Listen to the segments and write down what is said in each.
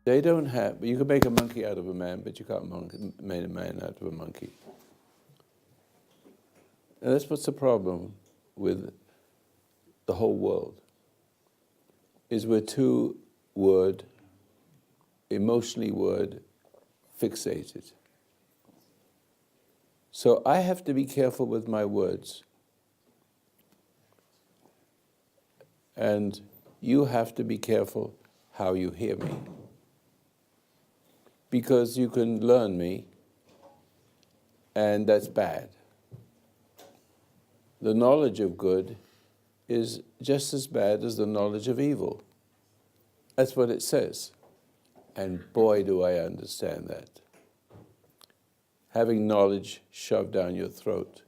They don't have, you can make a monkey out of a man, but you can't make a man out of a monkey. And that's what's the problem with the whole world, is we're too emotionally word fixated. So I have to be careful with my words. And you have to be careful how you hear me. Because you can learn me, and that's bad. The knowledge of good is just as bad as the knowledge of evil. That's what it says. And boy, do I understand that. Having knowledge shoved down your throat,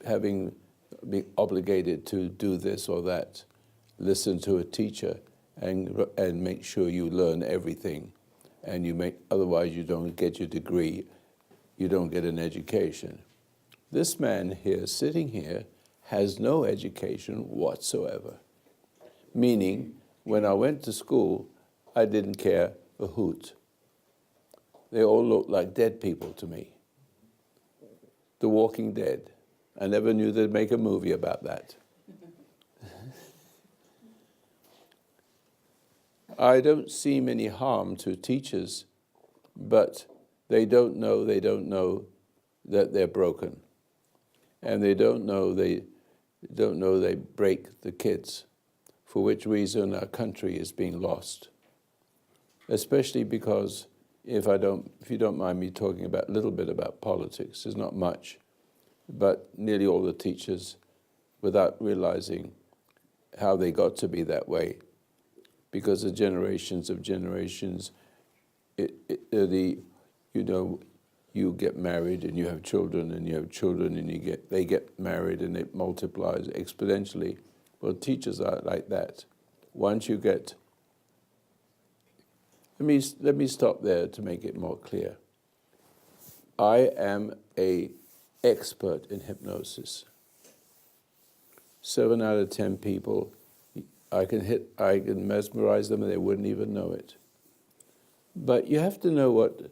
having been obligated to do this or that, listen to a teacher, and make sure you learn everything. And otherwise you don't get your degree, you don't get an education. This man here, sitting here, has no education whatsoever. Meaning, when I went to school, I didn't care a hoot. They all looked like dead people to me. The Walking Dead. I never knew they'd make a movie about that. I don't see any harm to teachers, but they don't know that they're broken. And they don't know they break the kids, for which reason our country is being lost. Especially because, if you don't mind me talking a little bit about politics, there's not much, but nearly all the teachers, without realizing how they got to be that way, because of generations, you get married and you have children and you have children and they get married and it multiplies exponentially. Well, teachers are like that. Once you get, let me stop there to make it more clear. I am an expert in hypnosis. 7 out of 10 people, I can mesmerize them and they wouldn't even know it. But you have to know what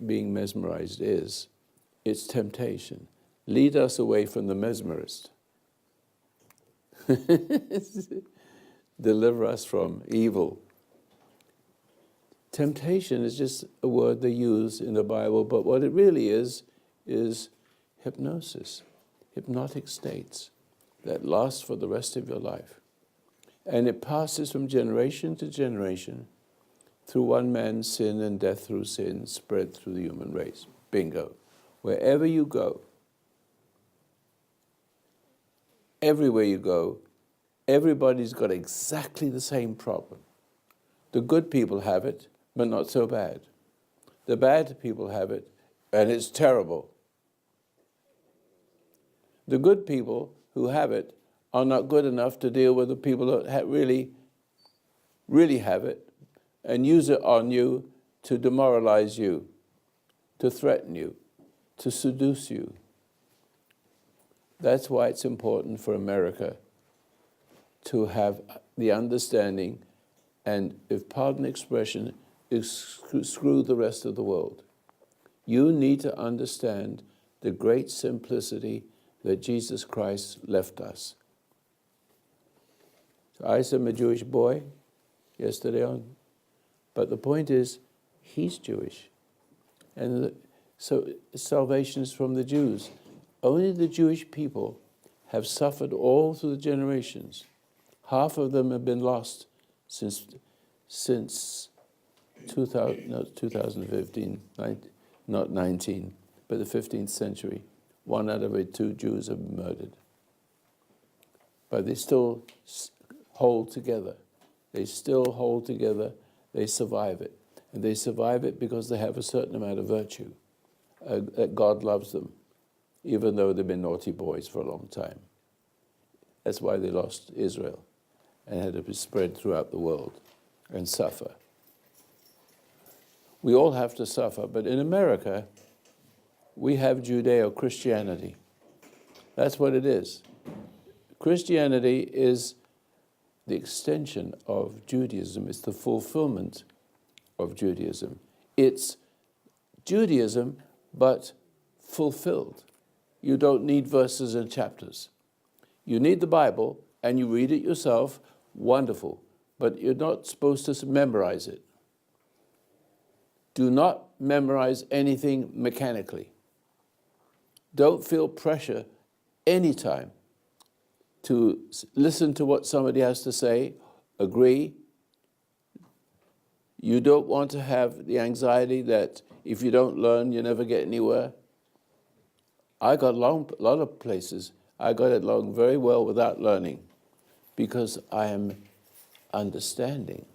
being mesmerized is. It's temptation. Lead us away from the mesmerist. Deliver us from evil. Temptation is just a word they use in the Bible, but what it really is hypnosis, hypnotic states that last for the rest of your life. And it passes from generation to generation through one man's sin and death through sin spread through the human race. Bingo. Wherever you go, everywhere you go, everybody's got exactly the same problem. The good people have it, but not so bad. The bad people have it, and it's terrible. The good people who have it are not good enough to deal with the people that really have it and use it on you to demoralize you, to threaten you, to seduce you. That's why it's important for America to have the understanding and, if pardon expression, screw the rest of the world. You need to understand the great simplicity that Jesus Christ left us. I am a Jewish boy yesterday on, but the point is, he's Jewish. And so salvation is from the Jews. Only the Jewish people have suffered all through the generations. Half of them have been lost since 2015, not 19, but the 15th century. 1 out of every 2 Jews have been murdered. But they still hold together. They still hold together. They survive it. And they survive it because they have a certain amount of virtue. That God loves them, even though they've been naughty boys for a long time. That's why they lost Israel and had to be spread throughout the world and suffer. We all have to suffer, but in America, we have Judeo-Christianity. That's what it is. Christianity is the extension of Judaism. It's the fulfillment of Judaism. It's Judaism, but fulfilled. You don't need verses and chapters. You need the Bible, and you read it yourself, wonderful. But you're not supposed to memorize it. Do not memorize anything mechanically. Don't feel pressure anytime to listen to what somebody has to say, agree. You don't want to have the anxiety that if you don't learn, you never get anywhere. I got a lot of places. I got along very well without learning because I am understanding.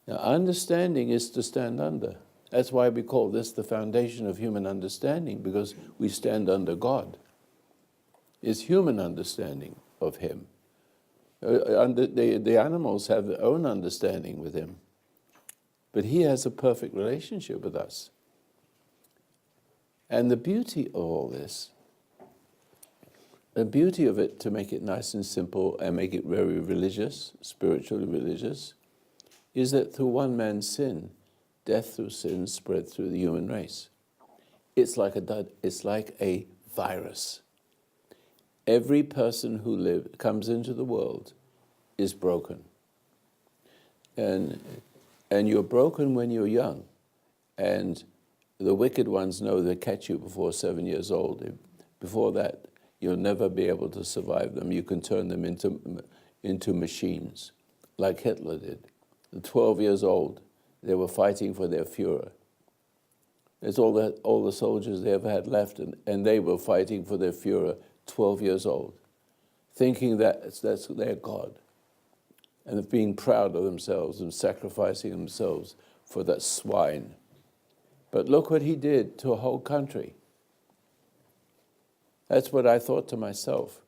Now, understanding is to stand under. That's why we call this the foundation of human understanding, because we stand under God. It's human understanding of Him. The animals have their own understanding with Him. But He has a perfect relationship with us. And the beauty of all this, the beauty of it, to make it nice and simple and make it very religious, spiritually religious, is that through one man's sin, death through sin spread through the human race. It's like a virus. Every person who comes into the world is broken. And you're broken when you're young. And the wicked ones know they catch you before 7 years old. Before that, you'll never be able to survive them. You can turn them into machines, like Hitler did. At 12 years old, they were fighting for their Führer. It's all the soldiers they ever had left, and they were fighting for their Führer, 12 years old, thinking that's their God, and being proud of themselves and sacrificing themselves for that swine. But look what he did to a whole country. That's what I thought to myself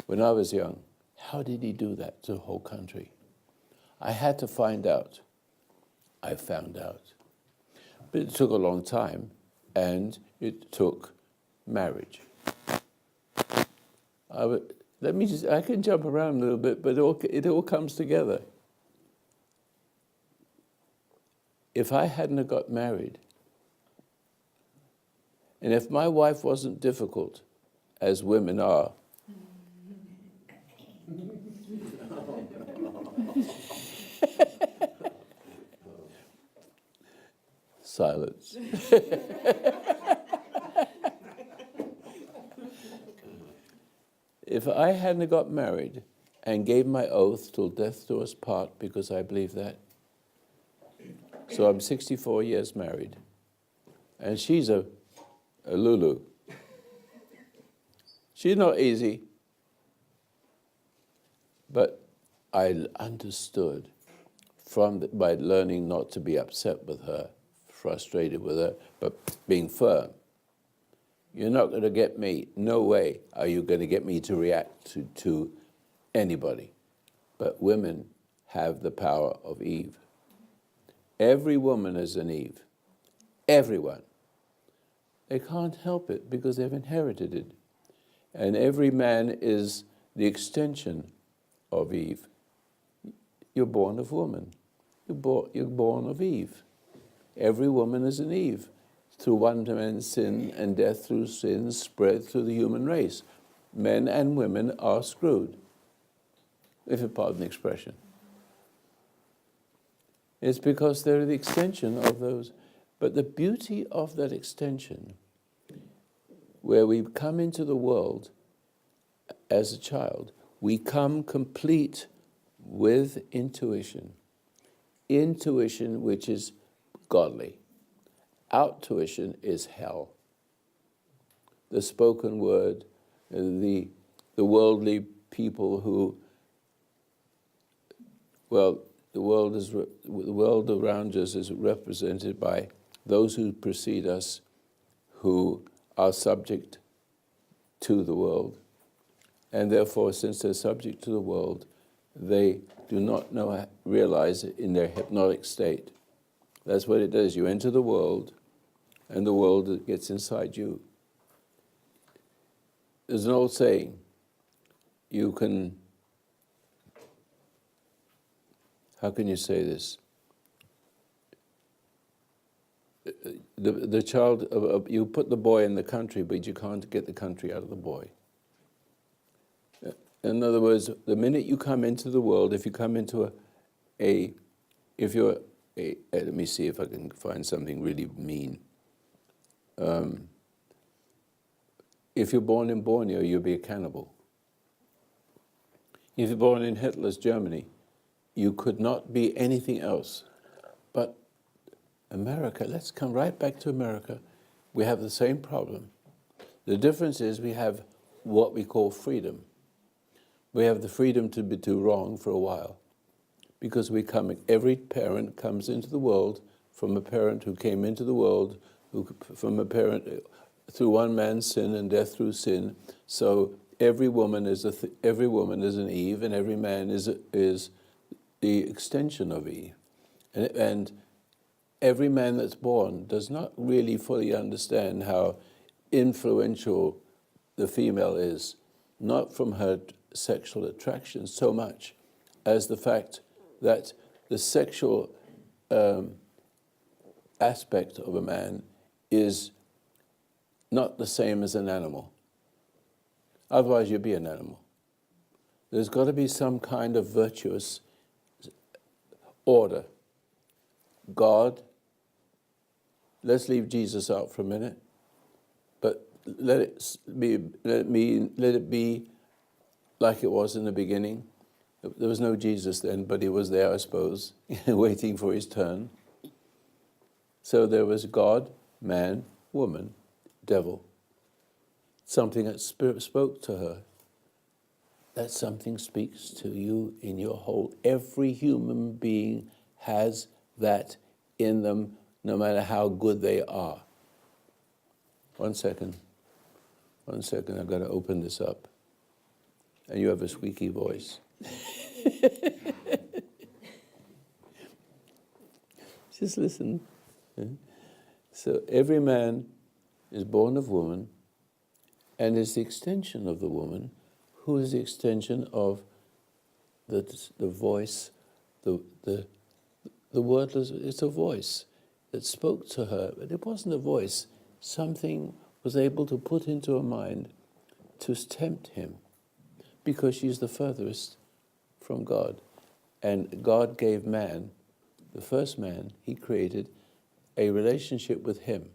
when I was young. How did he do that to a whole country? I had to find out. I found out. But it took a long time, and it took marriage. I can jump around a little bit, but it all comes together. If I hadn't have got married, and if my wife wasn't difficult, as women are, silence. If I hadn't got married and gave my oath till death do us part, because I believe that. So I'm 64 years married, and she's a Lulu. She's not easy, but I understood by learning not to be upset with her, frustrated with her, but being firm. You're not going to get me, no way are you going to get me to react to anybody. But women have the power of Eve. Every woman is an Eve. Everyone. They can't help it because they've inherited it. And every man is the extension of Eve. You're born of woman. You're born of Eve. Every woman is an Eve. Through one man's sin, and death through sin spread through the human race. Men and women are screwed, if you pardon the expression. It's because they're the extension of those. But the beauty of that extension, where we come into the world as a child, we come complete with intuition. Intuition which is godly. Outtuition is hell. The spoken word, the worldly people who, well, the world around us is represented by those who precede us, who are subject to the world. And therefore, since they're subject to the world, they do not realize it in their hypnotic state. That's what it does. You enter the world, and the world gets inside you. There's an old saying, you can how can you say this? The child, you put the boy in the country, but you can't get the country out of the boy. In other words, the minute you come into the world, if you come into let me see if I can find something really mean. If you're born in Borneo, you'll be a cannibal. If you're born in Hitler's Germany, you could not be anything else. But America, let's come right back to America. We have the same problem. The difference is we have what we call freedom. We have the freedom to do wrong for a while. Because every parent comes into the world from a parent who came into the world, from a parent through one man's sin and death through sin. So every woman is an Eve, and every man is the extension of Eve. And every man that's born does not really fully understand how influential the female is, not from her sexual attraction so much as the fact that the sexual aspect of a man is not the same as an animal. Otherwise, you'd be an animal. There's got to be some kind of virtuous order. God, let's leave Jesus out for a minute, but let it be like it was in the beginning. There was no Jesus then, but he was there, I suppose, waiting for his turn. So there was God, man, woman, devil. Something that Spirit spoke to her. That something speaks to you in your whole. Every human being has that in them, no matter how good they are. One second, I've got to open this up. And you have a squeaky voice. Just listen. So every man is born of woman and is the extension of the woman, who is the extension of the voice, the wordless. It's a voice that spoke to her, but it wasn't a voice. Something was able to put into her mind to tempt him, because she's the furthest from God. And God gave man, the first man he created, a relationship with him.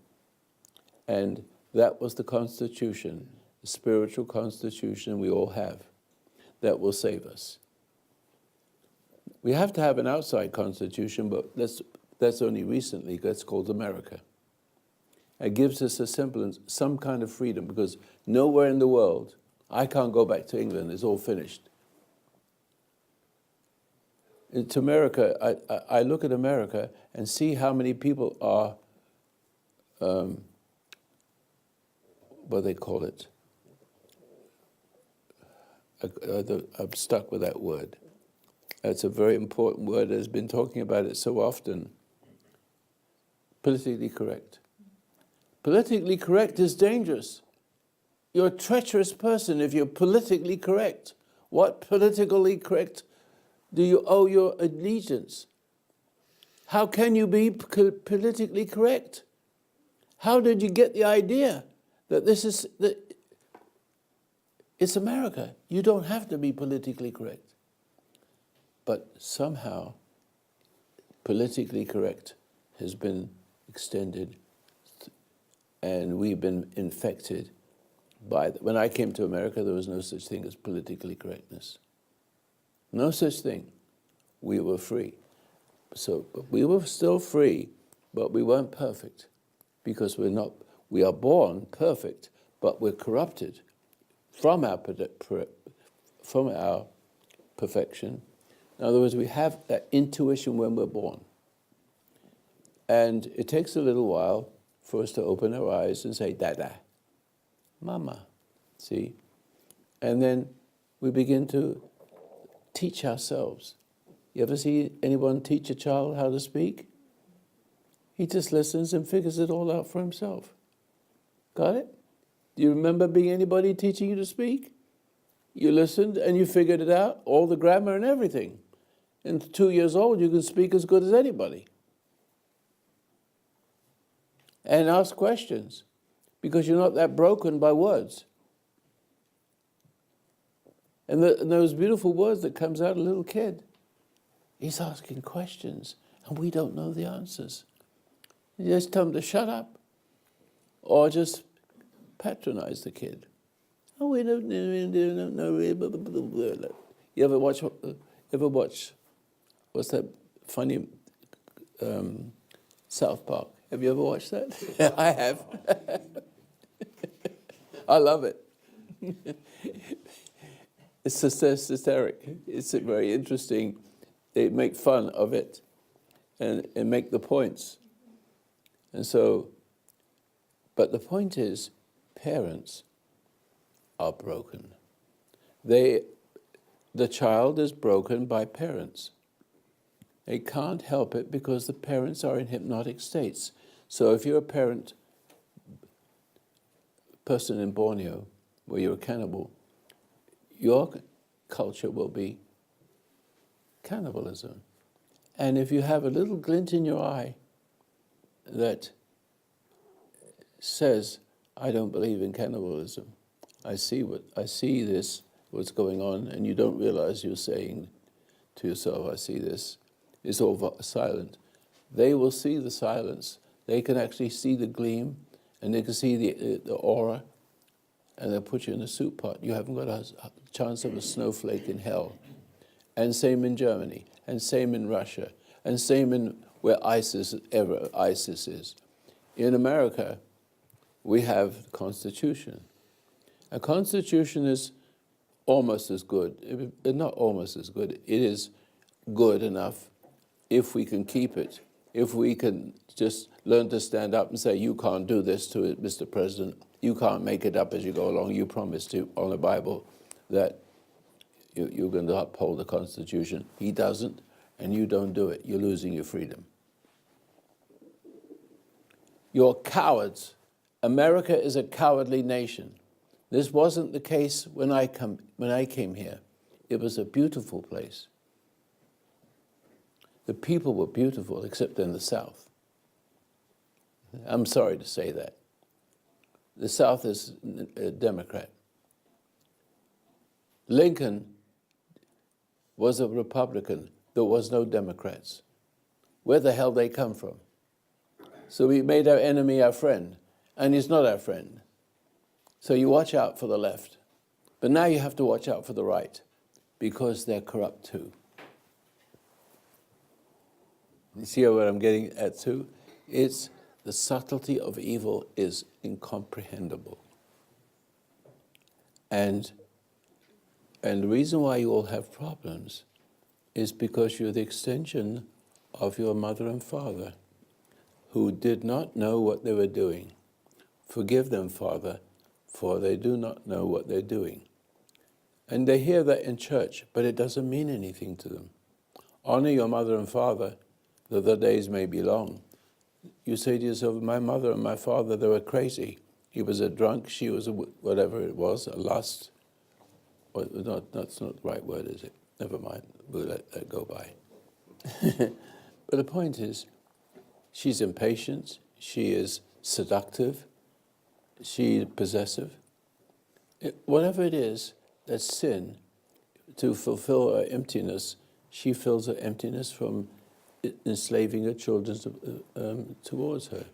And that was the constitution, the spiritual constitution we all have, that will save us. We have to have an outside constitution, but that's only recently. That's called America. It gives us a semblance, some kind of freedom, because nowhere in the world, I can't go back to England, it's all finished. To America, I look at America and see how many people are, what do they call it? I'm stuck with that word. It's a very important word that has been talking about it so often. Politically correct. Politically correct is dangerous. You're a treacherous person if you're politically correct. What politically correct do you owe your allegiance? How can you be politically correct? How did you get the idea that it's America? You don't have to be politically correct. But somehow, politically correct has been extended, and we've been infected by it. When I came to America, there was no such thing as politically correctness. No such thing. We were free. So we were still free, but we weren't perfect, because we are born perfect, but we're corrupted from our perfection. In other words, we have that intuition when we're born. And it takes a little while for us to open our eyes and say, Dada, Mama, see? And then we begin to teach ourselves. You ever see anyone teach a child how to speak? He just listens and figures it all out for himself. Got it? Do you remember being anybody teaching you to speak? You listened and you figured it out, all the grammar and everything. And 2 years old, you can speak as good as anybody. And ask questions, because you're not that broken by words. And those beautiful words that comes out of a little kid, he's asking questions, and we don't know the answers. You just tell him to shut up, or just patronize the kid. Oh, we don't know. You ever watch, what's that funny South Park? Have you ever watched that? I have. I love it. It's hysteric. It's very interesting. They make fun of it and make the points. And so, but the point is, parents are broken. The child is broken by parents. They can't help it because the parents are in hypnotic states. So if you're a person in Borneo, where you're a cannibal, your culture will be cannibalism. And if you have a little glint in your eye that says, I don't believe in cannibalism, I see this, what's going on, and you don't realize you're saying to yourself, I see this, it's all silent. They will see the silence. They can actually see the gleam, and they can see the aura, and they'll put you in a soup pot. You haven't got a chance of a snowflake in hell. And same in Germany, and same in Russia, and same in where ISIS is. In America, we have the Constitution. A Constitution is almost as good, not almost as good, it is good enough if we can keep it, if we can just learn to stand up and say, you can't do this to it, Mr. President, you can't make it up as you go along, you promised to on the Bible that you're going to uphold the Constitution. He doesn't, and you don't do it, you're losing your freedom. You're cowards. America is a cowardly nation. This wasn't the case when I came here. It was a beautiful place. The people were beautiful, except in the South. I'm sorry to say that. The South is a Democrat. Lincoln was a Republican. There was no Democrats. Where the hell they come from? So we made our enemy our friend, and he's not our friend. So you watch out for the left. But now you have to watch out for the right, because they're corrupt too. You see what I'm getting at too? It's the subtlety of evil is incomprehensible. And the reason why you all have problems is because you're the extension of your mother and father, who did not know what they were doing. Forgive them, Father, for they do not know what they're doing. And they hear that in church, but it doesn't mean anything to them. Honor your mother and father, though the days may be long. You say to yourself, my mother and my father, they were crazy. He was a drunk, she was a whatever it was, a lust. Well, that's not the right word, is it? Never mind, we'll let that go by. But the point is, she's impatient, she is seductive, she's possessive. Whatever it is, that's sin. To fulfill her emptiness, she fills her emptiness from enslaving her children towards her.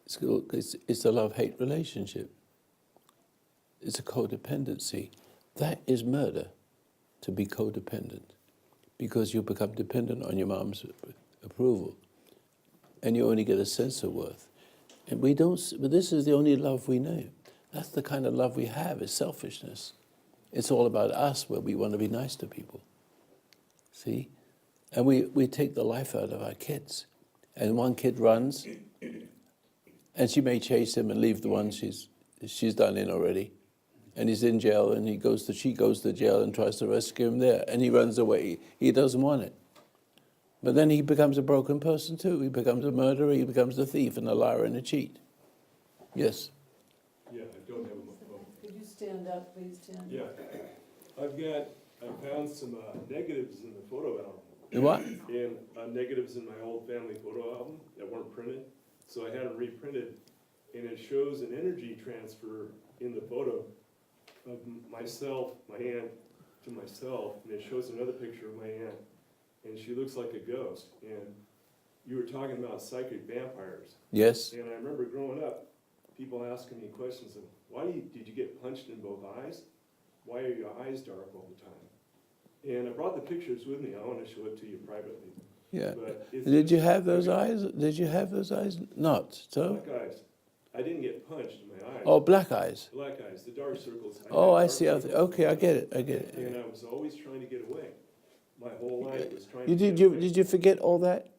It's a love-hate relationship. It's a codependency. That is murder, to be codependent, because you become dependent on your mom's approval, and you only get a sense of worth. And we don't. But this is the only love we know. That's the kind of love we have. Is selfishness. It's all about us, where we want to be nice to people. See, and we take the life out of our kids. And one kid runs, and she may chase him and leave the one she's done in already. And he's in jail, and she goes to jail and tries to rescue him there, and he runs away. He doesn't want it. But then he becomes a broken person too. He becomes a murderer, he becomes a thief and a liar and a cheat. Yes? Yeah, I don't have a phone. Could you stand up, please, Tim? Yeah. I've got I found some negatives in the photo album. What? And negatives in my old family photo album that weren't printed. So I had them reprinted, and it shows an energy transfer in the photo of myself, my aunt, to myself, and it shows another picture of my aunt, and she looks like a ghost. And you were talking about psychic vampires. Yes. And I remember growing up, people asking me questions of, did you get punched in both eyes? Why are your eyes dark all the time? And I brought the pictures with me. I want to show it to you privately. Yeah. But it's Did you just- have those eyes? Did you have those eyes? Not. So? Black eyes. I didn't get punched in my eyes. Oh, black eyes. Black eyes, the dark circles. Oh, had I dark see. circles. Okay, I get it. I get it. And I was always trying to get away. My whole life was trying You to did get away. did you forget all that?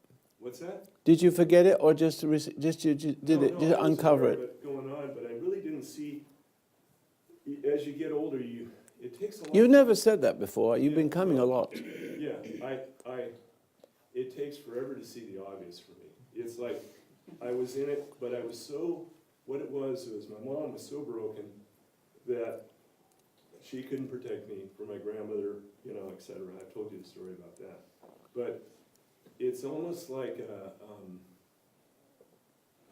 What's that? Did you forget it, or just you did No, it? Just I was uncover aware it? of Going on, but I really didn't see. As you get older, it takes a lot. You've never said that before. You've been coming a lot. Yeah, it takes forever to see the obvious for me. It's like I was in it, but I was so. What it was my mom was so broken that she couldn't protect me from my grandmother, et cetera. I told you the story about that. But it's almost like,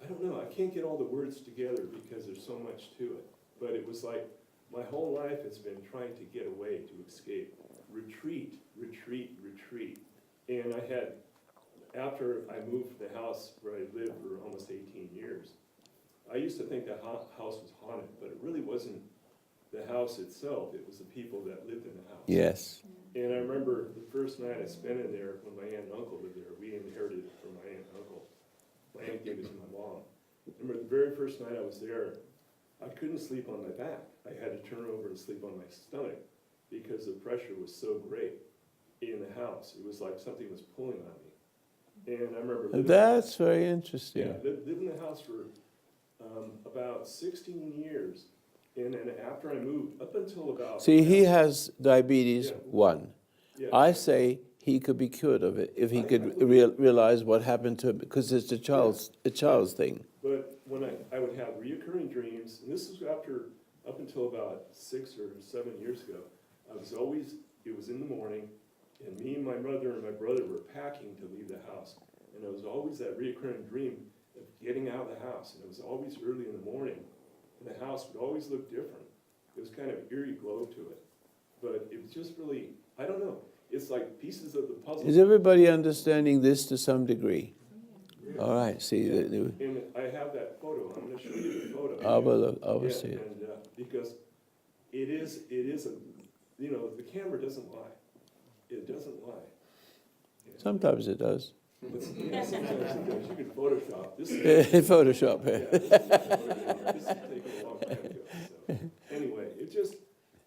I don't know, I can't get all the words together because there's so much to it. But it was like my whole life has been trying to get away, to escape. Retreat, retreat, retreat. And I had, after I moved from the house where I lived for almost 18 years, I used to think that house was haunted, but it really wasn't the house itself, it was the people that lived in the house. Yes. And I remember the first night I spent in there when my aunt and uncle lived there. We inherited it from my aunt and uncle. My aunt gave it to my mom. I remember the very first night I was there, I couldn't sleep on my back. I had to turn over and sleep on my stomach because the pressure was so great in the house. It was like something was pulling on me. And I remember That's very interesting. lived in the house for about 16 years. And then after I moved, up until about... See, he has diabetes Yeah. 1. Yeah. I say he could be cured of it if he could realize what happened to him, because it's a child's thing. But when I would have reoccurring dreams, and this was up until about 6 or 7 years ago, it was in the morning, and me and my mother and my brother were packing to leave the house. And there was always that reoccurring dream of getting out of the house, and it was always early in the morning. And the house would always look different. It was kind of eerie glow to it. But it was just really, I don't know, it's like pieces of the puzzle. Is everybody understanding this to some degree? Yeah. All right, see. Yeah. And I have that photo. I'm going to show you the photo. I will see it. And, because it is the camera doesn't lie. It doesn't lie. Yeah. Sometimes it does. Sometimes it does. You can Photoshop. This Photoshop. this is taken a long time ago. So, anyway,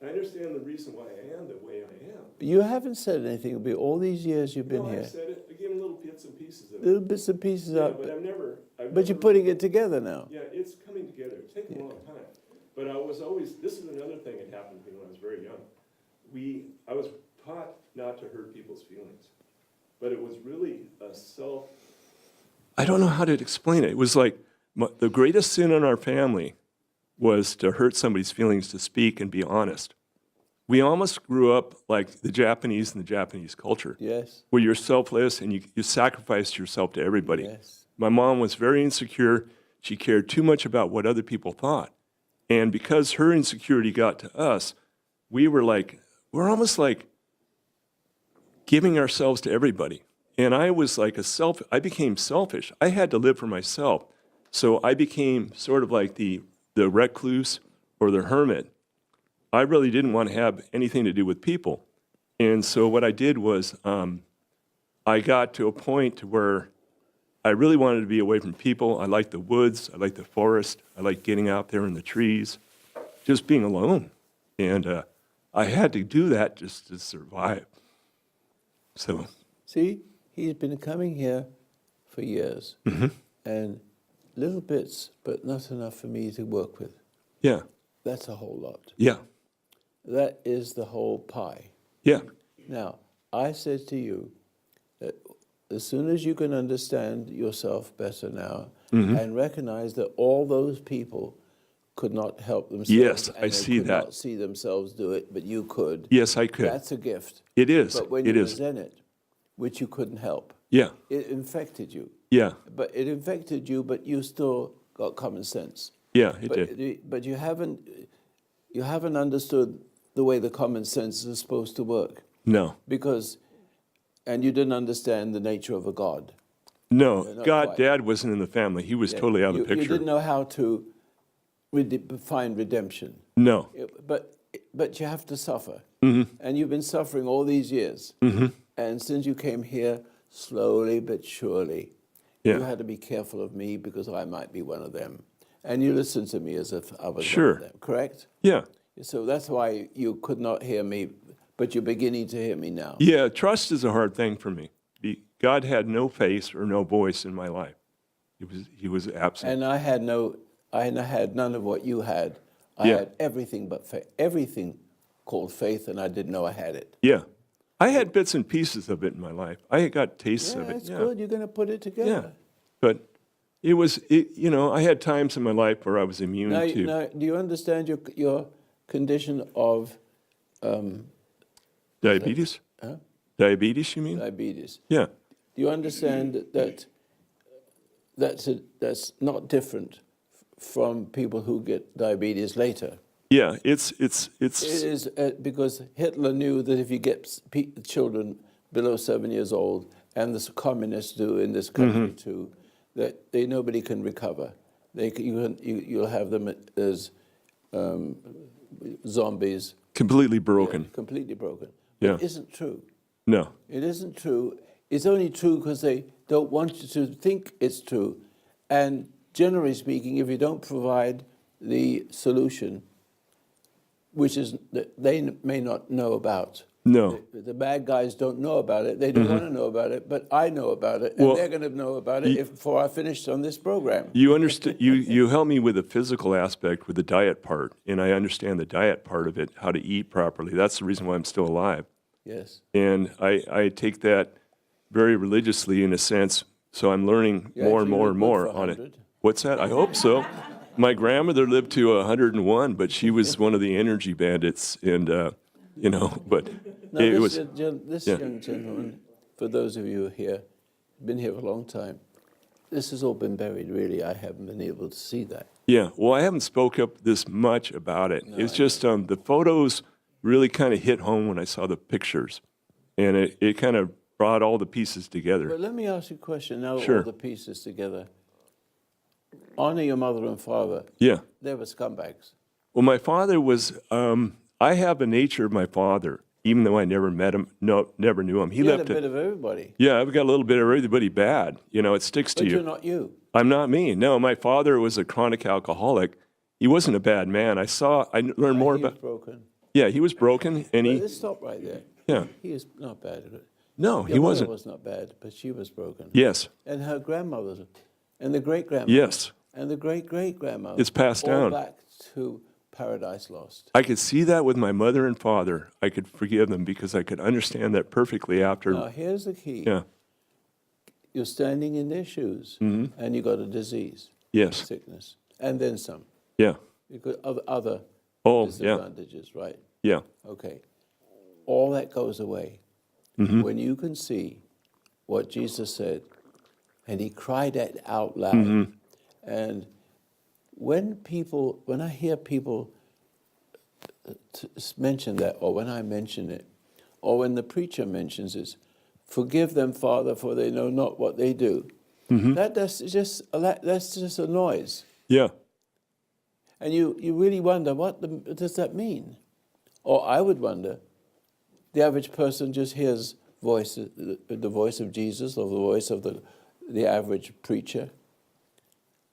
I understand the reason why I am the way I am. You haven't said anything about all these years you've been No, here. I said it. I gave little bits and pieces of it. Little bits and pieces Yeah, up. but I've never. But you're putting it together now. Yeah, it's coming together. It's taken a long time. But this is another thing that happened to me when I was very young. I was taught not to hurt people's feelings. But it was really I don't know how to explain it. It was like the greatest sin in our family was to hurt somebody's feelings, to speak and be honest. We almost grew up like the Japanese and the Japanese culture, Yes. where you're selfless and you sacrificed yourself to everybody. Yes. My mom was very insecure. She cared too much about what other people thought. And because her insecurity got to us, we're almost like giving ourselves to everybody. And I was like I became selfish. I had to live for myself. So I became sort of like the recluse or the hermit. I really didn't want to have anything to do with people. And so what I did was I got to a point where I really wanted to be away from people. I liked the woods. I liked the forest. I liked getting out there in the trees, just being alone. And I had to do that just to survive. So, See, he's been coming here for years. And little bits, but not enough for me to work with. yeah, That's a whole lot. yeah, That is the whole pie. yeah, Now, I said to you that as soon as you can understand yourself better now and recognize that all those people could not help themselves. Yes, and I they see could that. not see themselves do it, but you could. Yes, I could. That's a gift. It is. But when It you is. was in it, which you couldn't help, Yeah. it infected you. Yeah. But it infected you, but you still got common sense. Yeah, it did. But you haven't understood the way the common sense is supposed to work. No. And you didn't understand the nature of a God. No. not God, quite. Dad wasn't in the family. He was totally out of the You picture. didn't know how to find redemption. No. But you have to suffer. Mm-hmm. And you've been suffering all these years. Mm-hmm. And since you came here, slowly but surely, Yeah. you had to be careful of me because I might be one of them. And you listened to me as if I was one Sure. of them, correct? Yeah. So that's why you could not hear me, but you're beginning to hear me now. Yeah, trust is a hard thing for me. God had no face or no voice in my life. He was absent. And I had none of what you had. I Yeah. had everything but faith, everything called faith, and I didn't know I had it. Yeah. I had bits and pieces of it in my life. I had got tastes of it. That's good. You're going to put it together. Yeah. But I had times in my life where I was immune to. Now, do you understand your condition of Diabetes? Huh? Diabetes, you mean? diabetes? Yeah. Do you understand that's not different from people who get diabetes later? Yeah, it's It is because Hitler knew that if you get children below 7 years old, and the communists do in this country too, that nobody can recover. You'll have them as zombies. completely broken. Completely broken. Yeah. It isn't true. No. It isn't true. It's only true because they don't want you to think it's true. And generally speaking, if you don't provide the solution, which is that they may not know about. No. The bad guys don't know about it. They don't want to know about it, but I know about it, and Well, they're going to know about it before I finish on this program. You understand. You help me with the physical aspect, with the diet part, and I understand the diet part of it, how to eat properly. That's the reason why I'm still alive. Yes. And I take that very religiously in a sense, so I'm learning You more and actually more look and good more for on it. 100. What's that? I hope so. My grandmother lived to 101, but she was one of the energy bandits, and but Now, it this, was. this yeah. young gentleman, for those of you here, been here for a long time, this has all been buried, really. I haven't been able to see that. Yeah, well, I haven't spoke up this much about it. It's just the photos really kind of hit home when I saw the pictures, and it kind of brought all the pieces together. But let me ask you a question now, Sure. all the pieces together. Honor your mother and father. Yeah. They were scumbags. Well, my father was. I have the nature of my father, even though I never met him. No, never knew him. He You had left a bit of everybody. Yeah, I've got a little bit of everybody bad. It sticks to But you. you're not you. I'm not me. No, my father was a chronic alcoholic. He wasn't a bad man. I learned more He was about. broken. Yeah, he was broken, and But let's stop right there. Yeah. He is not bad. No, he Your mother wasn't. was not bad, but she was broken. Yes, And her grandmother, and the great-grandmother. yes. And the great-great-grandmother. It's passed all down. back to Paradise Lost. I could see that with my mother and father. I could forgive them because I could understand that perfectly after. Now, here's the key. Yeah. You're standing in their shoes, and you got a disease. Yes. Sickness. And then some. Yeah. Because of other Oh, yeah. disadvantages, right? Yeah. Okay. All that goes away when you can see what Jesus said, and he cried it out loud. And when I hear people mention that, or when I mention it, or when the preacher mentions it, forgive them, Father, for they know not what they do. That's just a noise. Yeah. And you really wonder, what does that mean? Or I would wonder, the average person just hears the voice of Jesus or the voice of the average preacher.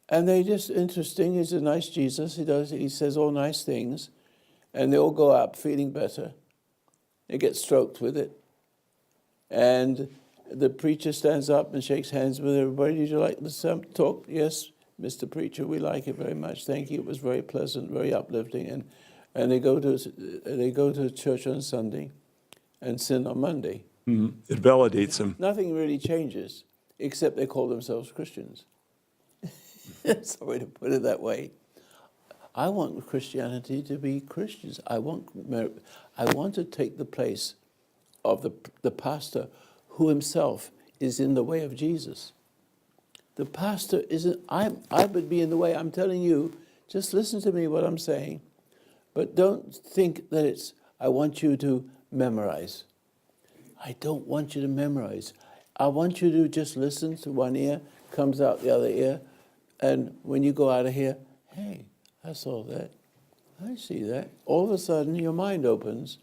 And they just, interesting, he's a nice Jesus, he says all nice things, and they all go up feeling better. They get stroked with it. And the preacher stands up and shakes hands with everybody. Did you like the talk? Yes, Mr. Preacher, we like it very much. Thank you. It was very pleasant, very uplifting. And they go to church on Sunday and sin on Monday. It validates them. Nothing really changes, except they call themselves Christians. Sorry to put it that way. I want Christianity to be Christians. I want to take the place of the pastor who himself is in the way of Jesus. The pastor isn't, I would be in the way. I'm telling you, just listen to me what I'm saying. But don't think that it's, I want you to memorize. I don't want you to memorize. I want you to just listen to one ear, comes out the other ear, and when you go out of here, hey, I saw that. I see that. All of a sudden, your mind opens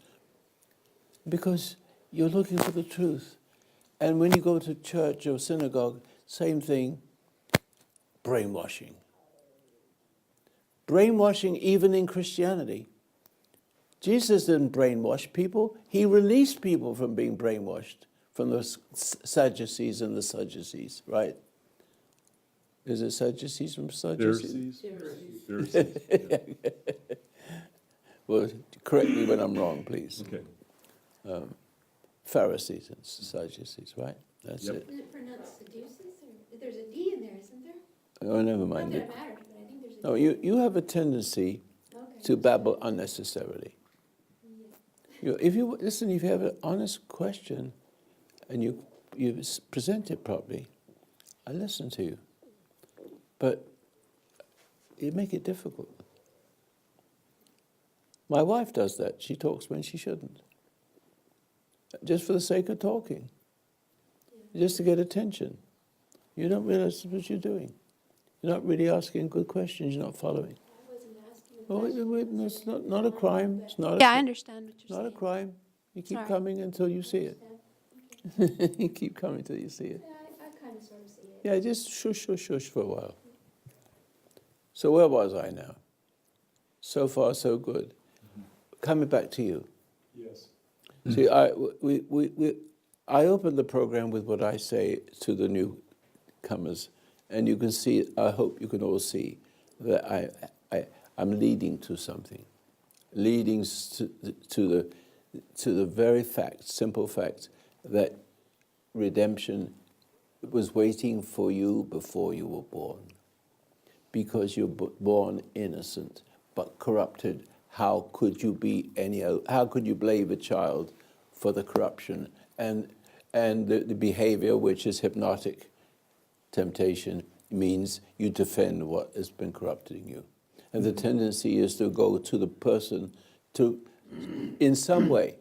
because you're looking for the truth. And when you go to church or synagogue, same thing, brainwashing. Brainwashing even in Christianity. Jesus didn't brainwash people. He released people from being brainwashed, from the Sadducees and the Sadducees, right? Is it Sadducees from Sadducees? Pharisees. Well, correct me when I'm wrong, please. Okay. Pharisees and Sadducees, right? That's Yep. it. Is it pronounced seduces? Or there's a D in there, isn't there? Oh, never Not mind that it. it matters, but I think there's a No, D. you have a tendency Okay. to babble unnecessarily. If you have an honest question and you present it properly, I listen to you. But you make it difficult. My wife does that. She talks when she shouldn't. Just for the sake of talking. Just to get attention. You don't realize what you're doing. You're not really asking good questions. You're not following. I wasn't asking a Oh, question. wait, it's not a crime. It's not Yeah, I understand what you're not a saying. crime. You keep Sorry. coming until you see it. You keep coming till you see it. Yeah, I kind of sort of see it. Yeah, just shush for a while. So where was I now? So far, so good. Coming back to you. Yes. See, I opened the program with what I say to the newcomers, and you can see, I hope you can all see, that I'm leading to something. Leading to the very fact, simple fact, that redemption was waiting for you before you were born. Because you're born innocent, but corrupted. How could you be how could you blame a child for the corruption and the behavior, which is hypnotic temptation, means you defend what has been corrupting you. And the tendency is to go to the person to, in some way,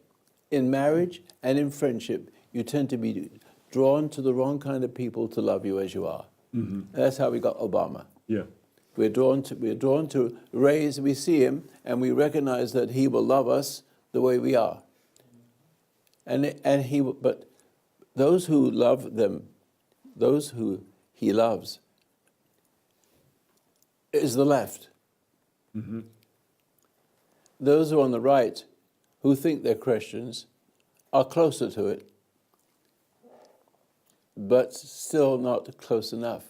in marriage and in friendship, you tend to be drawn to the wrong kind of people to love you as you are. Mm-hmm. That's how we got Obama. Yeah. We're drawn to raise, we see him, and we recognize that he will love us the way we are. But those who love them, those who he loves, is the left. Mm-hmm. Those who are on the right, who think they're Christians, are closer to it, but still not close enough.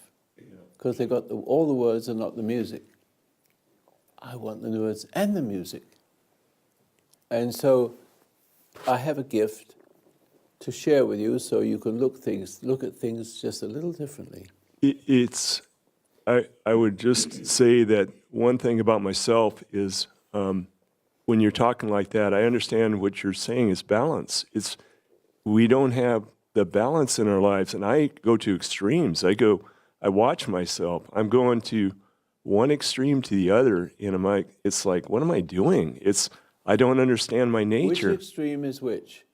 Because they got all the words and not the music. I want the words and the music. And so I have a gift to share with you so you can look at things just a little differently. I would just say that one thing about myself is when you're talking like that, I understand what you're saying is balance. We don't have the balance in our lives, and I go to extremes. I watch myself. I'm going to one extreme to the other, and it's like, what am I doing? I don't understand my nature. Which extreme is which?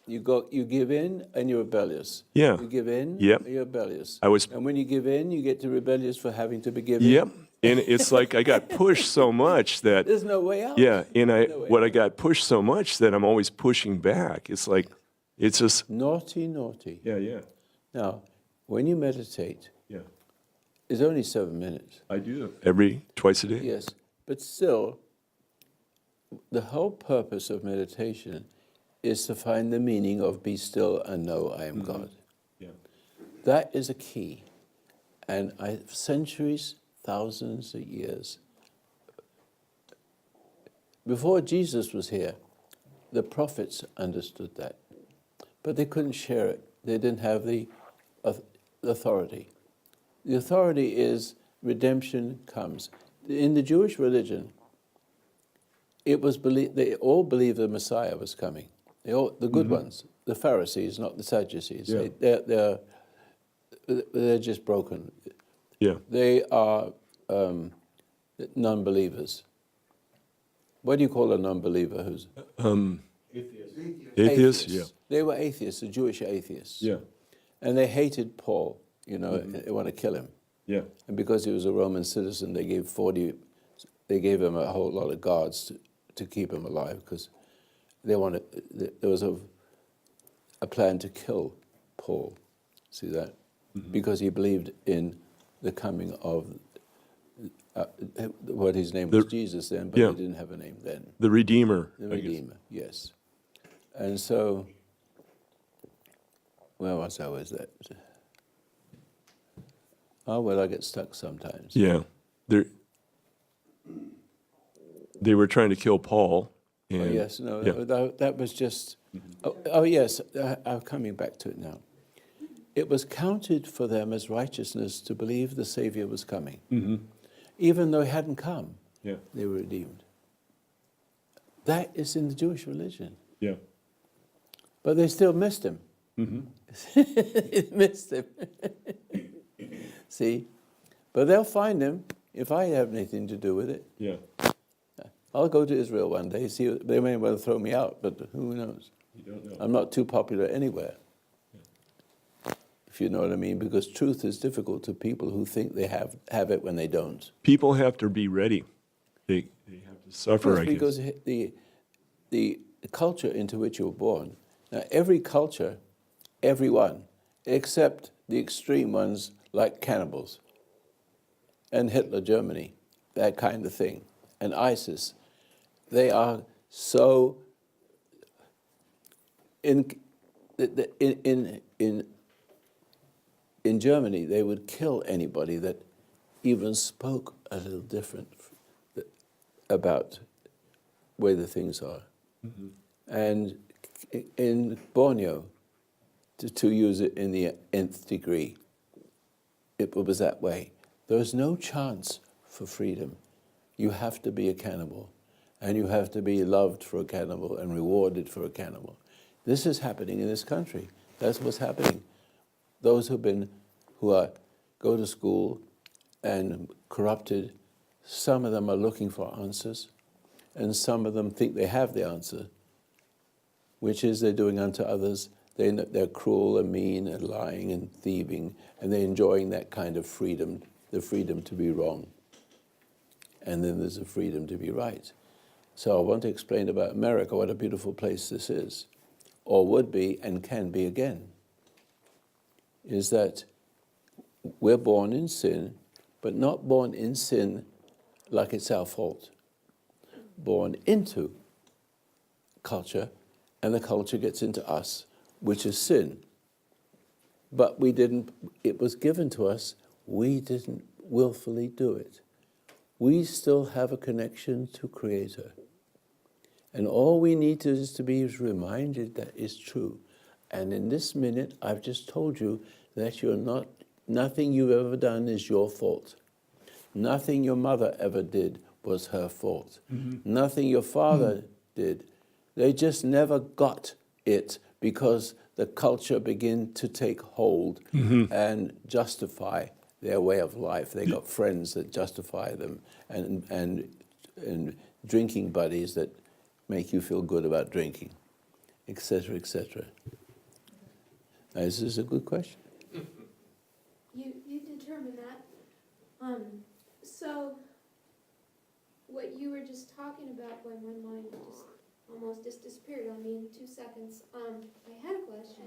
You give in and you're rebellious. Yeah. You give in, Yep. and you're rebellious. And when you give in, you get to rebellious for having to be given. Yep. And it's like I got pushed so much that There's no way out. Yeah, and I No way got pushed so much that I'm always pushing back. It's like it's just Naughty. Yeah. Now, when you meditate, Yeah. it's only 7 minutes. I do twice a day. Yes, but still, the whole purpose of meditation is to find the meaning of be still and know I am God. Yeah. That is a key. And centuries, thousands of years. Before Jesus was here, the prophets understood that. But they couldn't share it. They didn't have the authority. The authority is redemption comes. in the Jewish religion, it was they all believed the Messiah was coming. The good ones, the Pharisees, not the Sadducees. Yeah. They're just broken. Yeah. They are non-believers. What do you call a non-believer? Who's Atheists? Yeah. They were atheists, the Jewish atheists. Yeah. And they hated Paul. They want to kill him. Yeah. And because he was a Roman citizen, they gave him a whole lot of guards to keep him alive, because there was a plan to kill Paul. See that? Because he believed in the coming of what his name was, Jesus then, but he didn't have a name then. The Redeemer. The Redeemer, yes. And so, where was I with that? Oh, well, I get stuck sometimes. Yeah. They were trying to kill Paul. And, Oh, yes, no, yeah. that was just, oh yes, I'm coming back to it now. It was counted for them as righteousness to believe the Savior was coming. Even though he hadn't come, they were redeemed. That is in the Jewish religion. Yeah. But they still missed him. Missed him. See? But they'll find him if I have anything to do with it. Yeah. I'll go to Israel one day. See, they may well throw me out, but who knows? You don't know. I'm not too popular anywhere. If you know what I mean, because truth is difficult to people who think they have it when they don't. People have to be ready. They have to suffer, I guess. Because the culture into which you're born, now every culture, everyone, except the extreme ones like cannibals and Hitler Germany, that kind of thing, and ISIS, they are so in Germany, they would kill anybody that even spoke a little different about where the things are. And in Borneo, to use it in the nth degree, it was that way. There was no chance for freedom. You have to be a cannibal, and you have to be loved for a cannibal and rewarded for a cannibal. This is happening in this country. That's what's happening. Those who go to school and corrupted, some of them are looking for answers, and some of them think they have the answer, which is they're doing unto others. They're cruel and mean and lying and thieving, and they're enjoying that kind of freedom, the freedom to be wrong. And then there's the freedom to be right. So I want to explain about America, what a beautiful place this is, or would be and can be again, is that we're born in sin, but not born in sin like it's our fault. Born into culture, and the culture gets into us, which is sin. But it was given to us, we didn't willfully do it. We still have a connection to Creator. And all we need to is to be reminded that is true. And in this minute, I've just told you that nothing you've ever done is your fault. Nothing your mother ever did was her fault. Nothing your father did. They just never got it because the culture began to take hold and justify their way of life. They got friends that justify them and drinking buddies that make you feel good about drinking, etc., etc. This is a good question. You determine that. So what you were just talking about, boy, my mind just almost disappeared on me in 2 seconds. I had a question.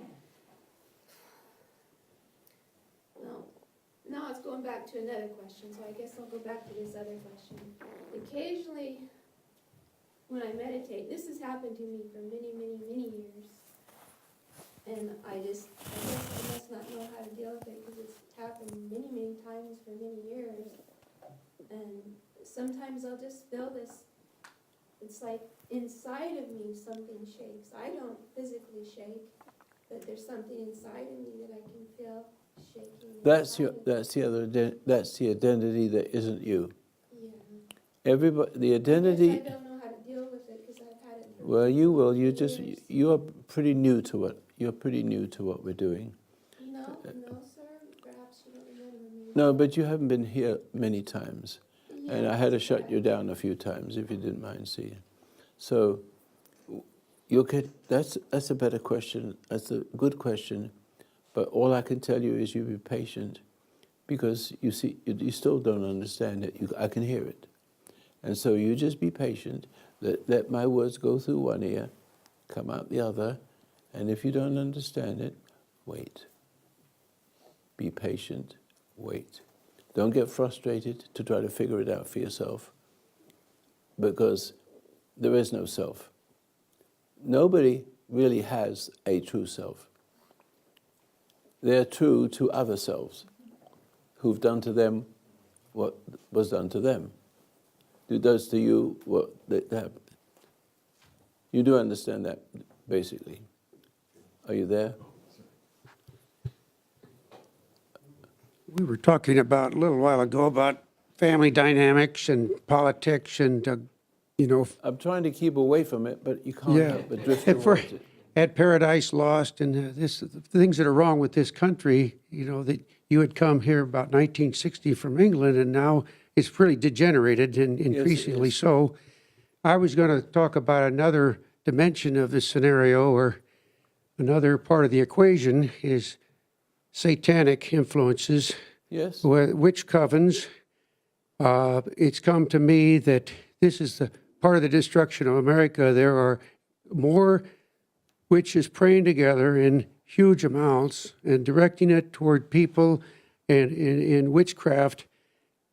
No. Now it's going back to another question, so I guess I'll go back to this other question. Occasionally, when I meditate, this has happened to me for many, many, many years, and I guess I must not know how to deal with it because it's happened many, many times for many years, and sometimes I'll just feel this, it's like inside of me something shakes. I don't physically shake, but there's something inside of me that I can feel shaking. That's the identity that isn't you. Yeah. Everybody, the I identity. don't know how to deal with it because I've had it for Well, you will. You 2 just years. you are pretty new to it. You're pretty new to what we're doing. No, sir. Perhaps you don't remember me. No, but you haven't been here many times, and I had to Yes, shut you down a few times if you didn't mind seeing. So you'll get. That's a better question. That's a good question, but all I can tell you is you be patient, because you see you still don't understand it. I can hear it, and so you just be patient. Let my words go through one ear, come out the other, and if you don't understand it, wait. Be patient, wait. Don't get frustrated to try to figure it out for yourself, because there is no self. Nobody really has a true self. They're true to other selves who've done to them what was done to them. Who does to you what they have. You do understand that, basically. Are you there? We were talking about a little while ago about family dynamics and politics and, I'm trying to keep away from it, but you can't yeah. help but drift At, towards it. at Paradise Lost and the things that are wrong with this country, that you had come here about 1960 from England, and now it's pretty degenerated and increasingly is. so. I was going to talk about another dimension of this scenario, or another part of the equation is satanic influences. Yes? Witch covens. It's come to me that this is the part of the destruction of America. There are more witches praying together in huge amounts and directing it toward people and in witchcraft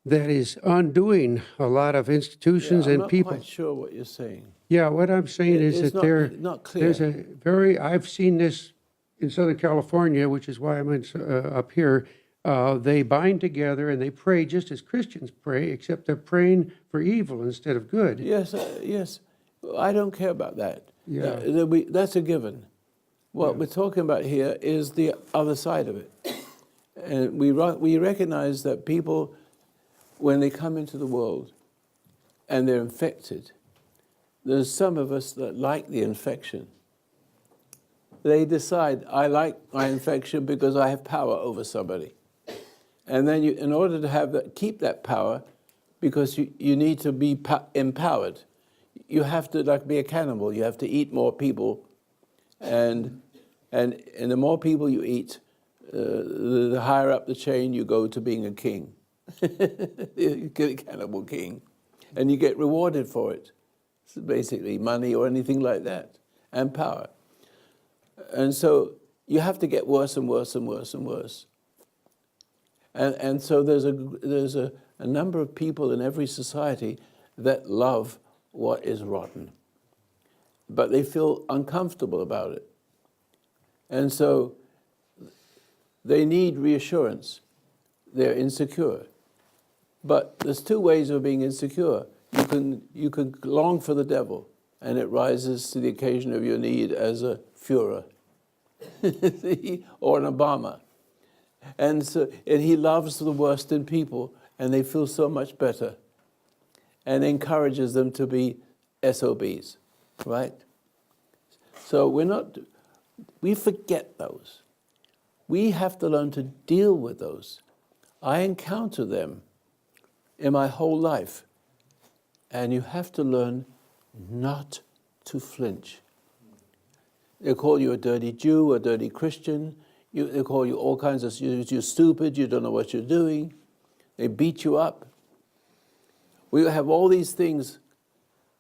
that is undoing a lot of institutions I'm and not people. quite sure what you're saying. Yeah, what I'm saying is It's that not clear. there's I've seen this in Southern California, which is why I'm up here. They bind together and they pray just as Christians pray, except they're praying for evil instead of good. Yes, yes. I don't care about that. Yeah. That's a given. What we're talking about here is the other side of it. And we recognize that people, when they come into the world and they're infected, there's some of us that like the infection. They decide, I like my infection because I have power over somebody. And then in order to keep that power, because you need to be empowered, you have to be a cannibal. You have to eat more people, and the more people you eat, the higher up the chain you go to being a king. You get a cannibal king, and you get rewarded for it. So basically, money or anything like that, and power. And so you have to get worse and worse and worse and worse. And so there's a number of people in every society that love what is rotten, but they feel uncomfortable about it. And so they need reassurance. They're insecure. But there's two ways of being insecure. You can long for the devil, and it rises to the occasion of your need as a Führer or an Obama. And he loves the worst in people, and they feel so much better, and encourages them to be SOBs, right? So we forget those. We have to learn to deal with those. I encounter them in my whole life, and you have to learn not to flinch. They call you a dirty Jew, a dirty Christian. They call you all kinds of, you're stupid, you don't know what you're doing. They beat you up. We have all these things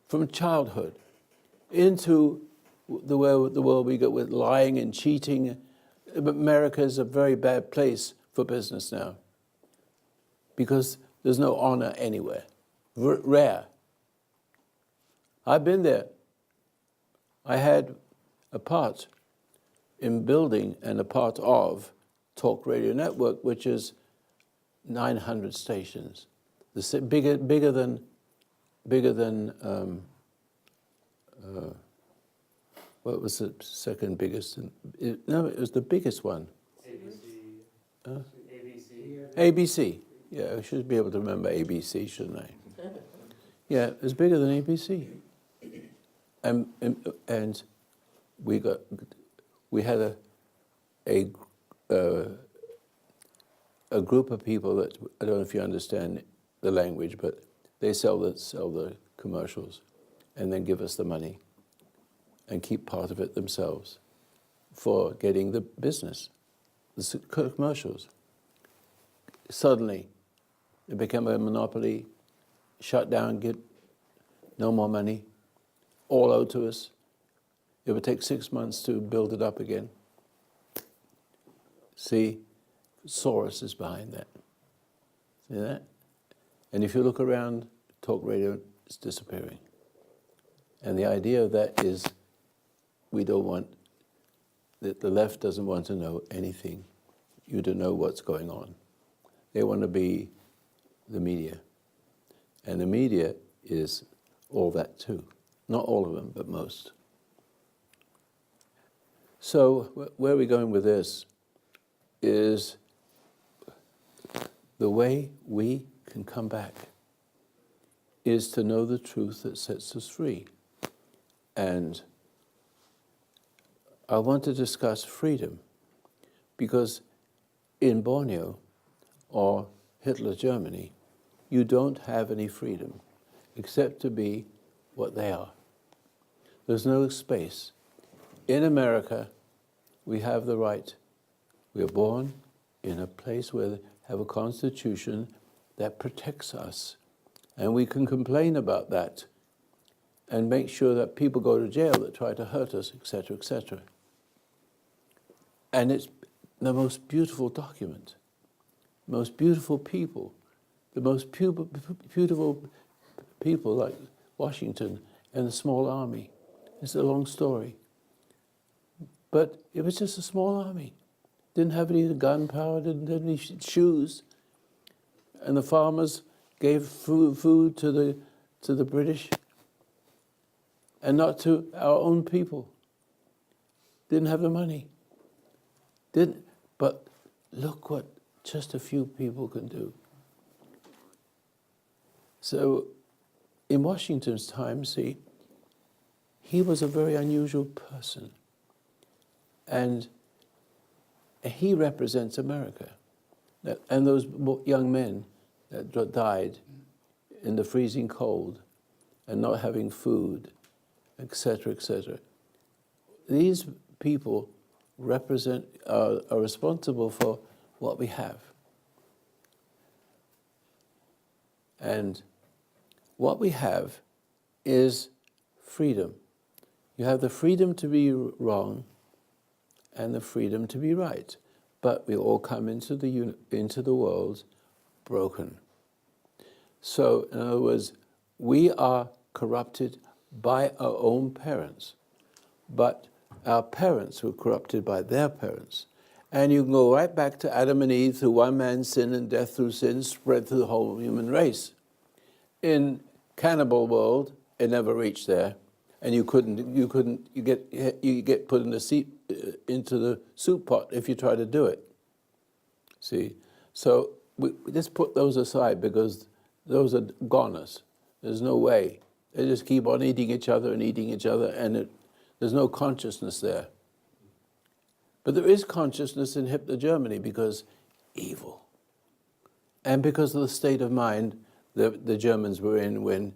from childhood into the world we go with lying and cheating. America is a very bad place for business now because there's no honor anywhere. Rare. I've been there. I had a part in building and a part of Talk Radio Network, which is 900 stations, bigger than what was the second biggest? No, it was the biggest one. ABC. Yeah, I should be able to remember ABC, shouldn't I? Yeah, it's bigger than ABC. And we had a group of people that, I don't know if you understand the language, but they sell the commercials and then give us the money and keep part of it themselves for getting the business, the commercials. Suddenly, it became a monopoly, shut down, get no more money, all owed to us. It would take 6 months to build it up again. See, Soros is behind that. See that? And if you look around, talk radio is disappearing. And the idea of that is we don't want, that the left doesn't want to know anything. You don't know what's going on. They want to be the media. And the media is all that too. Not all of them, but most. So where are we going with this is the way we can come back is to know the truth that sets us free. And I want to discuss freedom because in Borneo or Hitler Germany, you don't have any freedom except to be what they are. There's no space. In America, we have the right. We are born in a place where they have a constitution that protects us. And we can complain about that and make sure that people go to jail that try to hurt us, etc., etc. And it's the most beautiful document, most beautiful people, the most beautiful people like Washington and the small army. It's a long story. But it was just a small army. Didn't have any gunpowder, didn't have any shoes. And the farmers gave food to the British and not to our own people. Didn't have the money. But look what just a few people can do. So in Washington's time, see, he was a very unusual person. And he represents America. And those young men that died in the freezing cold and not having food, etc., etc. These people are responsible for what we have. And what we have is freedom. You have the freedom to be wrong and the freedom to be right. But we all come into the world broken. So, in other words, we are corrupted by our own parents. But our parents were corrupted by their parents. And you can go right back to Adam and Eve, through one man's sin and death through sin, spread through the whole human race. In cannibal world, it never reached there. And you get put in into the soup pot if you try to do it. See? So we just put those aside because those are goners. There's no way. They just keep on eating each other, and there's no consciousness there. But there is consciousness in Hitler Germany because evil. And because of the state of mind the Germans were in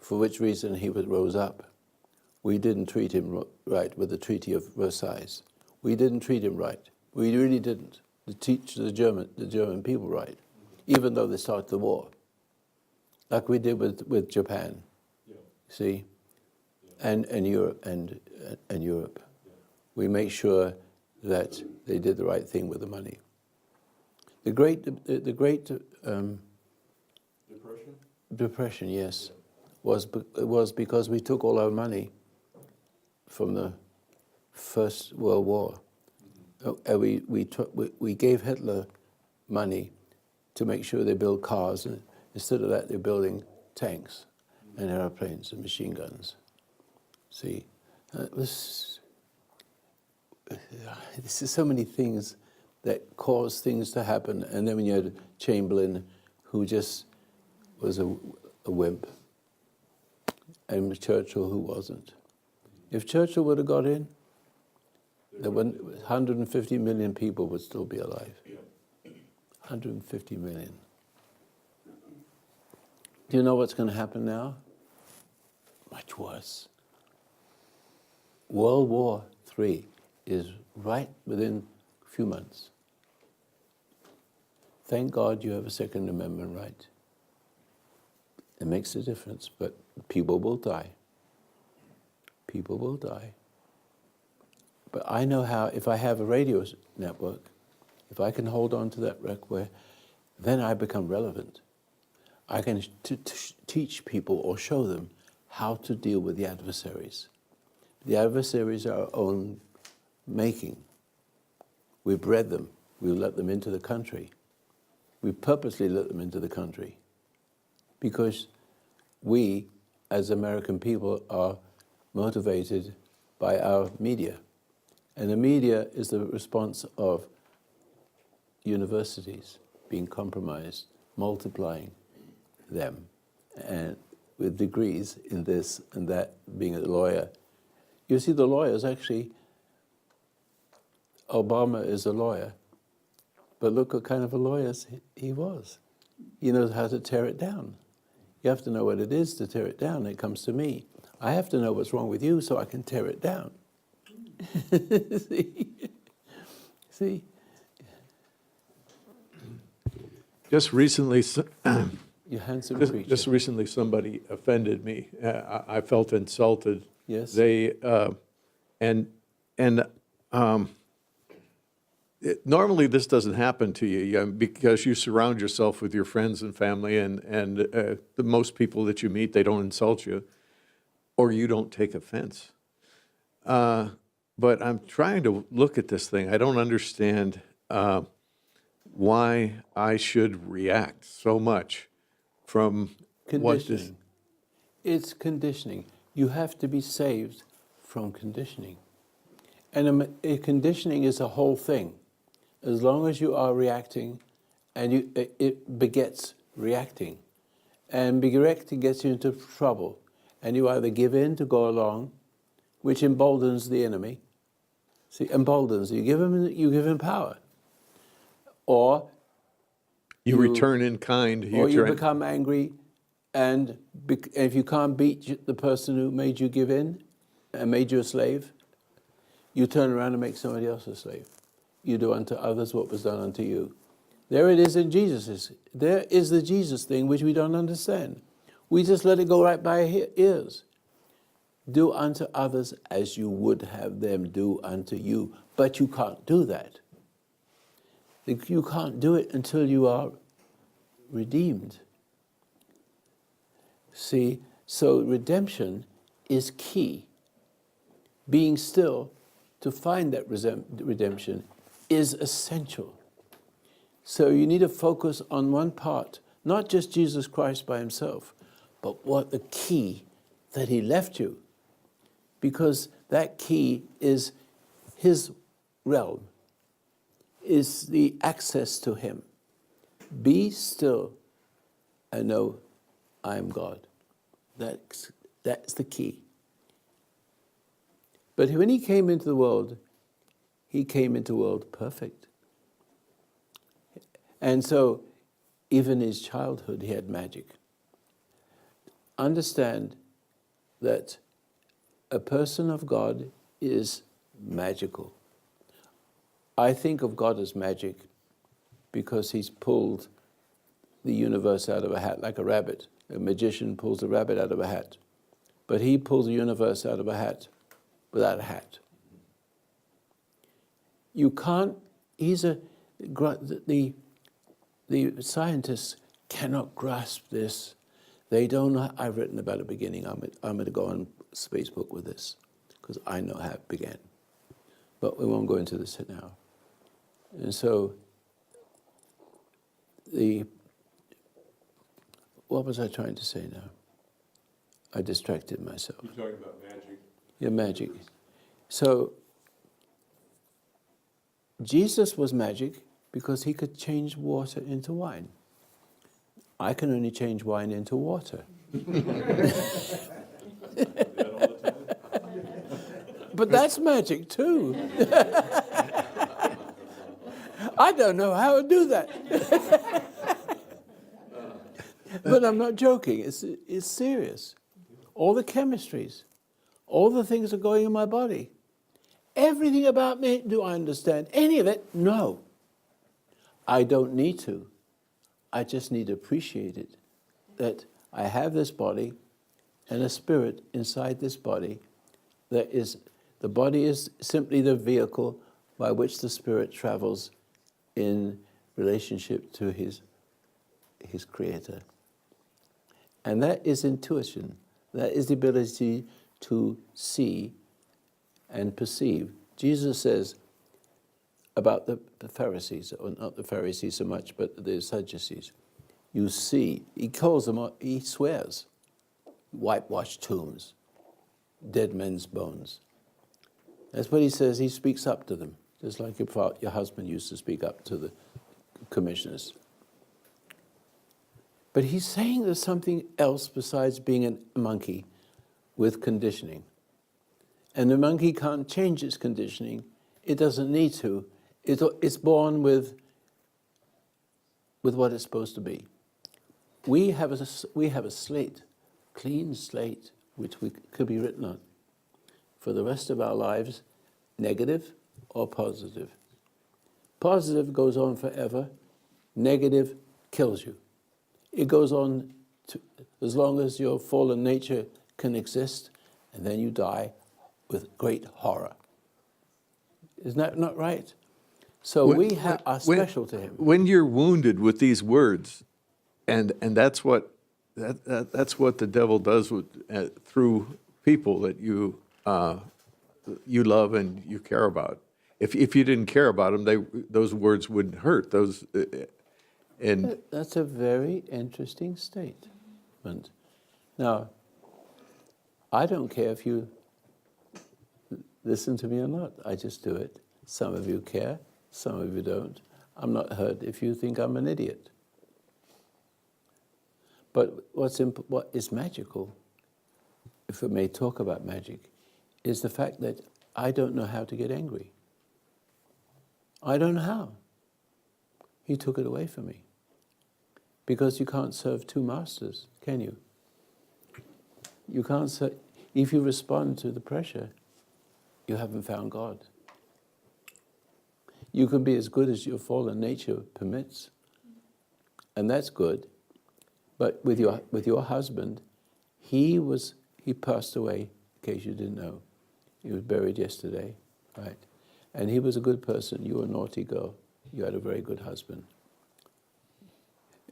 for which reason he rose up. We didn't treat him right with the Treaty of Versailles. We didn't treat him right. We really didn't. To teach the German people right, even though they started the war, like we did with Japan, see, and Europe and Europe. We make sure that they did the right thing with the money. The Great Depression, yes, was because we took all our money from the First World War. And we gave Hitler money to make sure they build cars, and instead of that, they're building tanks and airplanes and machine guns. See, this is so many things that cause things to happen. And then when you had Chamberlain, who just was a wimp, and Churchill who wasn't. If Churchill would have got in, there wouldn't, 150 million people would still be alive. 150 million. Do you know what's going to happen now? Much worse. World War III is right within a few months. Thank God you have a Second Amendment right. It makes a difference, but people will die. People will die. But I know how, if I have a radio network, if I can hold on to that record, then I become relevant. I can teach people or show them how to deal with the adversaries. The adversaries are our own making. We bred them. We let them into the country. We purposely let them into the country because we, as American people, are motivated by our media. And the media is the response of universities being compromised, multiplying them, and with degrees in this and that, being a lawyer. You see, the lawyers actually, Obama is a lawyer, but look what kind of a lawyer he was. He knows how to tear it down. You have to know what it is to tear it down. It comes to me. I have to know what's wrong with you so I can tear it down. See? Just recently, You're handsome creature. just recently, somebody offended me. I felt insulted. Yes. They normally this doesn't happen to you because you surround yourself with your friends and family, and the most people that you meet, they don't insult you, or you don't take offense. But I'm trying to look at this thing. I don't understand why I should react so much from what this. Conditioning. It's conditioning. You have to be saved from conditioning. And conditioning is a whole thing. As long as you are reacting, and it begets reacting. And reacting gets you into trouble. And you either give in to go along, which emboldens the enemy. See, emboldens. You give him power. Or You return in kind. you become angry, and if you can't beat the person who made you give in and made you a slave, you turn around and make somebody else a slave. You do unto others what was done unto you. There it is in Jesus. There is the Jesus thing which we don't understand. We just let it go right by our ears. Do unto others as you would have them do unto you. But you can't do that. You can't do it until you are redeemed. See, so redemption is key. Being still to find that redemption is essential. So you need to focus on one part, not just Jesus Christ by himself, but what the key that he left you. Because that key is his realm, is the access to him. Be still and know I am God. That's the key. But when he came into the world, he came into the world perfect. And so, even in his childhood, he had magic. Understand that a person of God is magical. I think of God as magic because he's pulled the universe out of a hat, like a rabbit. A magician pulls a rabbit out of a hat. But he pulls the universe out of a hat without a hat. You can't, the scientists cannot grasp this. They don't know. I've written about the beginning. I'm going to go on Facebook with this because I know how it began. But we won't go into this now. And so, what was I trying to say now? I distracted myself. You're talking about magic. Yeah, magic. So, Jesus was magic because he could change water into wine. I can only change wine into water. But that's magic too. I don't know how to do that. But I'm not joking. It's serious. All the chemistries, all the things that are going in my body. Everything about me, do I understand any of it? No. I don't need to. I just need to appreciate it. That I have this body and a spirit inside this body that is, the body is simply the vehicle by which the spirit travels in relationship to his creator. And that is intuition. That is the ability to see and perceive. Jesus says about the Pharisees, or not the Pharisees so much, but the Sadducees, you see, he calls them, he swears, whitewashed tombs, dead men's bones. That's what he says. He speaks up to them, just like your husband used to speak up to the commissioners. But he's saying there's something else besides being a monkey with conditioning. And the monkey can't change its conditioning. It doesn't need to. It's born with what it's supposed to be. We have a slate, clean slate, which we could be written on for the rest of our lives, negative or positive. Positive goes on forever. Negative kills you. It goes on as long as your fallen nature can exist, and then you die with great horror. Isn't that not right? So we are special to him. When you're wounded with these words, and that's what the devil does through people that you love and you care about. If you didn't care about them, those words wouldn't hurt. That's a very interesting statement. Now, I don't care if you listen to me or not. I just do it. Some of you care, some of you don't. I'm not hurt if you think I'm an idiot. But what is magical, if we may talk about magic, is the fact that I don't know how to get angry. I don't know how. He took it away from me. Because you can't serve two masters, can you? You can't serve. If you respond to the pressure, you haven't found God. You can be as good as your fallen nature permits, and that's good. But with your husband, he passed away, in case you didn't know. He was buried yesterday, right? And he was a good person. You were a naughty girl. You had a very good husband.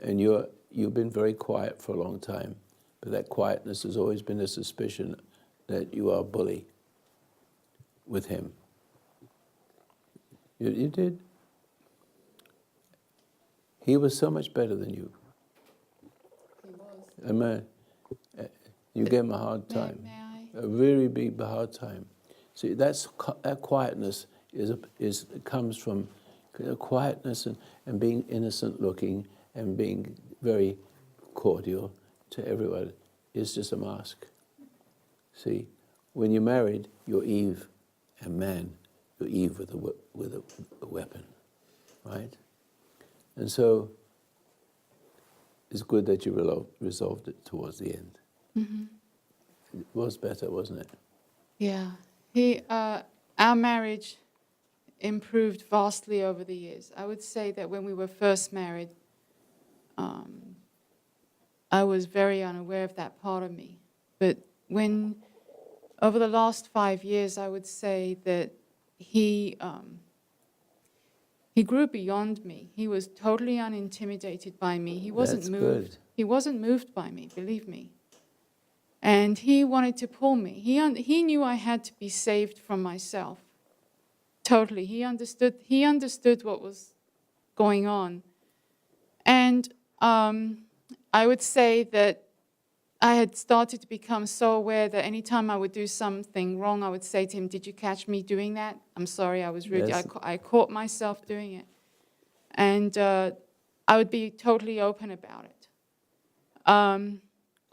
And you've been very quiet for a long time, but that quietness has always been a suspicion that you are a bully with him. You did. He was so much better than you. He was. You gave him a hard time. May I? A really big, hard time. See, that quietness comes from quietness and being innocent looking and being very cordial to everyone is just a mask. See, when you're married, you're Eve, and man, you're Eve with a weapon, right? And so it's good that you resolved it towards the end. Mm-hmm. It was better, wasn't it? Yeah. Our marriage improved vastly over the years. I would say that when we were first married, I was very unaware of that part of me. But over the last 5 years, I would say that he grew beyond me. He was totally unintimidated by me. He wasn't moved. Good. He wasn't moved by me, believe me. And he wanted to pull me. He knew I had to be saved from myself. Totally. He understood what was going on. And I would say that I had started to become so aware that anytime I would do something wrong, I would say to him, "Did you catch me doing that? I'm sorry, I was rude." Yes. I caught myself doing it. And I would be totally open about it.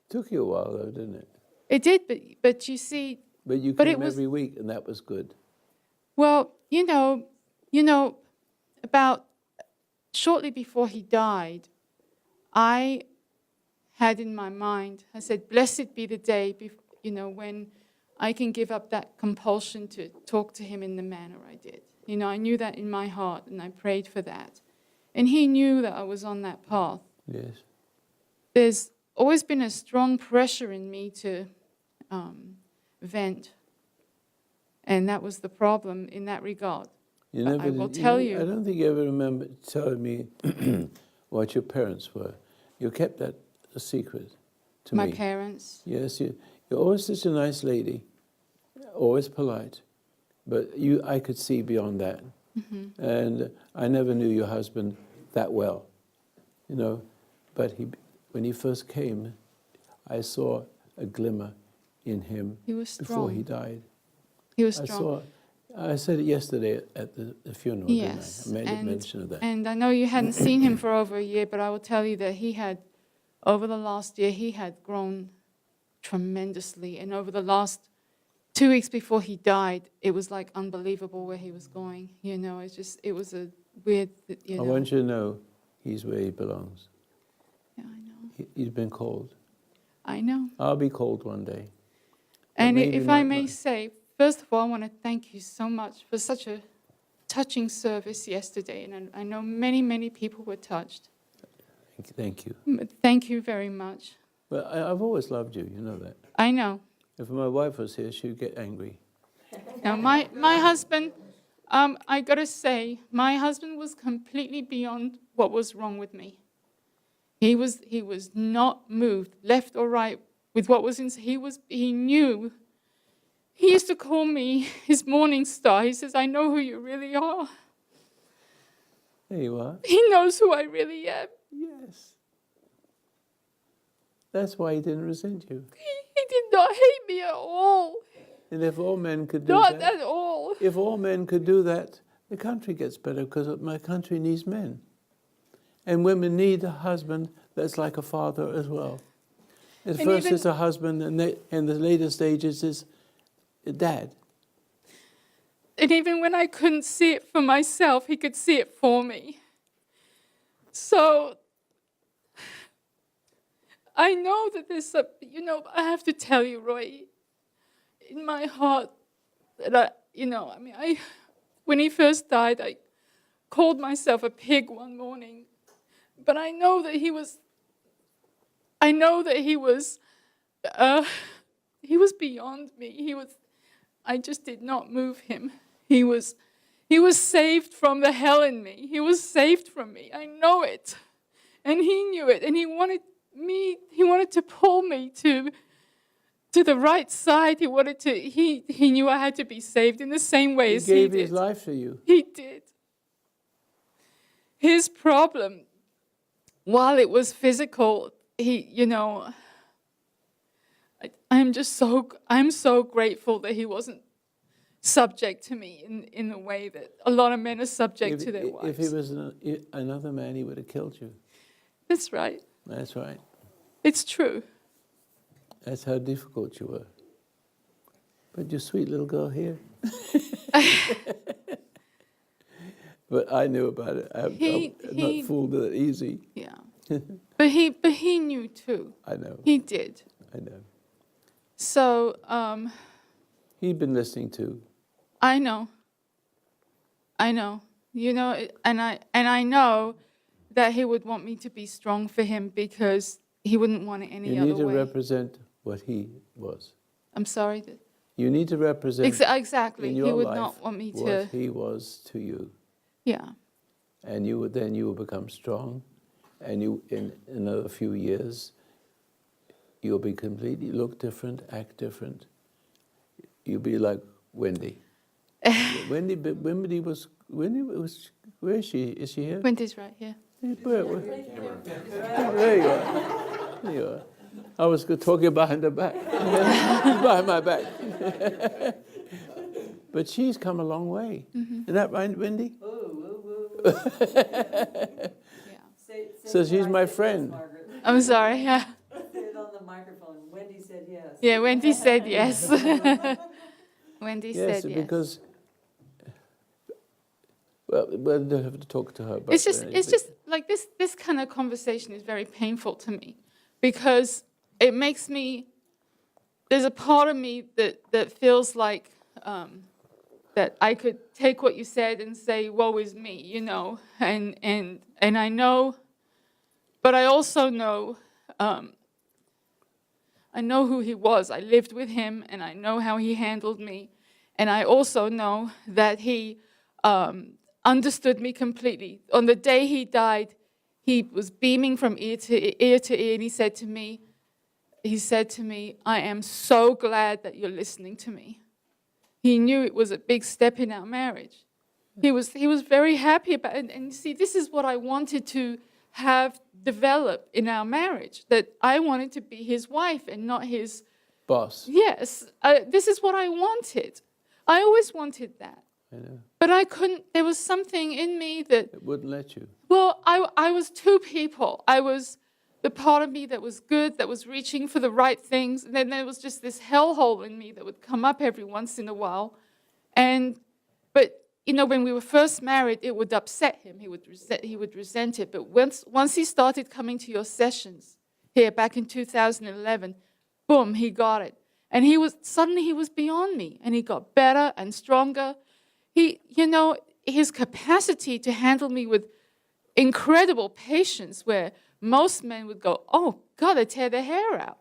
Took you a while though, didn't it? It did, but you see, But you But it came was- every week, and that was good. Well, about shortly before he died, I had in my mind, I said, blessed be the day, when I can give up that compulsion to talk to him in the manner I did. I knew that in my heart, and I prayed for that. And he knew that I was on that path. Yes. There's always been a strong pressure in me to vent. And that was the problem in that regard. You But never I will did- tell I you. don't think you ever remember telling me what your parents were. You kept that a secret to My me. parents. Yes, you're always such a nice lady, always polite, but I could see beyond that. Mm-hmm. And I never knew your husband that well, but when he first came, I saw a glimmer in him He was before he strong. died. He was strong. I said it yesterday at the funeral, Yes, didn't I? I made mention of that. and I know you hadn't seen him for over a year, but I will tell you that over the last year, he had grown tremendously. And over the last 2 weeks before he died, it was like unbelievable where he was going. It was a weird, I want you to know he's where he belongs. Yeah, I know. He's been called. I know. I'll be called one day. But And maybe if I not may now. say, first of all, I want to thank you so much for such a touching service yesterday. And I know many, many people were touched. Thank you. Thank you very much. Well, I've always loved you, you know that. I know. If my wife was here, she'd get angry. Now, my husband, I got to say, my husband was completely beyond what was wrong with me. He was not moved, left or right, with what was in. He knew. He used to call me his morning star. He says, I know who you really are. There you are. He knows who I really am. Yes. That's why he didn't resent you. He did not hate me at all. And if all men could do Not that, at all. if all men could do that, the country gets better because my country needs men. And women need a husband that's like a father as well. At And first even- it's a husband, and the later stages is a dad. And even when I couldn't see it for myself, he could see it for me. So I know that there's I have to tell you, Roy, in my heart, that when he first died, I called myself a pig one morning. But I know that he was beyond me. I just did not move him. He was saved from the hell in me. He was saved from me. I know it. And he knew it. And he wanted to pull me to the right side. He knew I had to be saved in the same way He as he gave did. his life for you. He did. His problem, while it was physical, I'm so grateful that he wasn't subject to me in the way that a lot of men are subject to their wives. If he was another man, he would have killed you. That's right. That's right. It's true. That's how difficult you were. But your sweet little girl here. But I knew about it. I'm not fooled that easy. Yeah. But he knew too. I know. He did. I know. So He'd been listening too. I know. And I know that he would want me to be strong for him because he wouldn't want it any You other need to way. represent what he was. I'm sorry. You need to represent Exactly. in He your would life not want me to. what he was to you. Yeah. And you will become strong, and in another few years, you'll be completely look different, act different. You'll be like Wendy. Wendy was, where is she? Is she here? Wendy's right here. There you are. There you are. I was talking behind her back, behind my back. But she's come a long way. Mm-hmm. Isn't that right, Wendy? Yeah. So she's my friend. I'm sorry. Yeah. Say it on the microphone. Wendy said said yes. Yeah, Wendy said yes. Wendy Yes, said yes. because, well, we'll have to talk to her. But It's just like this kind of conversation is very painful to me because it makes me, there's a part of me that feels like that I could take what you said and say, woe is me, you know, and I know, but I also know, I know who he was. I lived with him, and I know how he handled me. And I also know that he understood me completely. On the day he died, he was beaming from ear to ear, and he said to me, I am so glad that you're listening to me. He knew it was a big step in our marriage. He was very happy about it. And you see, this is what I wanted to have develop in our marriage, that I wanted to be his wife and not his boss. Yes, this is what I wanted. I always wanted that. I know. But I couldn't, there was something in me that, It wouldn't let you. well, I was two people. I was the part of me that was good, that was reaching for the right things. And then there was just this hellhole in me that would come up every once in a while. But, you know, when we were first married, it would upset him. He would resent it. But once he started coming to your sessions here back in 2011, boom, he got it. And suddenly he was beyond me. And he got better and stronger. His capacity to handle me with incredible patience, where most men would go, oh, God, I tear their hair out.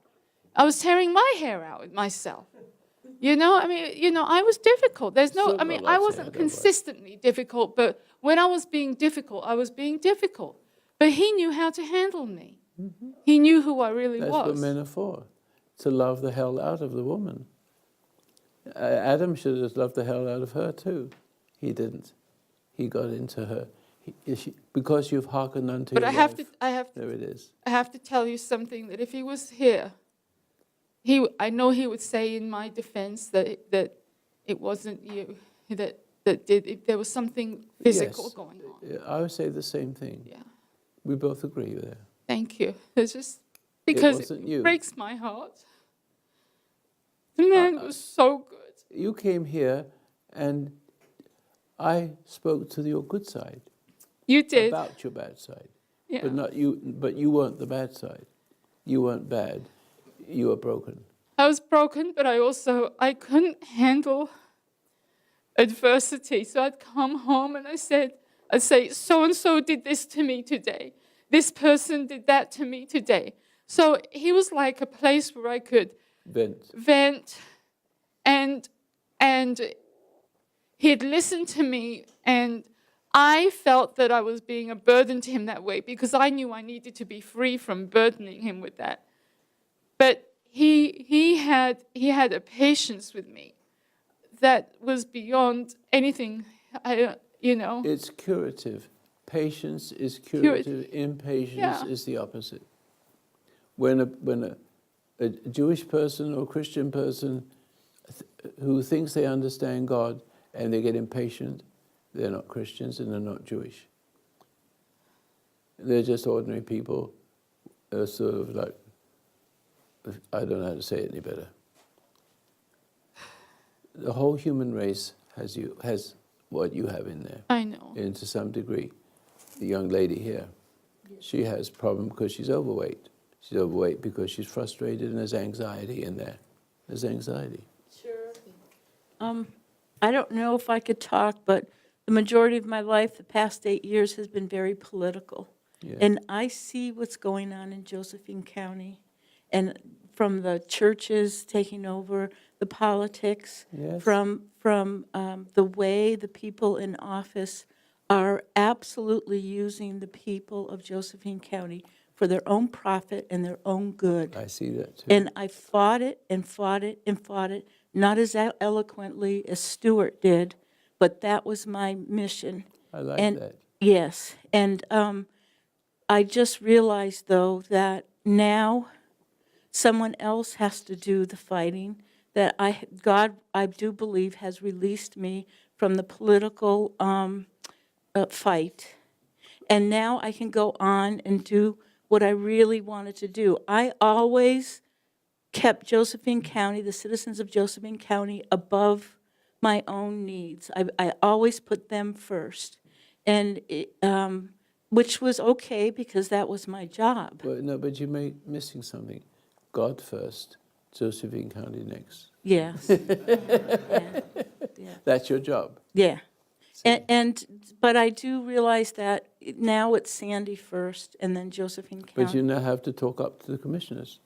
I was tearing my hair out with myself. I was difficult. I wasn't consistently difficult, but when I was being difficult, I was being difficult. But he knew how to handle me. Mm-hmm. He knew who I really was. That's what men are for, to love the hell out of the woman. Adam should have loved the hell out of her too. He didn't. He got into her. Because you've hearkened unto your wife. There it is. I have to tell you something, that if he was here, I know he would say in my defense that it wasn't you, that there was something physical going on. I would say the same thing. Yeah. We both agree with that. Thank you. It's just because it breaks my heart. The man was so good. You came here and I spoke to your good side. You did. About your bad side. Yeah. But not you. But you weren't the bad side. You weren't bad. You were broken. I was broken, but I couldn't handle adversity. So I'd come home and I'd say, so-and-so did this to me today. This person did that to me today. So he was like a place where I could vent and he'd listen to me, and I felt that I was being a burden to him that way because I knew I needed to be free from burdening him with that. But he had a patience with me that was beyond anything, It's curative. Patience is curative. Impatience is the opposite. When a Jewish person or Christian person who thinks they understand God and they get impatient, they're not Christians and they're not Jewish. They're just ordinary people, sort of like, I don't know how to say it any better. The whole human race has what you have in there. I know. And to some degree. The young lady here, she has a problem because she's overweight. She's overweight because she's frustrated and there's anxiety in there. There's anxiety. Sure. I don't know if I could talk, but the majority of my life, the past 8 years, has been very political. Yeah. And I see what's going on in Josephine County, and from the churches taking over, the politics, Yes. from the way the people in office are absolutely using the people of Josephine County for their own profit and their own good. I see that too. And I fought it and fought it and fought it, not as eloquently as Stuart did, but that was my mission. I like that. Yes, and I just realized, though, that now someone else has to do the fighting, that God, I do believe, has released me from the political fight. And now I can go on and do what I really wanted to do. I always kept Josephine County, the citizens of Josephine County, above my own needs. I always put them first, and which was okay because that was my job. Well, no, but you're missing something. God first, Josephine County next. Yes. Yeah. Yeah. That's your job. Yeah. But I do realize that now it's Sandy first and then Josephine County. But you now have to talk up to the commissioners.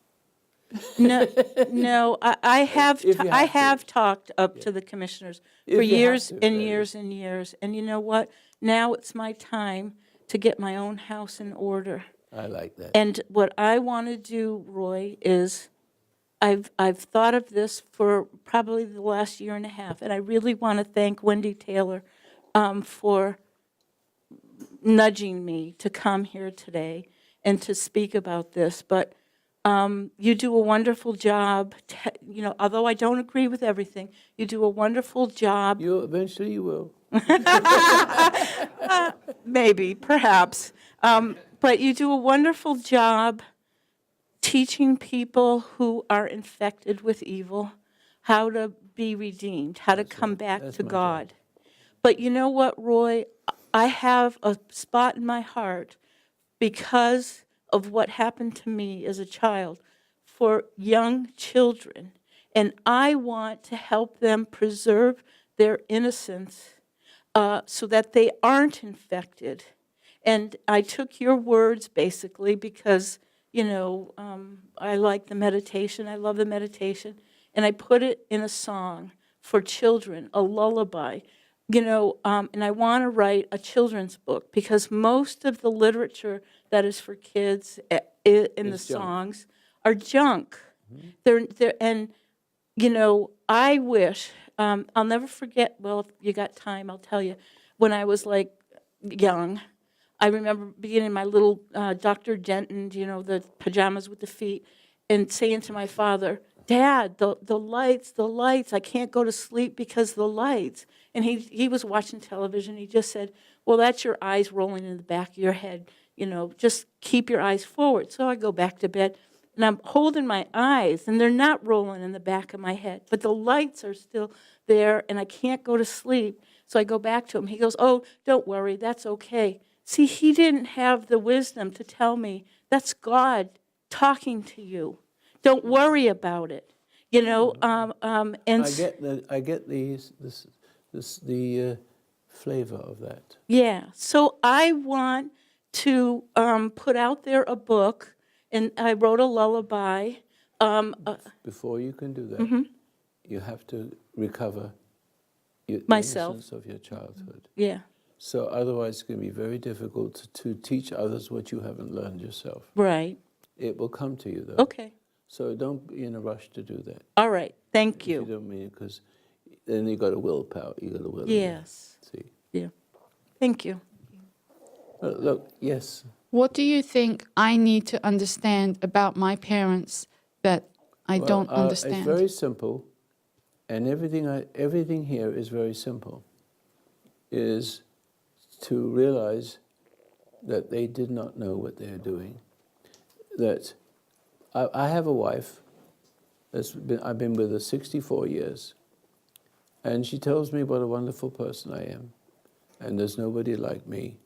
No, no, I have, If you I have to. have talked up to the commissioners If for you have years to, and that years is. and years. And you know what? Now it's my time to get my own house in order. I like that. And what I want to do, Roy, is I've thought of this for probably the last year and a half, and I really want to thank Wendy Taylor for nudging me to come here today and to speak about this. But you do a wonderful job. Although I don't agree with everything, you do a wonderful job. Eventually you will. Maybe, perhaps. But you do a wonderful job teaching people who are infected with evil how to be redeemed, how to come back That's to my job. God. But you know what, Roy? I have a spot in my heart because of what happened to me as a child for young children. And I want to help them preserve their innocence so that they aren't infected. And I took your words basically because, I like the meditation. I love the meditation. And I put it in a song for children, a lullaby. And I want to write a children's book because most of the literature that is for kids in the It's junk. songs are junk. I wish, I'll never forget, well, if you got time, I'll tell you, when I was like young, I remember being in my little Dr. Denton, the pajamas with the feet, and saying to my father, Dad, the lights, I can't go to sleep because of the lights. And he was watching television. He just said, well, that's your eyes rolling in the back of your head. Just keep your eyes forward. So I go back to bed, and I'm holding my eyes, and they're not rolling in the back of my head. But the lights are still there, and I can't go to sleep. So I go back to him. He goes, oh, don't worry, that's okay. See, he didn't have the wisdom to tell me, that's God talking to you. Don't worry about it. And I get the flavor of that. yeah, so I want to put out there a book, and I wrote a lullaby. Before you can do that, Mm-hmm. you have to recover the Myself. innocence of your childhood. Yeah, So otherwise it's going to be very difficult to teach others what you haven't learned yourself. right. It will come to you, though. Okay, So don't be in a rush to do that. all right, thank If you you. don't mean it, because then you got to willpower. You got to will. it. Yes, See. yeah, thank you. Look, yes. What do you think I need to understand about my parents that I Well, don't understand? It's very simple, and everything here is very simple. Is to realize that they did not know what they are doing. That I have a wife. I've been with her 64 years, and she tells me what a wonderful person I am, and there's nobody like me.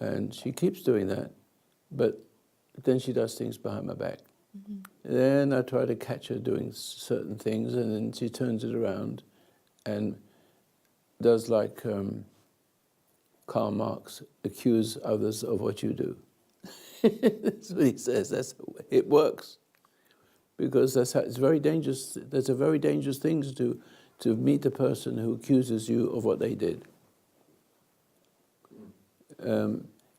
And she keeps doing that, but then she does things behind my back. Then I try to catch her doing certain things, and then she turns it around and does like Karl Marx, accuse others of what you do. That's what he says. It works. Because it's very dangerous. That's a very dangerous thing to do, to meet the person who accuses you of what they did.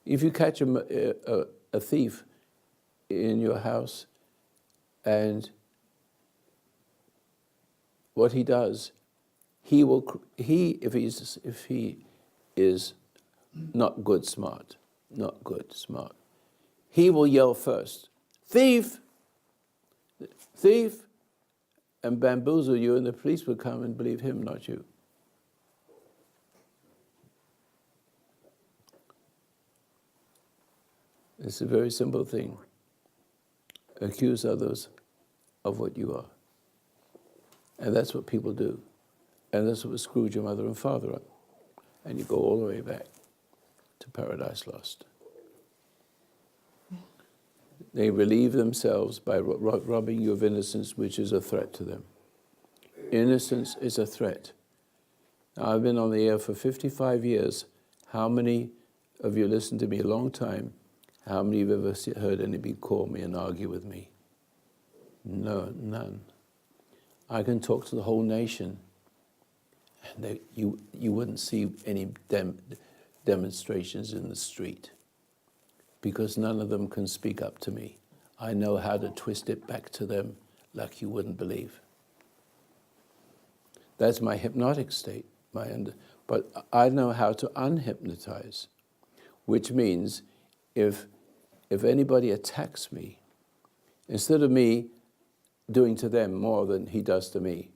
If you catch a thief in your house, and what he does, if he is not good smart, he will yell first, thief, thief, and bamboozle you, and the police will come and believe him, not you. It's a very simple thing. Accuse others of what you are. And that's what people do. And that's what screwed your mother and father up. And you go all the way back to Paradise Lost. They relieve themselves by robbing you of innocence, which is a threat to them. Innocence is a threat. Now, I've been on the air for 55 years. How many of you listened to me a long time? How many of you have ever heard anybody call me and argue with me? No, none. I can talk to the whole nation, and you wouldn't see any demonstrations in the street, because none of them can speak up to me. I know how to twist it back to them like you wouldn't believe. That's my hypnotic state. But I know how to unhypnotize, which means if anybody attacks me, instead of me doing to them more than he does to me,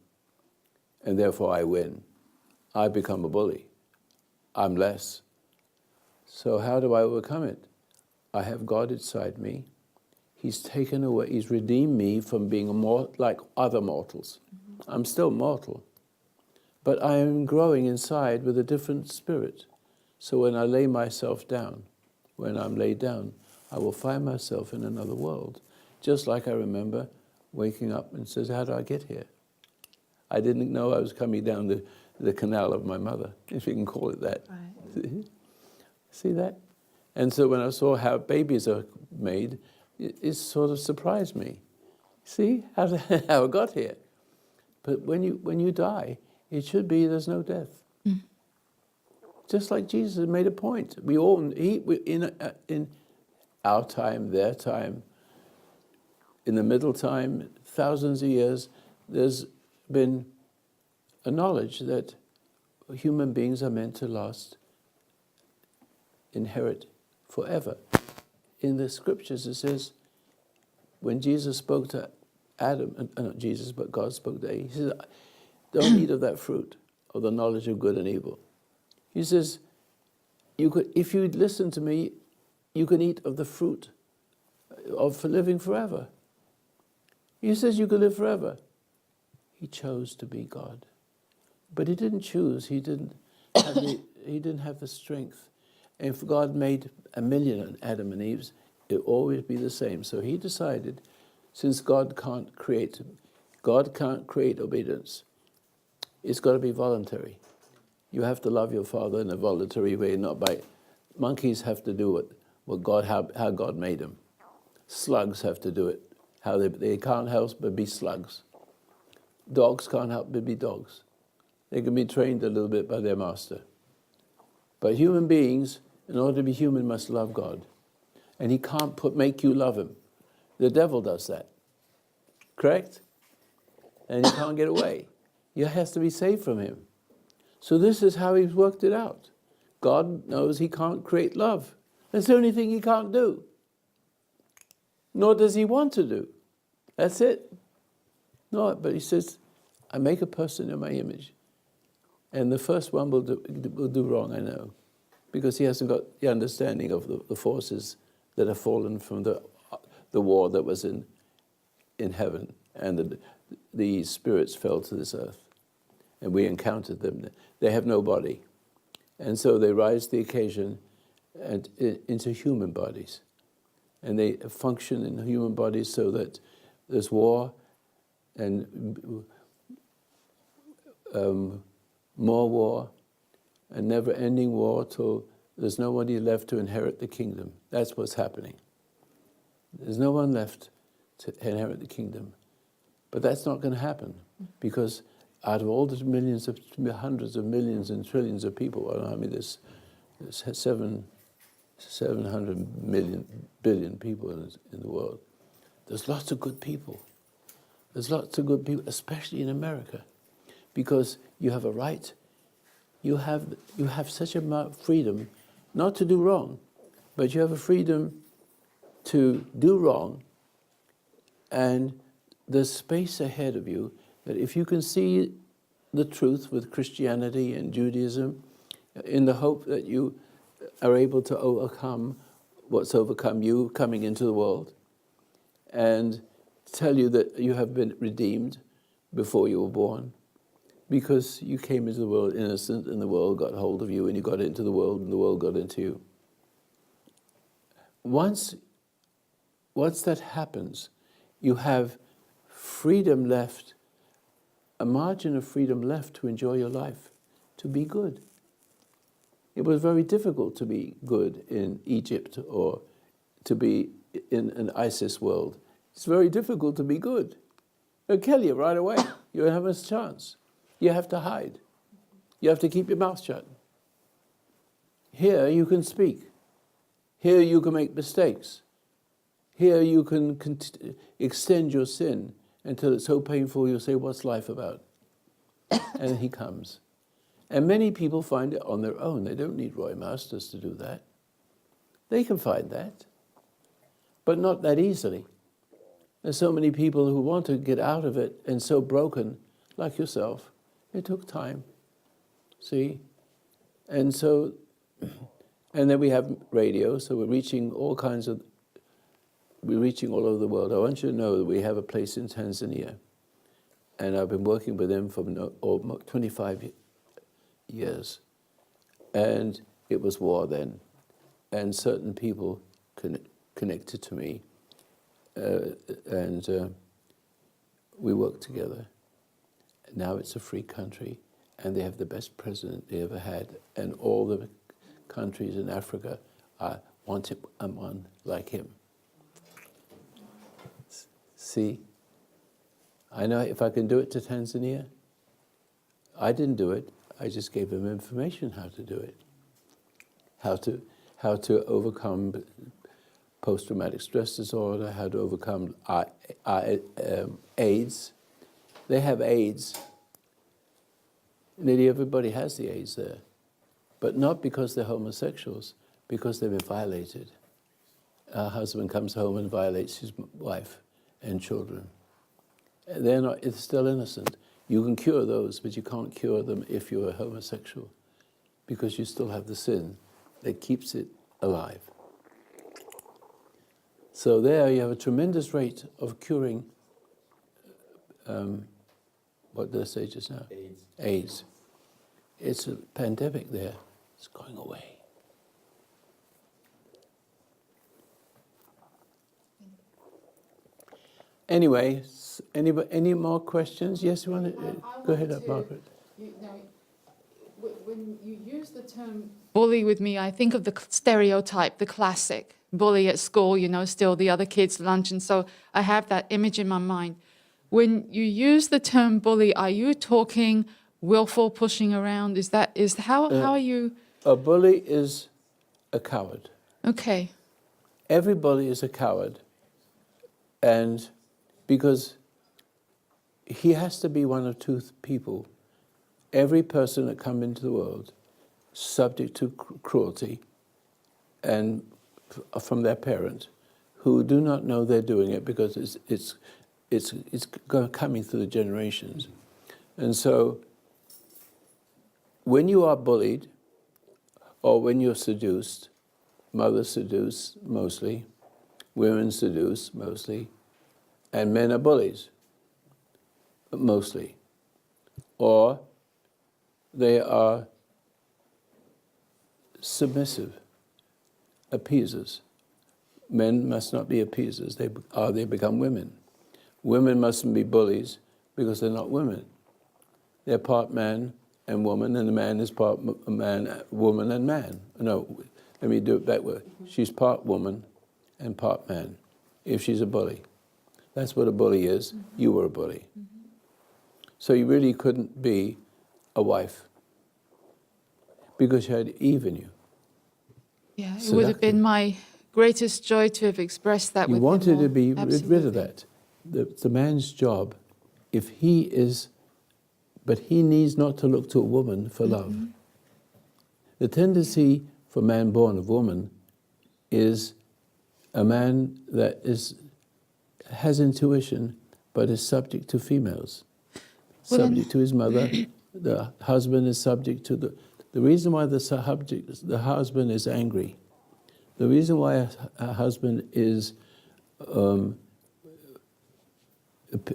and therefore I win, I become a bully. I'm less. So how do I overcome it? I have God inside me. He's taken away, he's redeemed me from being like other mortals. I'm still mortal, but I am growing inside with a different spirit. So when I lay myself down, when I'm laid down, I will find myself in another world. Just like I remember waking up and says, how do I get here? I didn't know I was coming down the canal of my mother, if you can call it that. Right. See that? And so when I saw how babies are made, it sort of surprised me. See how I got here. But when you die, it should be there's no death. Mm. Just like Jesus made a point. We all in our time, their time, in the middle time, thousands of years, there's been a knowledge that human beings are meant to last, inherit forever. In the scriptures it says, when Jesus spoke to Adam, not Jesus, but God spoke to Adam, he says, don't eat of that fruit, of the knowledge of good and evil. He says, if you listen to me, you can eat of the fruit of living forever. He says you can live forever. He chose to be God. But he didn't choose, he didn't have the strength. If God made 1 million Adam and Eves, it would always be the same. So he decided, since God can't create obedience, it's got to be voluntary. You have to love your father in a voluntary way, not by... Monkeys have to do it, how God made them. Slugs have to do it, how they can't help but be slugs. Dogs can't help but be dogs. They can be trained a little bit by their master. But human beings, in order to be human, must love God. And he can't make you love him. The devil does that. Correct? And he can't get away. You has to be saved from him. So this is how he's worked it out. God knows he can't create love. That's the only thing he can't do. Nor does he want to do. That's it. No, but he says, I make a person in my image. And the first one will do wrong, I know. Because he hasn't got the understanding of the forces that have fallen from the war that was in heaven. And the spirits fell to this earth. And we encountered them. They have no body. And so they rise to the occasion and into human bodies. And they function in human bodies so that there's war and more war, a never-ending war till there's nobody left to inherit the kingdom. That's what's happening. There's no one left to inherit the kingdom. But that's not going to happen, because out of all the millions of hundreds of millions and trillions of people, I mean, there's 700 billion people in the world. There's lots of good people. There's lots of good people, especially in America, because you have a right. You have such a freedom, not to do wrong, but you have a freedom to do wrong, and there's space ahead of you that if you can see the truth with Christianity and Judaism, in the hope that you are able to overcome what's overcome you coming into the world, and tell you that you have been redeemed before you were born, because you came into the world innocent and the world got hold of you, and you got into the world and the world got into you. Once that happens, you have freedom left, a margin of freedom left to enjoy your life, to be good. It was very difficult to be good in Egypt or to be in an ISIS world. It's very difficult to be good. They'll kill you right away. You don't have a chance. You have to hide. You have to keep your mouth shut. Here you can speak. Here you can make mistakes. Here you can extend your sin until it's so painful you'll say, what's life about? And he comes. And many people find it on their own. They don't need Roy Masters to do that. They can find that, but not that easily. There's so many people who want to get out of it and so broken, like yourself. It took time, see? And so, and then we have radio, so we're reaching all over the world. I want you to know that we have a place in Tanzania, and I've been working with them for 25 years. And it was war then, and certain people connected to me, and we worked together. Now it's a free country, and they have the best president they ever had, and all the countries in Africa want one like him. See, I know if I can do it to Tanzania. I didn't do it. I just gave them information how to do it, how to overcome post-traumatic stress disorder, how to overcome AIDS. They have AIDS. Nearly everybody has the AIDS there, but not because they're homosexuals, because they've been violated. A husband comes home and violates his wife and children. They're not, it's still innocent. You can cure those, but you can't cure them if you're a homosexual, because you still have the sin that keeps it alive. So there you have a tremendous rate of curing, what did I say just now? AIDS. It's a pandemic there. It's going away. Anyway, any more questions? Yes, you want to? Go ahead, Margaret. When you use the term bully with me, I think of the stereotype, the classic bully at school, steal the other kids' lunch. And so I have that image in my mind. When you use the term bully, are you talking willful pushing around? How are you? A bully is a coward. Okay. Every bully is a coward. And because he has to be one of two people. Every person that comes into the world subject to cruelty and from their parent, who do not know they're doing it because it's coming through the generations. And so when you are bullied or when you're seduced, mothers seduce mostly, women seduce mostly, and men are bullies mostly. Or they are submissive, appeasers. Men must not be appeasers. They become women. Women mustn't be bullies because they're not women. They're part man and woman, and the man is part man, woman, and man. No, let me do it backward. She's part woman and part man, if she's a bully. That's what a bully is. Mm-hmm. You were a bully. Mm-hmm. So you really couldn't be a wife because you had Eve in you. Yeah, it would have been my greatest joy to have expressed that with him. You wanted to be Absolutely. rid of that. The man's job, if he is, but he needs not to look to a woman for love. Mm-hmm. The tendency for a man born of woman is a man that has intuition, but is subject to females, subject to his mother. The husband is subject to the reason why the husband is angry, the reason why a husband is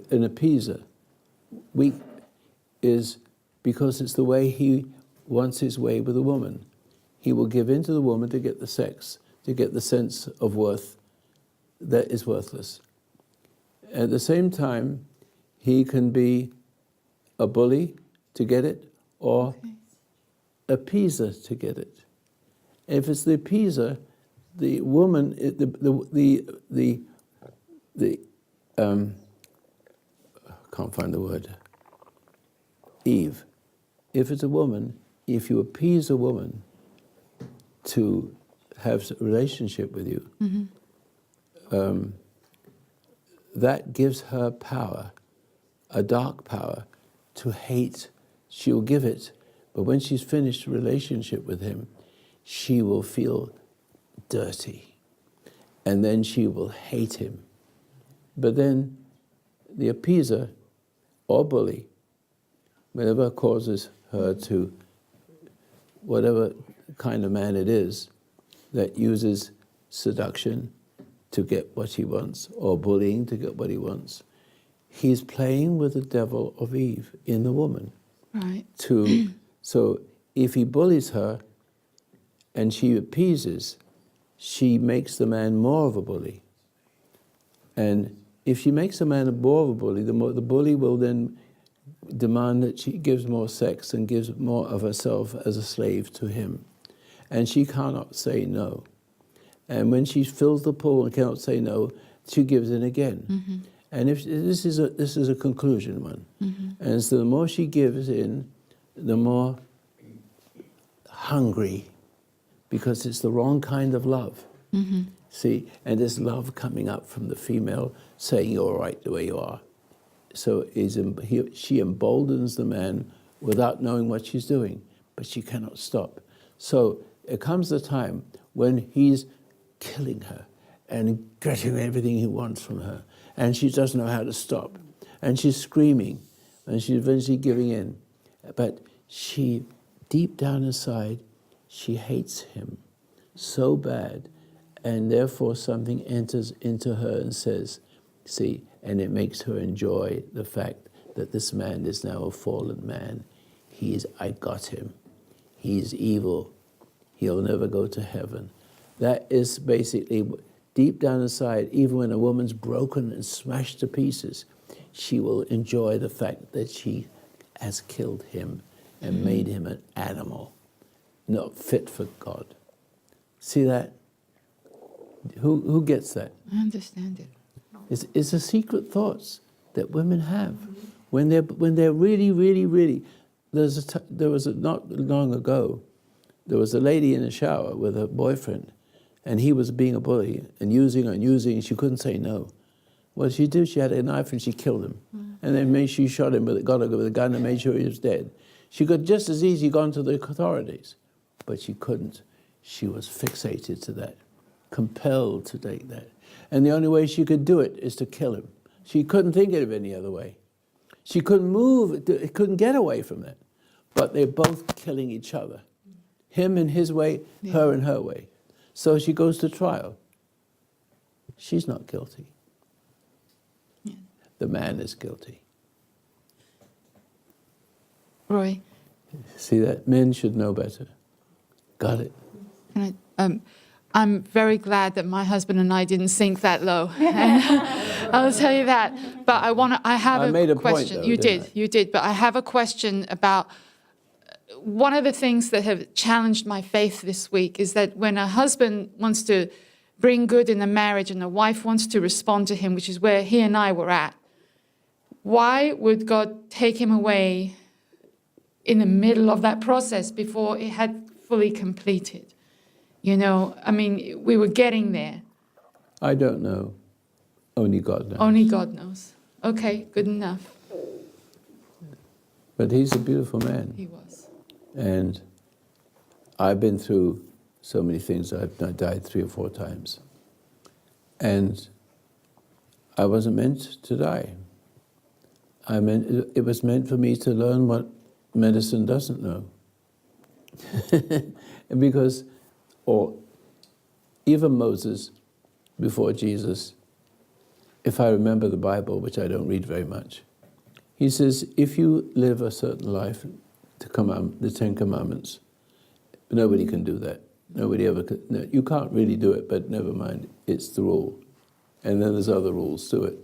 an appeaser. Weak is because it's the way he wants his way with a woman. He will give in to the woman to get the sex, to get the sense of worth that is worthless. At the same time, he can be a bully to get it, or appeaser to get it. If it's the appeaser, the woman, can't find the word, Eve. If it's a woman, if you appease a woman to have a relationship with you, that gives her power, a dark power, to hate. She'll give it, but when she's finished a relationship with him, she will feel dirty, and then she will hate him. But then the appeaser or bully, whatever causes her to, whatever kind of man it is that uses seduction to get what he wants, or bullying to get what he wants, he's playing with the devil of Eve in the woman. Right. So if he bullies her and she appeases, she makes the man more of a bully. And if she makes a man more of a bully, the bully will then demand that she gives more sex and gives more of herself as a slave to him. And she cannot say no. And when she fills the pool and cannot say no, she gives in again. And if this is a conclusion one. And so the more she gives in, the more hungry, because it's the wrong kind of love. See, and there's love coming up from the female saying you're all right the way you are. So she emboldens the man without knowing what she's doing, but she cannot stop. So it comes a time when he's killing her and getting everything he wants from her, and she doesn't know how to stop, and she's screaming, and she's eventually giving in. But she, deep down inside, she hates him so bad, and therefore something enters into her and says, see, and it makes her enjoy the fact that this man is now a fallen man. I got him. He's evil. He'll never go to heaven. That is basically, deep down inside, even when a woman's broken and smashed to pieces, she will enjoy the fact that she has killed him and made him an animal, not fit for God. See that? Who gets that? I understand it. It's the secret thoughts that women have when they're really, really, really. There was not long ago, there was a lady in the shower with her boyfriend, and he was being a bully and using, and she couldn't say no. What did she do? She had a knife and she killed him, and then she shot him got him with a gun and made sure he was dead. She could just as easily gone to the authorities, but she couldn't. She was fixated to that, compelled to take that. And the only way she could do it is to kill him. She couldn't think of any other way. She couldn't move, couldn't get away from that. But they're both killing each other. Him in his way, her in her way. So she goes to trial. She's not guilty. Yeah. The man is guilty. Roy, See that? Men should know better. Got it. can I'm very glad that my husband and I didn't sink that low. I'll tell you that. But I have I made a point, question. though, You didn't I? you did. But I have a question about one of the things that have challenged my faith this week is that when a husband wants to bring good in a marriage and a wife wants to respond to him, which is where he and I were at, why would God take him away in the middle of that process before it had fully completed? You know, I mean, we were getting there. I don't know. Only God knows. Only God knows. Okay, good enough. But he's a beautiful man. He was. And I've been through so many things. I've died 3 or 4 times. And I wasn't meant to die. It was meant for me to learn what medicine doesn't know. Because, or even Moses, before Jesus, if I remember the Bible, which I don't read very much, he says, if you live a certain life, the Ten Commandments, nobody can do that. Nobody ever could. No, you can't really do it, but never mind, it's the rule. And then there's other rules to it.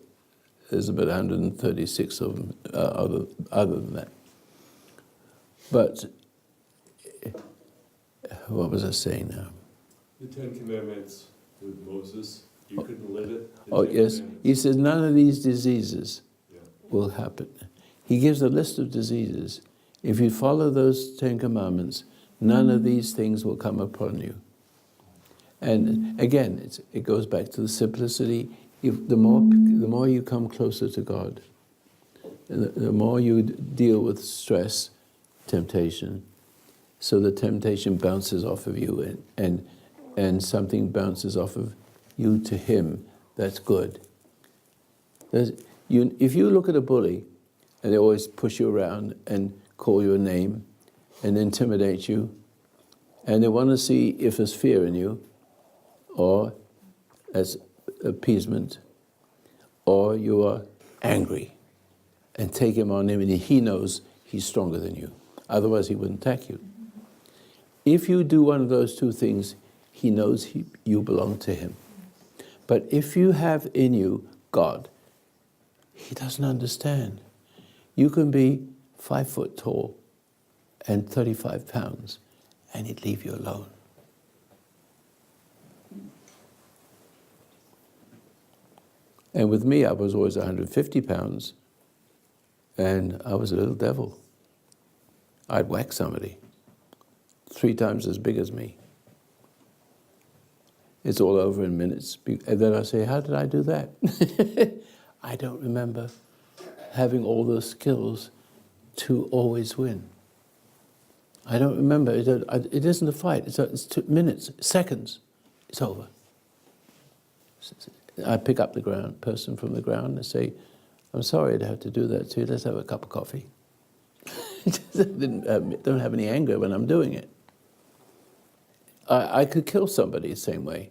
There's about 136 of them other than that. But what was I saying now? The Ten Commandments with Moses, you couldn't live it. Oh, yes. He says none of these diseases Yeah. will happen. He gives a list of diseases. If you follow those 10 Commandments, none of these things will come upon you. And again, it goes back to the simplicity. The more you come closer to God, the more you deal with stress, temptation, so the temptation bounces off of you and something bounces off of you to him that's good. If you look at a bully and they always push you around and call you a name and intimidate you, and they want to see if there's fear in you, or as appeasement, or you are angry, and take him on him, and he knows he's stronger than you. Otherwise, he wouldn't attack you. If you do one of those two things, he knows you belong to him. But if you have in you God, he doesn't understand. You can be 5 foot tall and 35 pounds, and he'd leave you alone. And with me, I was always 150 pounds, and I was a little devil. I'd whack somebody 3 times as big as me. It's all over in minutes. And then I say, how did I do that? I don't remember having all those skills to always win. I don't remember. It isn't a fight. It's 2 minutes, seconds. It's over. I pick up the person from the ground and say, I'm sorry to have to do that to you. Let's have a cup of coffee. Don't have any anger when I'm doing it. I could kill somebody the same way,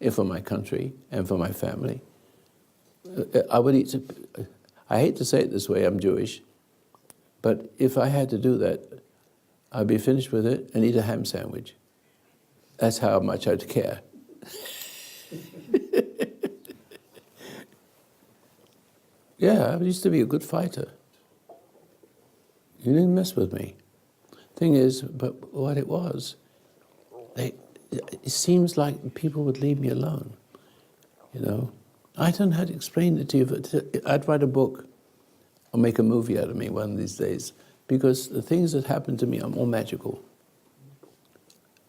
if for my country and for my family. I would eat. I hate to say it this way, I'm Jewish, but if I had to do that, I'd be finished with it and eat a ham sandwich. That's how much I'd care. Yeah, I used to be a good fighter. You didn't mess with me. Thing is, but what it was, it seems like people would leave me alone, you know. I don't know how to explain it to you, but I'd write a book or make a movie out of me one of these days, because the things that happen to me are more magical.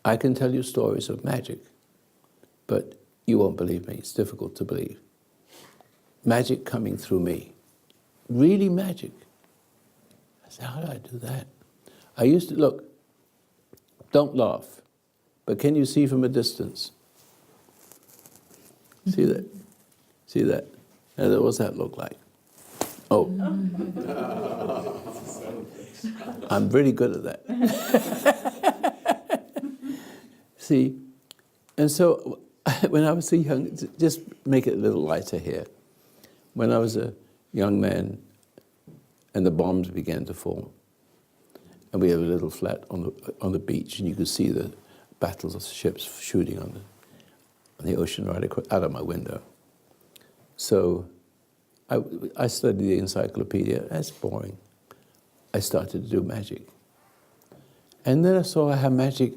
I can tell you stories of magic, but you won't believe me. It's difficult to believe. Magic coming through me. Really magic. I said, how do I do that? I used to, look, don't laugh, but can you see from a distance? See that? See that? Now, what's that look like? Oh. I'm really good at that. See? And so when I was a young, just make it a little lighter here. When I was a young man and the bombs began to fall, and we had a little flat on the beach, and you could see the battles of ships shooting on the ocean right out of my window. So I studied the encyclopedia. That's boring. I started to do magic. And then I saw how magic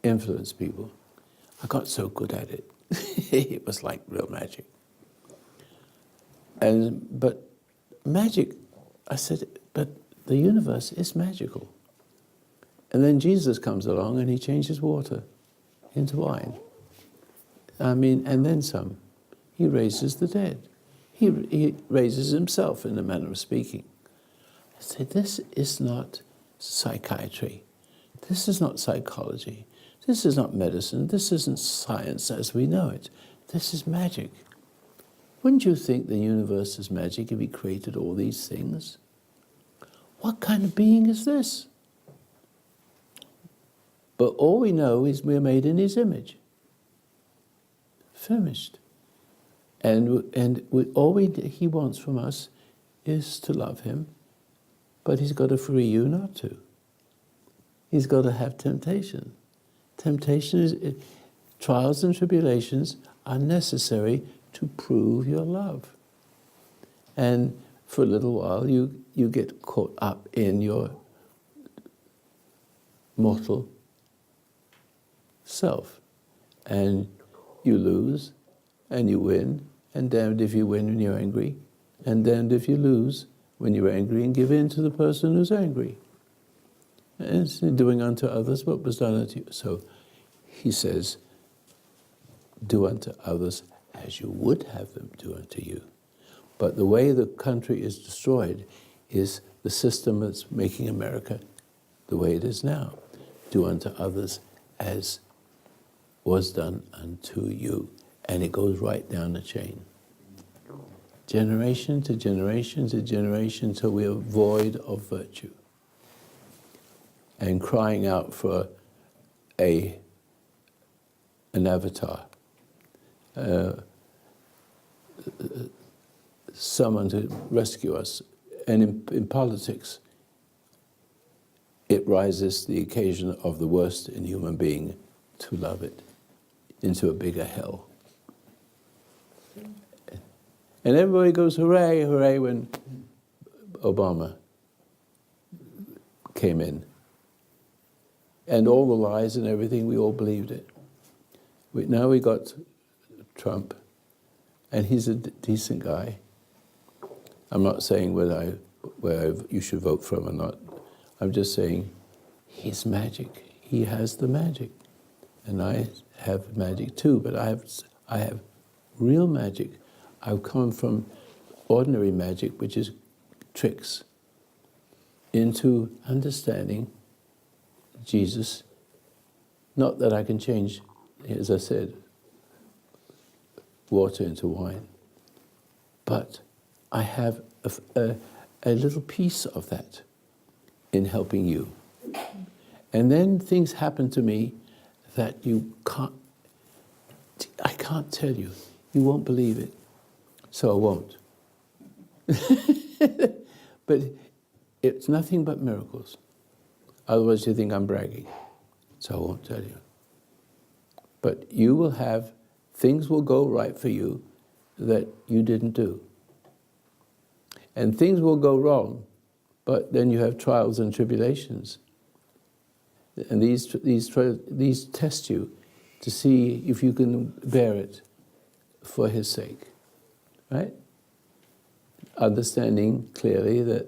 influenced people. I got so good at it. It was like real magic. But magic, I said, but the universe is magical. And then Jesus comes along and he changes water into wine. And then some. He raises the dead. He raises himself, in a manner of speaking. I said, this is not psychiatry. This is not psychology. This is not medicine. This isn't science as we know it. This is magic. Wouldn't you think the universe is magic if he created all these things? What kind of being is this? But all we know is we're made in his image. Finished. he wants from us is to love him, but he's got to free you not to. He's got to have temptation. Temptation is, trials and tribulations are necessary to prove your love. And for a little while, you get caught up in your mortal self. And you lose, and you win, and damned if you win when you're angry, and damned if you lose when you're angry and give in to the person who's angry. And it's doing unto others what was done unto you. So he says, do unto others as you would have them do unto you. But the way the country is destroyed is the system that's making America the way it is now. Do unto others as was done unto you. And it goes right down the chain. Generation to generation to generation till we are void of virtue. And crying out for an avatar. Someone to rescue us. And in politics, it rises to the occasion of the worst in human being to love it into a bigger hell. And everybody goes, hooray, hooray, when Obama came in. And all the lies and everything, we all believed it. Now we got Trump, and he's a decent guy. I'm not saying whether you should vote for him or not. I'm just saying he's magic. He has the magic. And I have magic too, but I have real magic. I've come from ordinary magic, which is tricks, into understanding Jesus. Not that I can change, as I said, water into wine, but I have a little piece of that in helping you. And then things happen to me that I can't tell you. You won't believe it. So I won't. But it's nothing but miracles. Otherwise you think I'm bragging. So I won't tell you. But you will have, things will go right for you that you didn't do. And things will go wrong, but then you have trials and tribulations. And these test you to see if you can bear it for his sake. Right? Understanding clearly that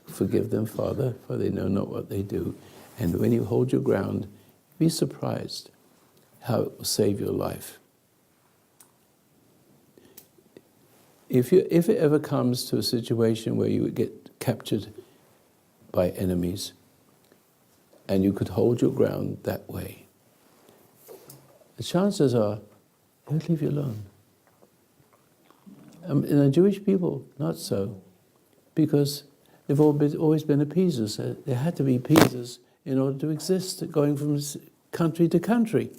forgive them, Father, for they know not what they do. And when you hold your ground, be surprised how it will save your life. If it ever comes to a situation where you would get captured by enemies, and you could hold your ground that way, the chances are he'll leave you alone. In the Jewish people, not so, because they've always been appeasers. There had to be appeasers in order to exist, going from country to country,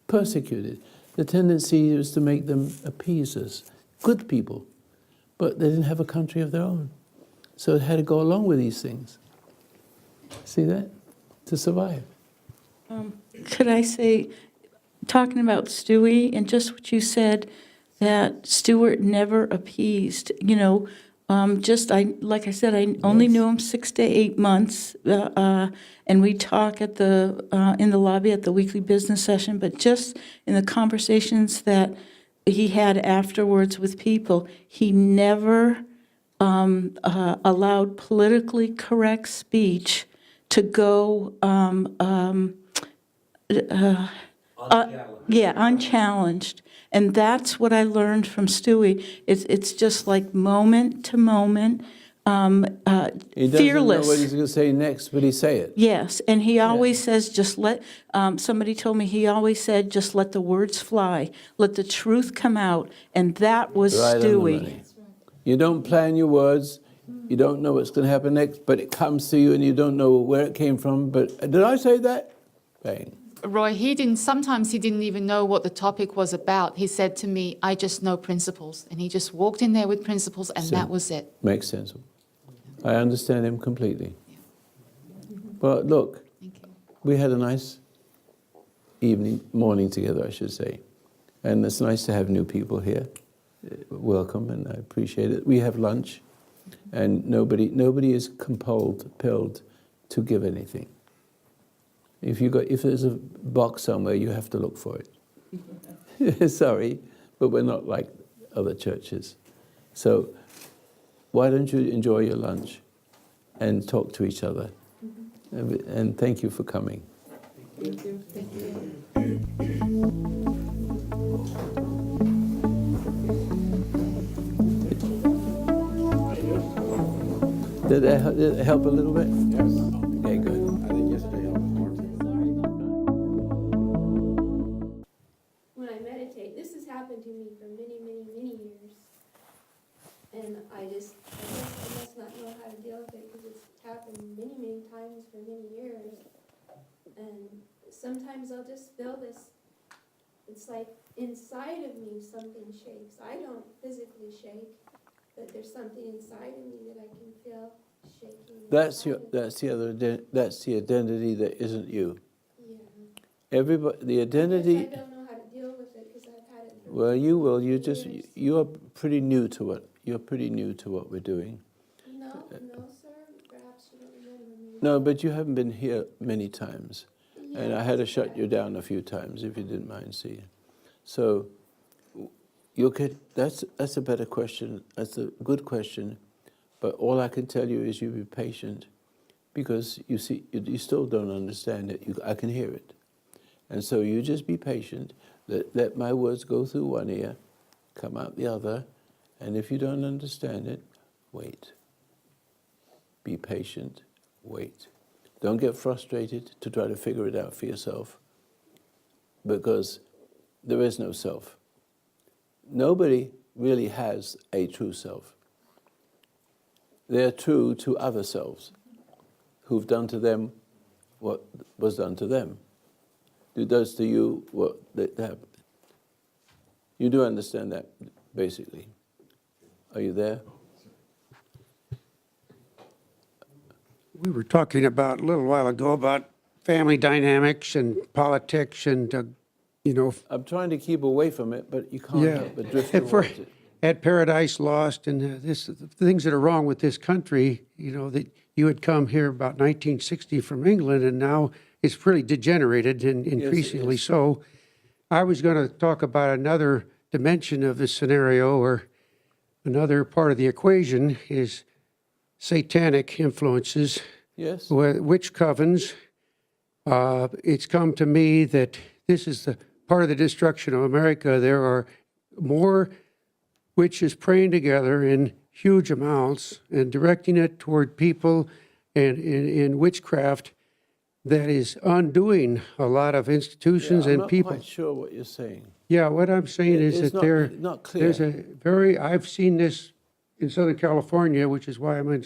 persecuted. The tendency was to make them appeasers, good people, but they didn't have a country of their own. So they had to go along with these things. See that? To survive. Could I say, talking about Stewie and just what you said, that Stewart never appeased, like I said, I only knew him 6 to 8 months, and we talk at in the lobby at the weekly business session, but just in the conversations that he had afterwards with people, he never allowed politically correct speech to go unchallenged. And that's what I learned from Stewie. It's just like moment to moment, He doesn't fearless. know what he's going to say next, but he say it. Yes, and he always says, just let, somebody told me, he always said, just let the words fly, let the truth come out, and that was Right on the Stewie. money. You don't plan your words, you don't know what's going to happen next, but it comes to you and you don't know where it came from, but did I say that? Bang. Roy, sometimes he didn't even know what the topic was about. He said to me, I just know principles. And he just walked in there with principles, and that was it. Makes sense. I understand him completely. But look, Thank you. we had a nice morning together, I should say. And it's nice to have new people here. Welcome, and I appreciate it. We have lunch, and nobody is compelled to give anything. If there's a box somewhere, you have to look for it. Sorry, but we're not like other churches. So why don't you enjoy your lunch and talk to each other? And thank you for coming. Thank you. Thank you. Did it help a little bit? Yes. Okay, good. I think yesterday helped more. When I meditate, this has happened to me for many, many, many years. And I guess I must not know how to deal with it because it's happened many, many times for many years. And sometimes I'll just feel this, it's like inside of me something shakes. I don't physically shake, but there's something inside of me that I can feel shaking. That's the identity that isn't you. Yeah. Everybody, the I identity. don't know how to deal with it because I've had it for Well, you will. years. You're pretty new to it. You're pretty new to what we're doing. No, sir. Perhaps you don't remember me. No, but you haven't been here many times, and I had to shut Yeah. you down a few times, if you didn't mind, see. So, you'll get. That's a better question. That's a good question, but all I can tell you is you be patient, because you see, you still don't understand it. I can hear it, and so you just be patient. Let my words go through one ear, come out the other, and if you don't understand it, wait. Be patient, wait. Don't get frustrated to try to figure it out for yourself, because there is no self. Nobody really has a true self. They're true to other selves who've done to them what was done to them. Who does to you what they have. You do understand that, basically. Are you there? We were talking about a little while ago about family dynamics and politics and, I'm trying to keep away from it, but you can't yeah. help but drift And for- towards it. At Paradise Lost and the things that are wrong with this country, that you had come here about 1960 from England, and now it's pretty degenerated and increasingly is. so. I was going to talk about another dimension of this scenario, or another part of the equation is satanic influences, Yes? witch covens. It's come to me that this is the part of the destruction of America. There are more witches praying together in huge amounts and directing it toward people and in witchcraft that is undoing a lot of institutions I'm and not people. quite sure what you're saying. Yeah, what I'm saying is It's that not there's clear. I've seen this in Southern California, which is why I'm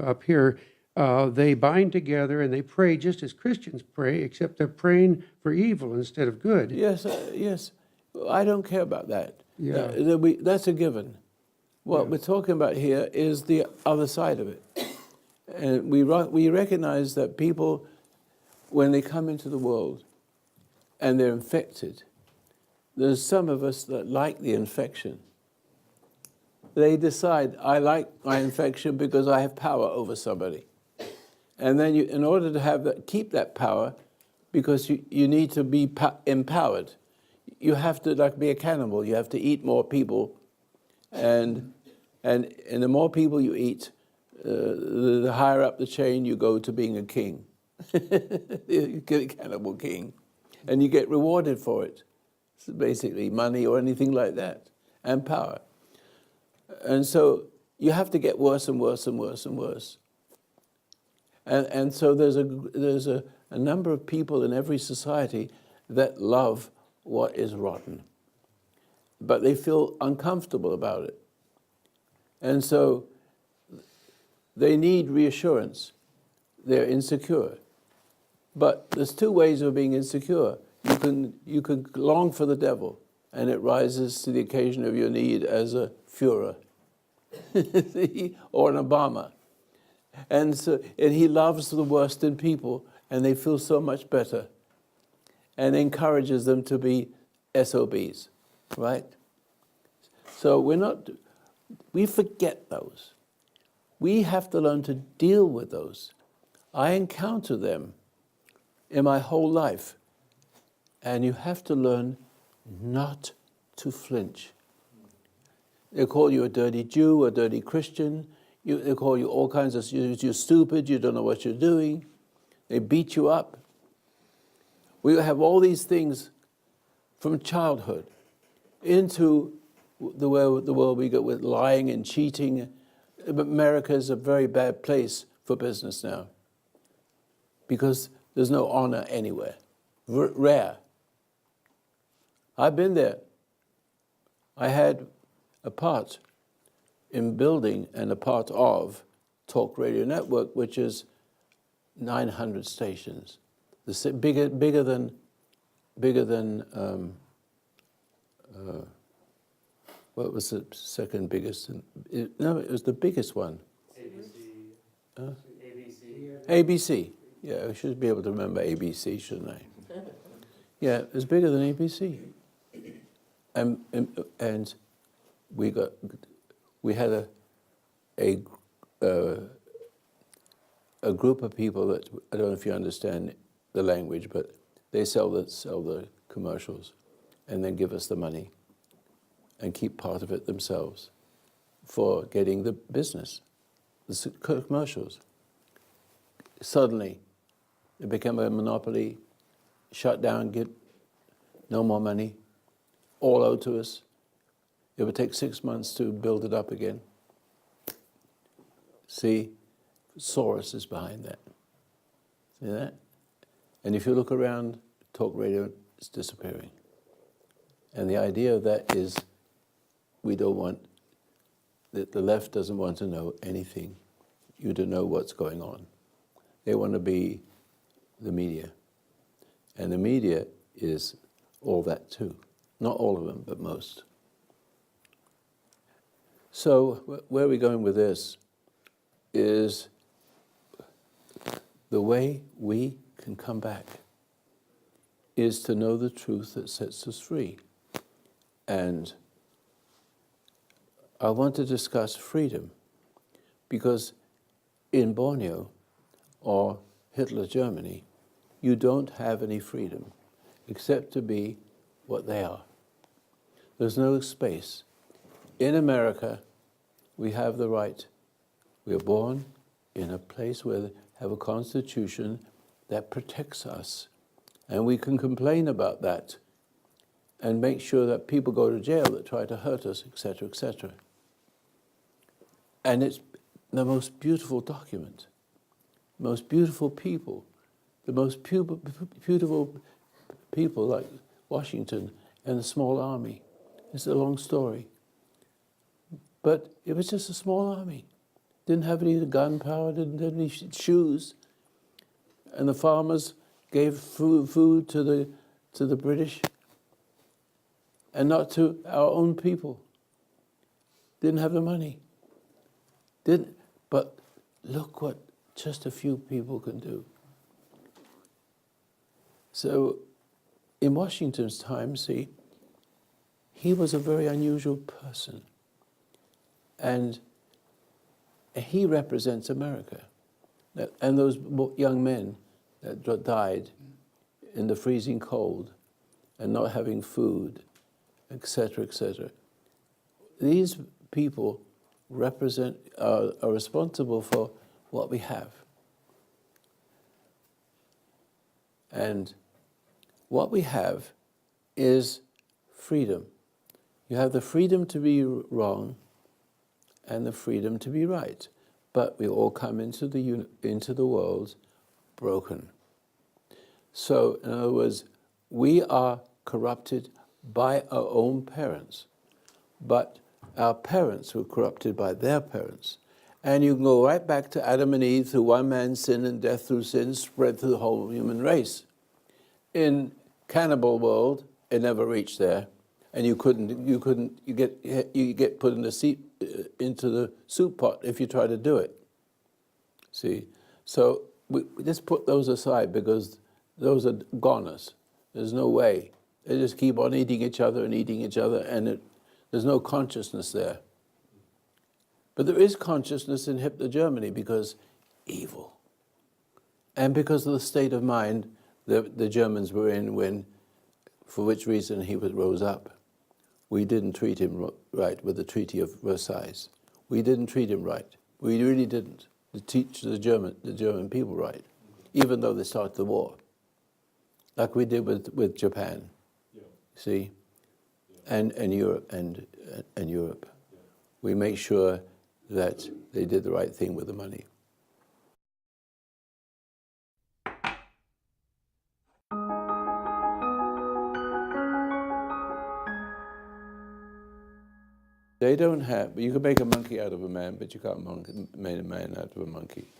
up here. They bind together and they pray just as Christians pray, except they're praying for evil instead of good. Yes, yes. I don't care about that. Yeah. That's a given. What we're talking about here is the other side of it. And we recognize that people, when they come into the world and they're infected, there's some of us that like the infection. They decide, I like my infection because I have power over somebody. And then in order to keep that power, because you need to be empowered, you have to be a cannibal. You have to eat more people, and the more people you eat, the higher up the chain you go to being a king. You get a cannibal king, and you get rewarded for it. So basically, money or anything like that, and power. And so you have to get worse and worse and worse and worse. And so there's a number of people in every society that love what is rotten, but they feel uncomfortable about it. And so they need reassurance. They're insecure. But there's two ways of being insecure. You can long for the devil, and it rises to the occasion of your need as a Führer or an Obama. And he loves the worst in people, and they feel so much better, and encourages them to be SOBs, right? So we forget those. We have to learn to deal with those. I encounter them in my whole life, and you have to learn not to flinch. They call you a dirty Jew, a dirty Christian. They call you all kinds of, you're stupid, you don't know what you're doing. They beat you up. We have all these things from childhood into the world we go with lying and cheating. America is a very bad place for business now because there's no honor anywhere. Rare. I've been there. I had a part in building and a part of Talk Radio Network, which is 900 stations. Bigger than what was the second biggest? No, it was the biggest one. ABC. Yeah, I should be able to remember ABC, shouldn't I? Yeah, it was bigger than ABC. And we had a group of people that, I don't know if you understand the language, but they sell the commercials and then give us the money and keep part of it themselves for getting the business, the commercials. Suddenly, it became a monopoly, shut down, get no more money, all owed to us. It would take 6 months to build it up again. See, Soros is behind that. See that? And if you look around, talk radio is disappearing. And the idea of that is we don't want, the left doesn't want to know anything. You don't know what's going on. They want to be the media. And the media is all that too. Not all of them, but most. So where are we going with this is the way we can come back is to know the truth that sets us free. And I want to discuss freedom because in Borneo or Hitler Germany, you don't have any freedom except to be what they are. There's no space. In America, we have the right. We are born in a place where we have a constitution that protects us. And we can complain about that and make sure that people go to jail that try to hurt us, etc., etc. And it's the most beautiful document, most beautiful people, the most beautiful people like Washington and a small army. It's a long story. But it was just a small army. Didn't have any gunpowder, didn't have any shoes. And the farmers gave food to the British and not to our own people. Didn't have the money. But look what just a few people can do. So in Washington's time, see, he was a very unusual person. And he represents America. And those young men that died in the freezing cold and not having food, etc., etc. These people are responsible for what we have. And what we have is freedom. You have the freedom to be wrong and the freedom to be right. But we all come into the world broken. So, in other words, we are corrupted by our own parents. But our parents were corrupted by their parents. And you can go right back to Adam and Eve, through one man's sin and death through sin spread through the whole human race. In cannibal world, it never reached there, and you get put in the seat into the soup pot if you try to do it. See, so we just put those aside because those are goners. There's no way. They just keep on eating each other, and there's no consciousness there. But there is consciousness in Hitler Germany because evil. And because of the state of mind the Germans were in for which reason he rose up. We didn't treat him right with the Treaty of Versailles. We didn't treat him right. We really didn't. To teach the German people right, even though they started the war, like we did with Japan, see, and Europe and Europe. We make sure that they did the right thing with the money. They don't have, you can make a monkey out of a man, but you can't make a man out of a monkey.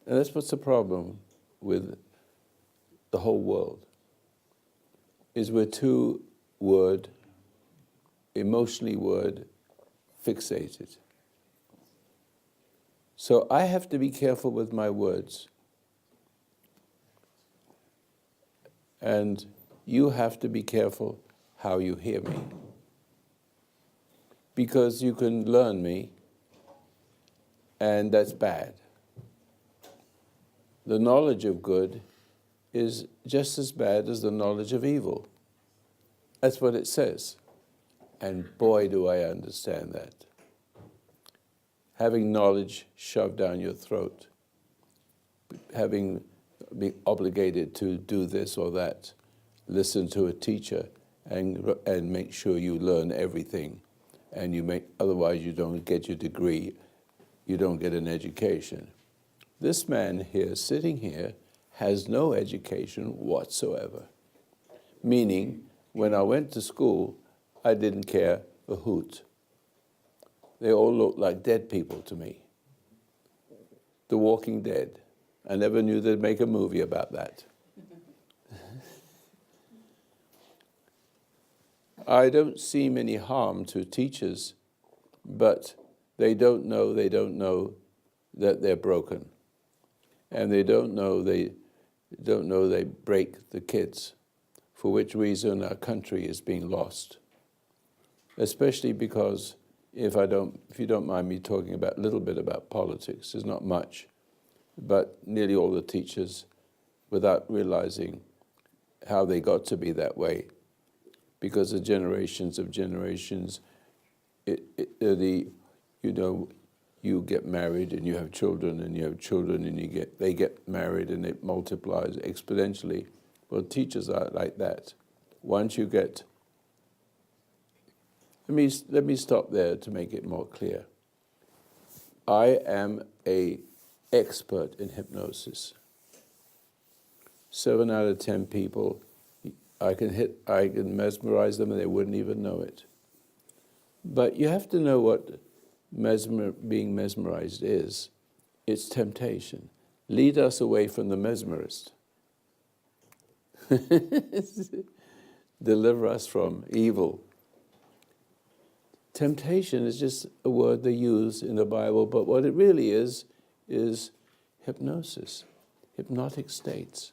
And that's what's the problem with the whole world, is we're too emotionally word fixated. So I have to be careful with my words. And you have to be careful how you hear me. Because you can learn me, and that's bad. The knowledge of good is just as bad as the knowledge of evil. That's what it says. And boy, do I understand that. Having knowledge shoved down your throat, having been obligated to do this or that, listen to a teacher, and make sure you learn everything. And otherwise you don't get your degree, you don't get an education. This man here, sitting here, has no education whatsoever. Meaning, when I went to school, I didn't care a hoot. They all looked like dead people to me. The Walking Dead. I never knew they'd make a movie about that. I don't see any harm to teachers, but they don't know that they're broken. And they don't know they break the kids, for which reason our country is being lost. Especially because, if you don't mind me talking a little bit about politics, there's not much, but nearly all the teachers, without realizing how they got to be that way, because of generations of generations, you get married and you have children and you have children and they get married and it multiplies exponentially. Well, teachers are like that. Once you get, let me stop there to make it more clear. I am an expert in hypnosis. 7 out of 10 people, I can mesmerize them and they wouldn't even know it. But you have to know what being mesmerized is. It's temptation. Lead us away from the mesmerist. Deliver us from evil. Temptation is just a word they use in the Bible, but what it really is hypnosis, hypnotic states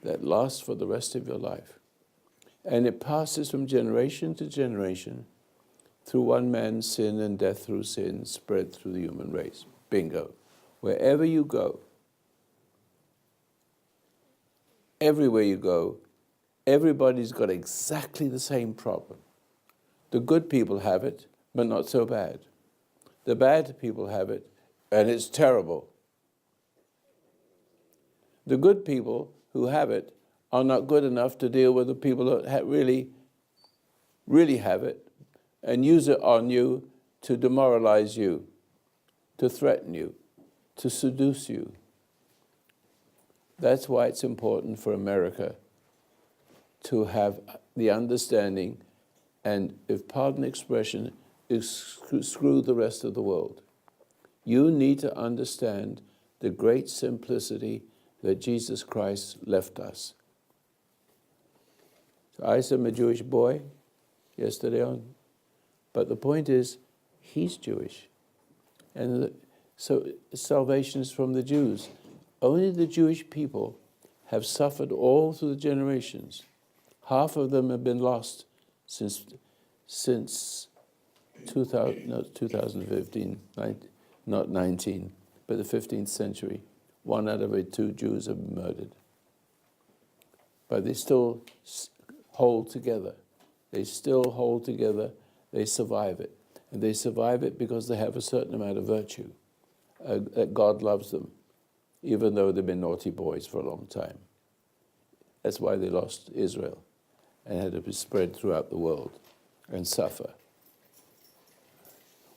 that last for the rest of your life. And it passes from generation to generation through one man's sin and death through sin spread through the human race. Bingo. Wherever you go, everywhere you go, everybody's got exactly the same problem. The good people have it, but not so bad. The bad people have it, and it's terrible. The good people who have it are not good enough to deal with the people that really have it and use it on you to demoralize you, to threaten you, to seduce you. That's why it's important for America to have the understanding and, if pardon expression, screw the rest of the world. You need to understand the great simplicity that Jesus Christ left us. So I said I'm a Jewish boy yesterday on, but the point is, he's Jewish. And so salvation is from the Jews. Only the Jewish people have suffered all through the generations. Half of them have been lost since 2015, not 19, but the 15th century. 1 out of every 2 Jews have been murdered. But they still hold together. They still hold together. They survive it. And they survive it because they have a certain amount of virtue. That God loves them, even though they've been naughty boys for a long time. That's why they lost Israel and had to be spread throughout the world and suffer.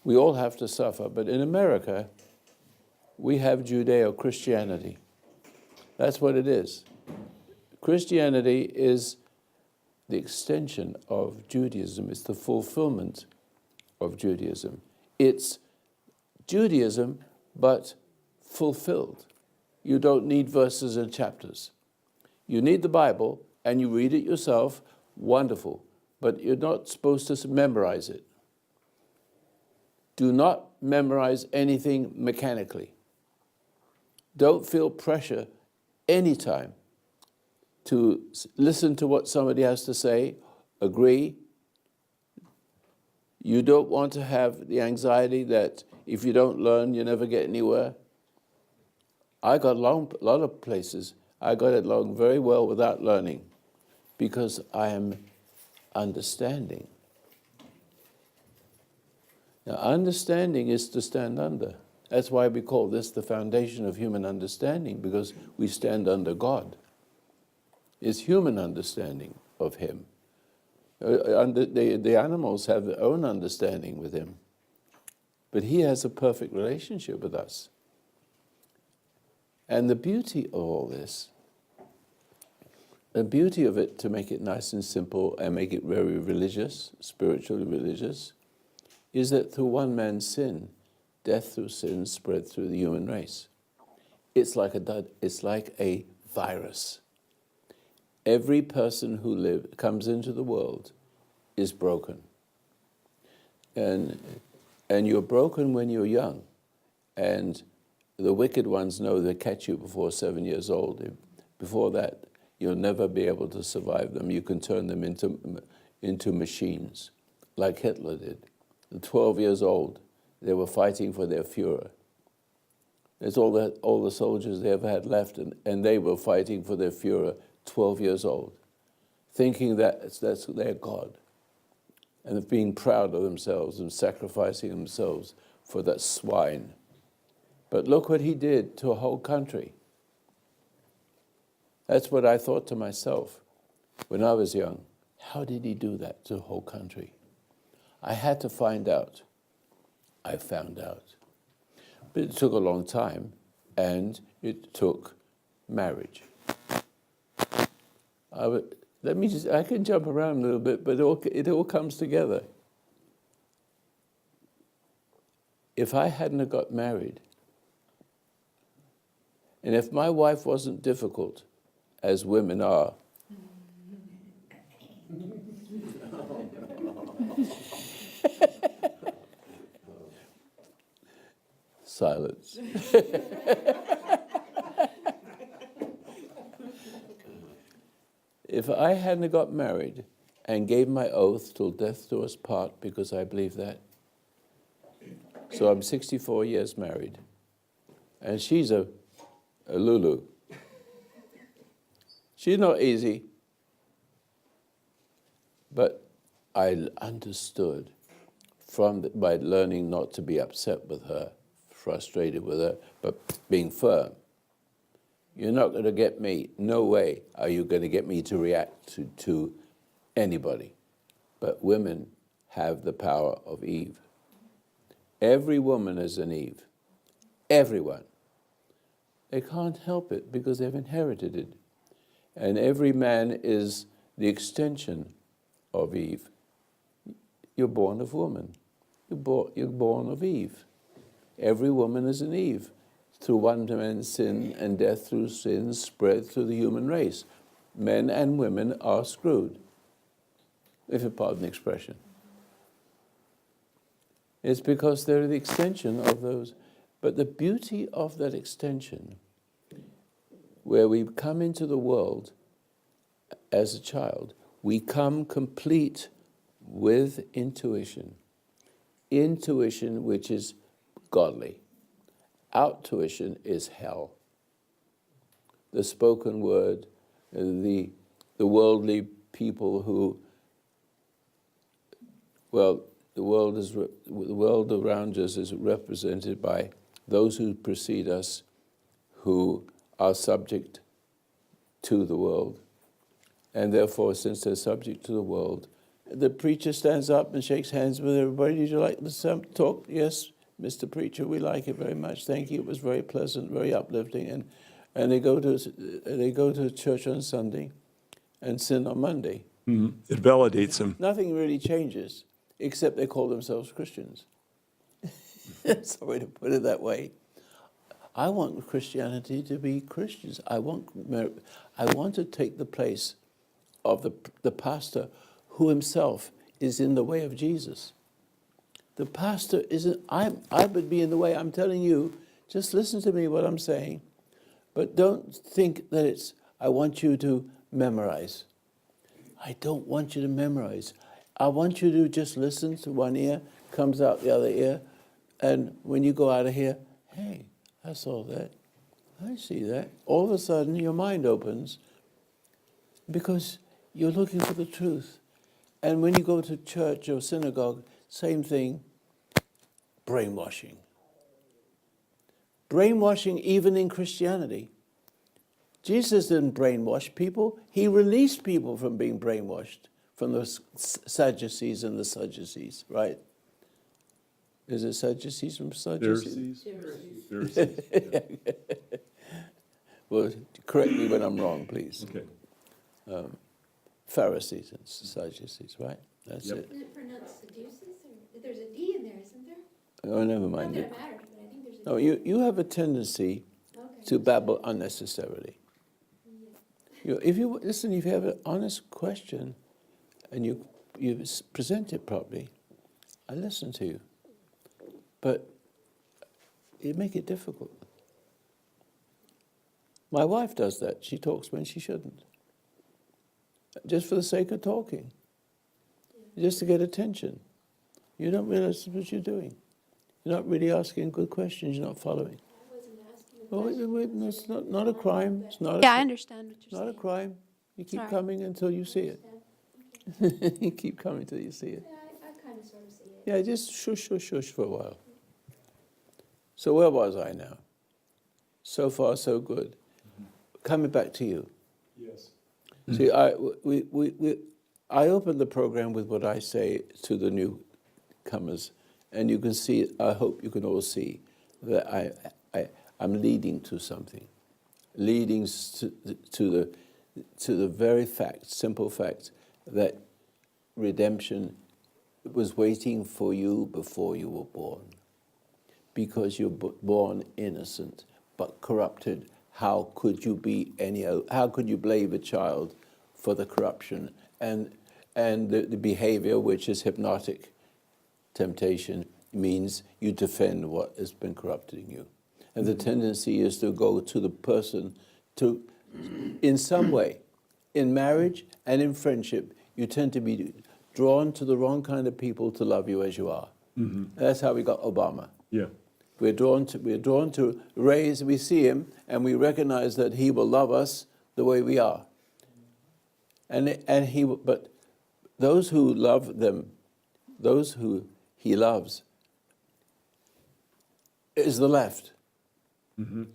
We all have to suffer, but in America, we have Judeo-Christianity. That's what it is. Christianity is the extension of Judaism. It's the fulfillment of Judaism. It's Judaism, but fulfilled. You don't need verses and chapters. You need the Bible, and you read it yourself, wonderful. But you're not supposed to memorize it. Do not memorize anything mechanically. Don't feel pressure anytime to listen to what somebody has to say, agree. You don't want to have the anxiety that if you don't learn, you never get anywhere. I got a lot of places. I got it along very well without learning because I am understanding. Now, understanding is to stand under. That's why we call this the foundation of human understanding, because we stand under God. It's human understanding of Him. The animals have their own understanding with Him. But He has a perfect relationship with us. And the beauty of all this, the beauty of it, to make it nice and simple and make it very religious, spiritually religious, is that through one man's sin, death through sin spread through the human race. It's like a virus. Every person who comes into the world is broken. And you're broken when you're young. And the wicked ones know they catch you before 7 years old. Before that, you'll never be able to survive them. You can turn them into machines, like Hitler did. At 12 years old, they were fighting for their Führer. It's all the soldiers they ever had left, and they were fighting for their Führer, 12 years old, thinking that's their God, and being proud of themselves and sacrificing themselves for that swine. But look what he did to a whole country. That's what I thought to myself when I was young. How did he do that to a whole country? I had to find out. I found out. But it took a long time, and it took marriage. I can jump around a little bit, but it all comes together. If I hadn't have got married, and if my wife wasn't difficult, as women are, silence. If I hadn't got married and gave my oath till death do us part, because I believe that, so I'm 64 years married, and she's a Lulu. She's not easy, but I understood by learning not to be upset with her, frustrated with her, but being firm. You're not going to get me, no way are you going to get me to react to anybody. But women have the power of Eve. Every woman is an Eve. Everyone. They can't help it because they've inherited it. And every man is the extension of Eve. You're born of woman. You're born of Eve. Every woman is an Eve. Through one man's sin, and death through sin spread through the human race. Men and women are screwed. if you pardon the expression. It's because they're the extension of those. But the beauty of that extension, where we come into the world as a child, we come complete with intuition. Intuition, which is godly. Outtuition is hell. The spoken word, the worldly people who, well, the world around us is represented by those who precede us, who are subject to the world. And therefore, since they're subject to the world, the preacher stands up and shakes hands with everybody. Did you like the talk? Yes, Mr. Preacher, we like it very much. Thank you. It was very pleasant, very uplifting. And they go to church on Sunday and sin on Monday. It validates them. Nothing really changes, except they call themselves Christians. Sorry to put it that way. I want Christianity to be Christians. I want to take the place of the pastor who himself is in the way of Jesus. The pastor isn't, I would be in the way. I'm telling you, just listen to me what I'm saying. But don't think that it's, I want you to memorize. I don't want you to memorize. I want you to just listen to one ear, comes out the other ear, and when you go out of here, hey, I saw that. I see that. All of a sudden, your mind opens because you're looking for the truth. And when you go to church or synagogue, same thing, brainwashing. Brainwashing even in Christianity. Jesus didn't brainwash people. He released people from being brainwashed, from the Sadducees and the Sadducees, right? Is it Sadducees from Sadducees? Pharisees. Well, correct me when I'm wrong, please. Okay. Pharisees and Sadducees, right? That's Yep. it. Isn't it pronounced seduces? Or there's a D in there, isn't there? Oh, never Not mind that it. it matters, but I think there's a No, D. you have a tendency Okay. to babble unnecessarily. If you have an honest question and you present it properly, I listen to you. But you make it difficult. My wife does that. She talks when she shouldn't. Just for the sake of talking. Just to get attention. You don't realize what you're doing. You're not really asking good questions. You're not following. I wasn't asking a Well, question. it's not a crime. It's not Yeah, I a, understand what you're not a saying. crime. You keep Sorry. coming until you see it. You keep coming till you see it. Yeah, I kind of sort of see it. Yeah, just shush, shush, shush for a while. So where was I now? So far, so good. Coming back to you. Yes. See, I opened the program with what I say to the newcomers, and you can see, I hope you can all see, that I'm leading to something, leading to the very fact, simple fact, that redemption was waiting for you before you were born. Because you're born innocent, but corrupted. How could you be how could you blame a child for the corruption and the behavior, which is hypnotic temptation, means you defend what has been corrupting you. And the tendency is to go to the person to, in some way, in marriage and in friendship, you tend to be drawn to the wrong kind of people to love you as you are. Mm-hmm. That's how we got Obama. Yeah. We're drawn to raise, we see him, and we recognize that he will love us the way we are. But those who love them, those who he loves, is the left. Mm-hmm.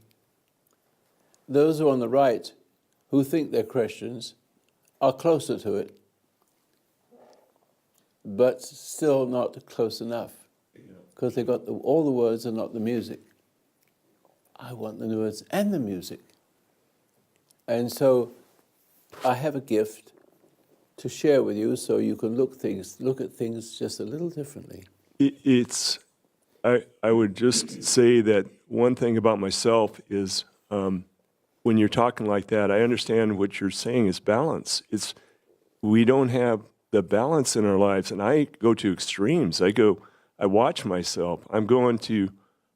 Those who are on the right, who think they're Christians, are closer to it, but still not close enough. Because they got all the words and not the music. I want the words and the music. And so I have a gift to share with you so you can look at things just a little differently. I would just say that one thing about myself is when you're talking like that, I understand what you're saying is balance. We don't have the balance in our lives, and I go to extremes. I watch myself. I'm going to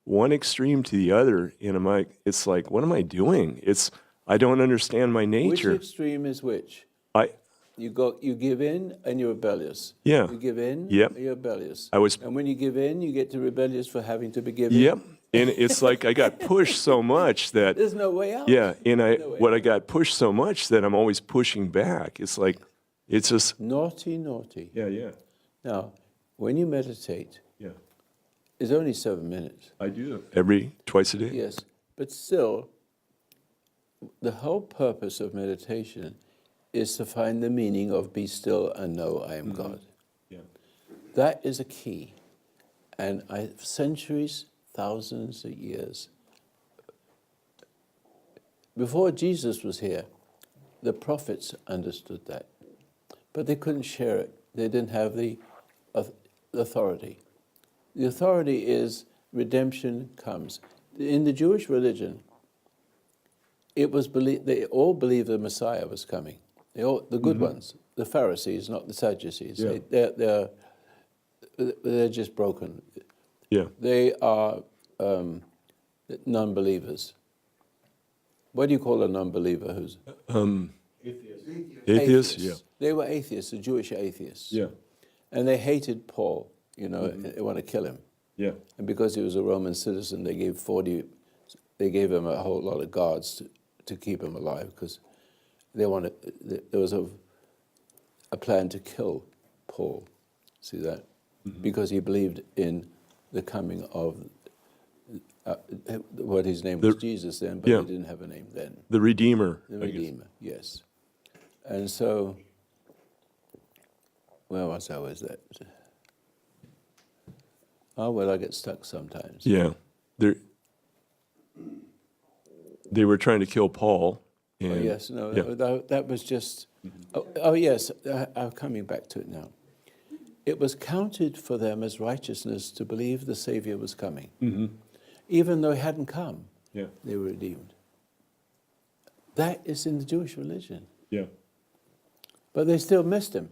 one extreme to the other, and it's like, what am I doing? I don't understand my nature. Which extreme is which? I, You give in and you're rebellious. Yeah. You give in, Yep. you're rebellious. I was- And when you give in, you get to rebellious for having to be given. yep. And it's like I got pushed so much that, There's no way out. yeah, and No way what I out. got pushed so much that I'm always pushing back. It's like, it's just, Naughty, naughty. yeah. Now, when you meditate, Yeah. it's only 7 minutes. I do. Twice a day? Yes, but still, the whole purpose of meditation is to find the meaning of be still and know I am God. Yeah. That is a key. And centuries, thousands of years. Before Jesus was here, the prophets understood that. But they couldn't share it. They didn't have the authority. The authority is redemption comes. In the Jewish religion, it was they all believed the Messiah was coming. The good ones, the Pharisees, not the Sadducees. Yeah. They're just broken. Yeah. They are non-believers. What do you call a non-believer who's Atheist? Yeah. They were atheists, the Jewish atheists. Yeah. And they hated Paul, they want to kill him. Yeah. And because he was a Roman citizen, they gave him a whole lot of guards to keep him alive, because there was a plan to kill Paul. See that? Because he believed in the coming of what his name was, Jesus then, but yeah. he didn't have a name then. The Redeemer. The I guess. Redeemer, yes. And so, where was I with that? Oh, well, I get stuck sometimes. Yeah. They were trying to kill Paul. And, Oh, yes, no, yeah. that was just, oh yes, I'm coming back to it now. It was counted for them as righteousness to believe the Savior was coming. Even though he hadn't come, Yeah. they were redeemed. That is in the Jewish religion. Yeah. But they still missed him.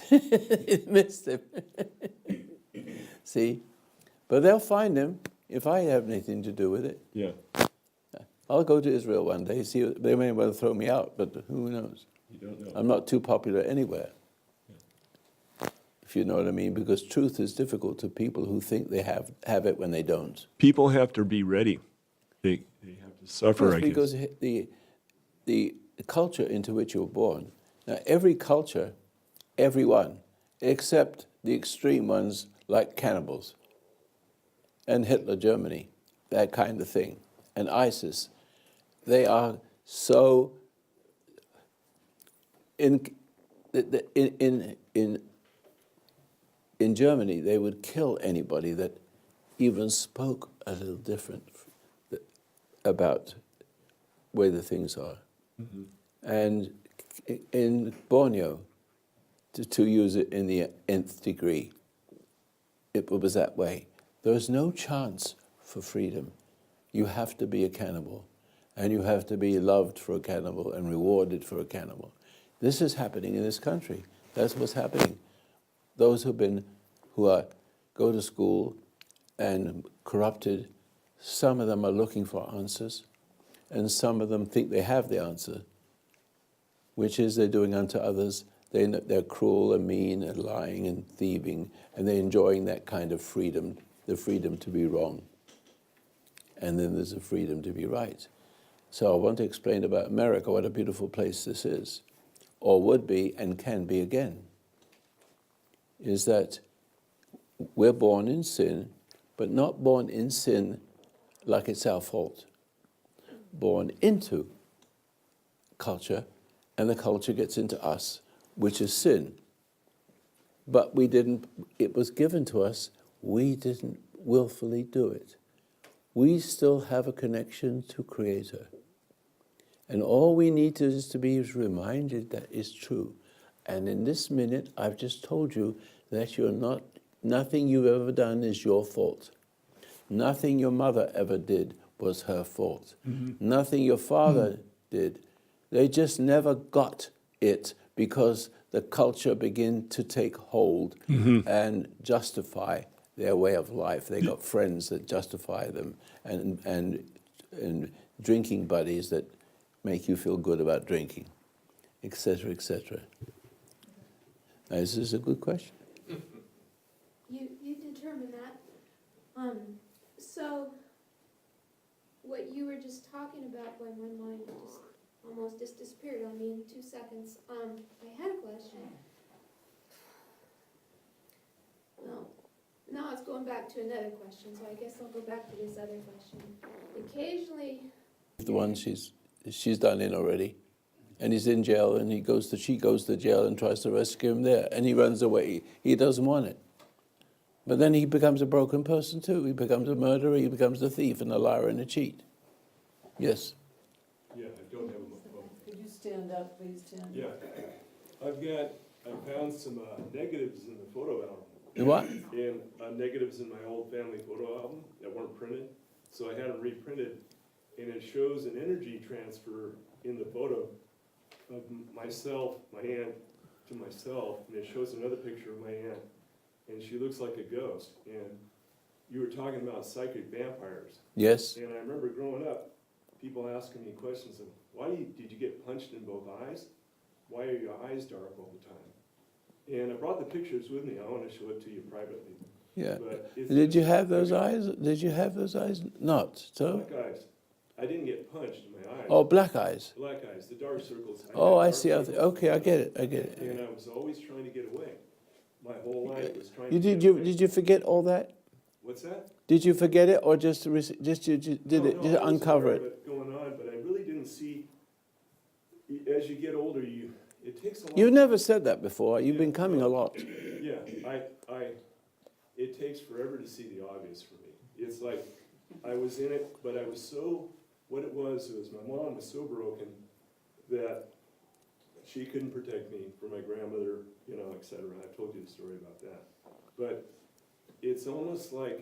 They missed him. See? But they'll find him if I have anything to do with it. Yeah. I'll go to Israel one day, see, they may well throw me out, but who knows? You don't know. I'm not too popular anywhere. If you know what I mean, because truth is difficult to people who think they have it when they don't. People have to be ready. They have to suffer, I guess. Because the culture into which you're born, now every culture, everyone, except the extreme ones like cannibals and Hitler Germany, that kind of thing, and ISIS, they are so in Germany, they would kill anybody that even spoke a little different about where the things are. And in Borneo, to use it in the nth degree, it was that way. There was no chance for freedom. You have to be a cannibal, and you have to be loved for a cannibal and rewarded for a cannibal. This is happening in this country. That's what's happening. Those who go to school and corrupted, some of them are looking for answers, and some of them think they have the answer, which is they're doing unto others. They're cruel and mean and lying and thieving, and they're enjoying that kind of freedom, the freedom to be wrong. And then there's the freedom to be right. So I want to explain about America, what a beautiful place this is, or would be and can be again, is that we're born in sin, but not born in sin like it's our fault. Born into culture, and the culture gets into us, which is sin. But it was given to us, we didn't willfully do it. We still have a connection to Creator. And all we need to is to be reminded that is true. And in this minute, I've just told you that nothing you've ever done is your fault. Nothing your mother ever did was her fault. Nothing your father did. They just never got it because the culture begin to take hold and justify their way of life. They got friends that justify them, and drinking buddies that make you feel good about drinking, etc., etc. This is a good question. You determine that. So what you were just talking about, boy, my mind just almost just disappeared on me in 2 seconds. I had a question. No, now it's going back to another question, so I guess I'll go back to this other question. Occasionally, The one she's done in already, and he's in jail, and she goes to jail and tries to rescue him there, and he runs away. He doesn't want it. But then he becomes a broken person too. He becomes a murderer, he becomes a thief and a liar and a cheat. Yes. Yeah, I don't have a phone. Could you stand up, please, Tim? Yeah, I found some negatives in the photo album. What? And negatives in my old family photo album that weren't printed. So I had them reprinted, and it shows an energy transfer in the photo of myself, my aunt, to myself, and it shows another picture of my aunt, and she looks like a ghost. And you were talking about psychic vampires, Yes. and I remember growing up, people asking me questions of, did you get punched in both eyes? Why are your eyes dark all the time? And I brought the pictures with me. I want to show it to you privately. Yeah. But it's Did you just- have those eyes? Did you have those eyes? Not. So? Black eyes. I didn't get punched in my eyes. Oh, black eyes. Black eyes, the dark circles. Oh, had I dark see. circles. Okay, I get it. I get it. And I was always trying to get away. My whole life was trying You to did get you away. did you forget all that? What's that? Did you forget it, or just you did No, it? Did I it was uncover aware it? of Going on, but I really didn't see. As you get older, it takes a lot. You've never said that before. You've been coming a lot. Yeah, it takes forever to see the obvious for me. It's like, I was in it, but I was so, what it was my mom was so broken that she couldn't protect me from my grandmother, et cetera. I've told you the story about that. But it's almost like,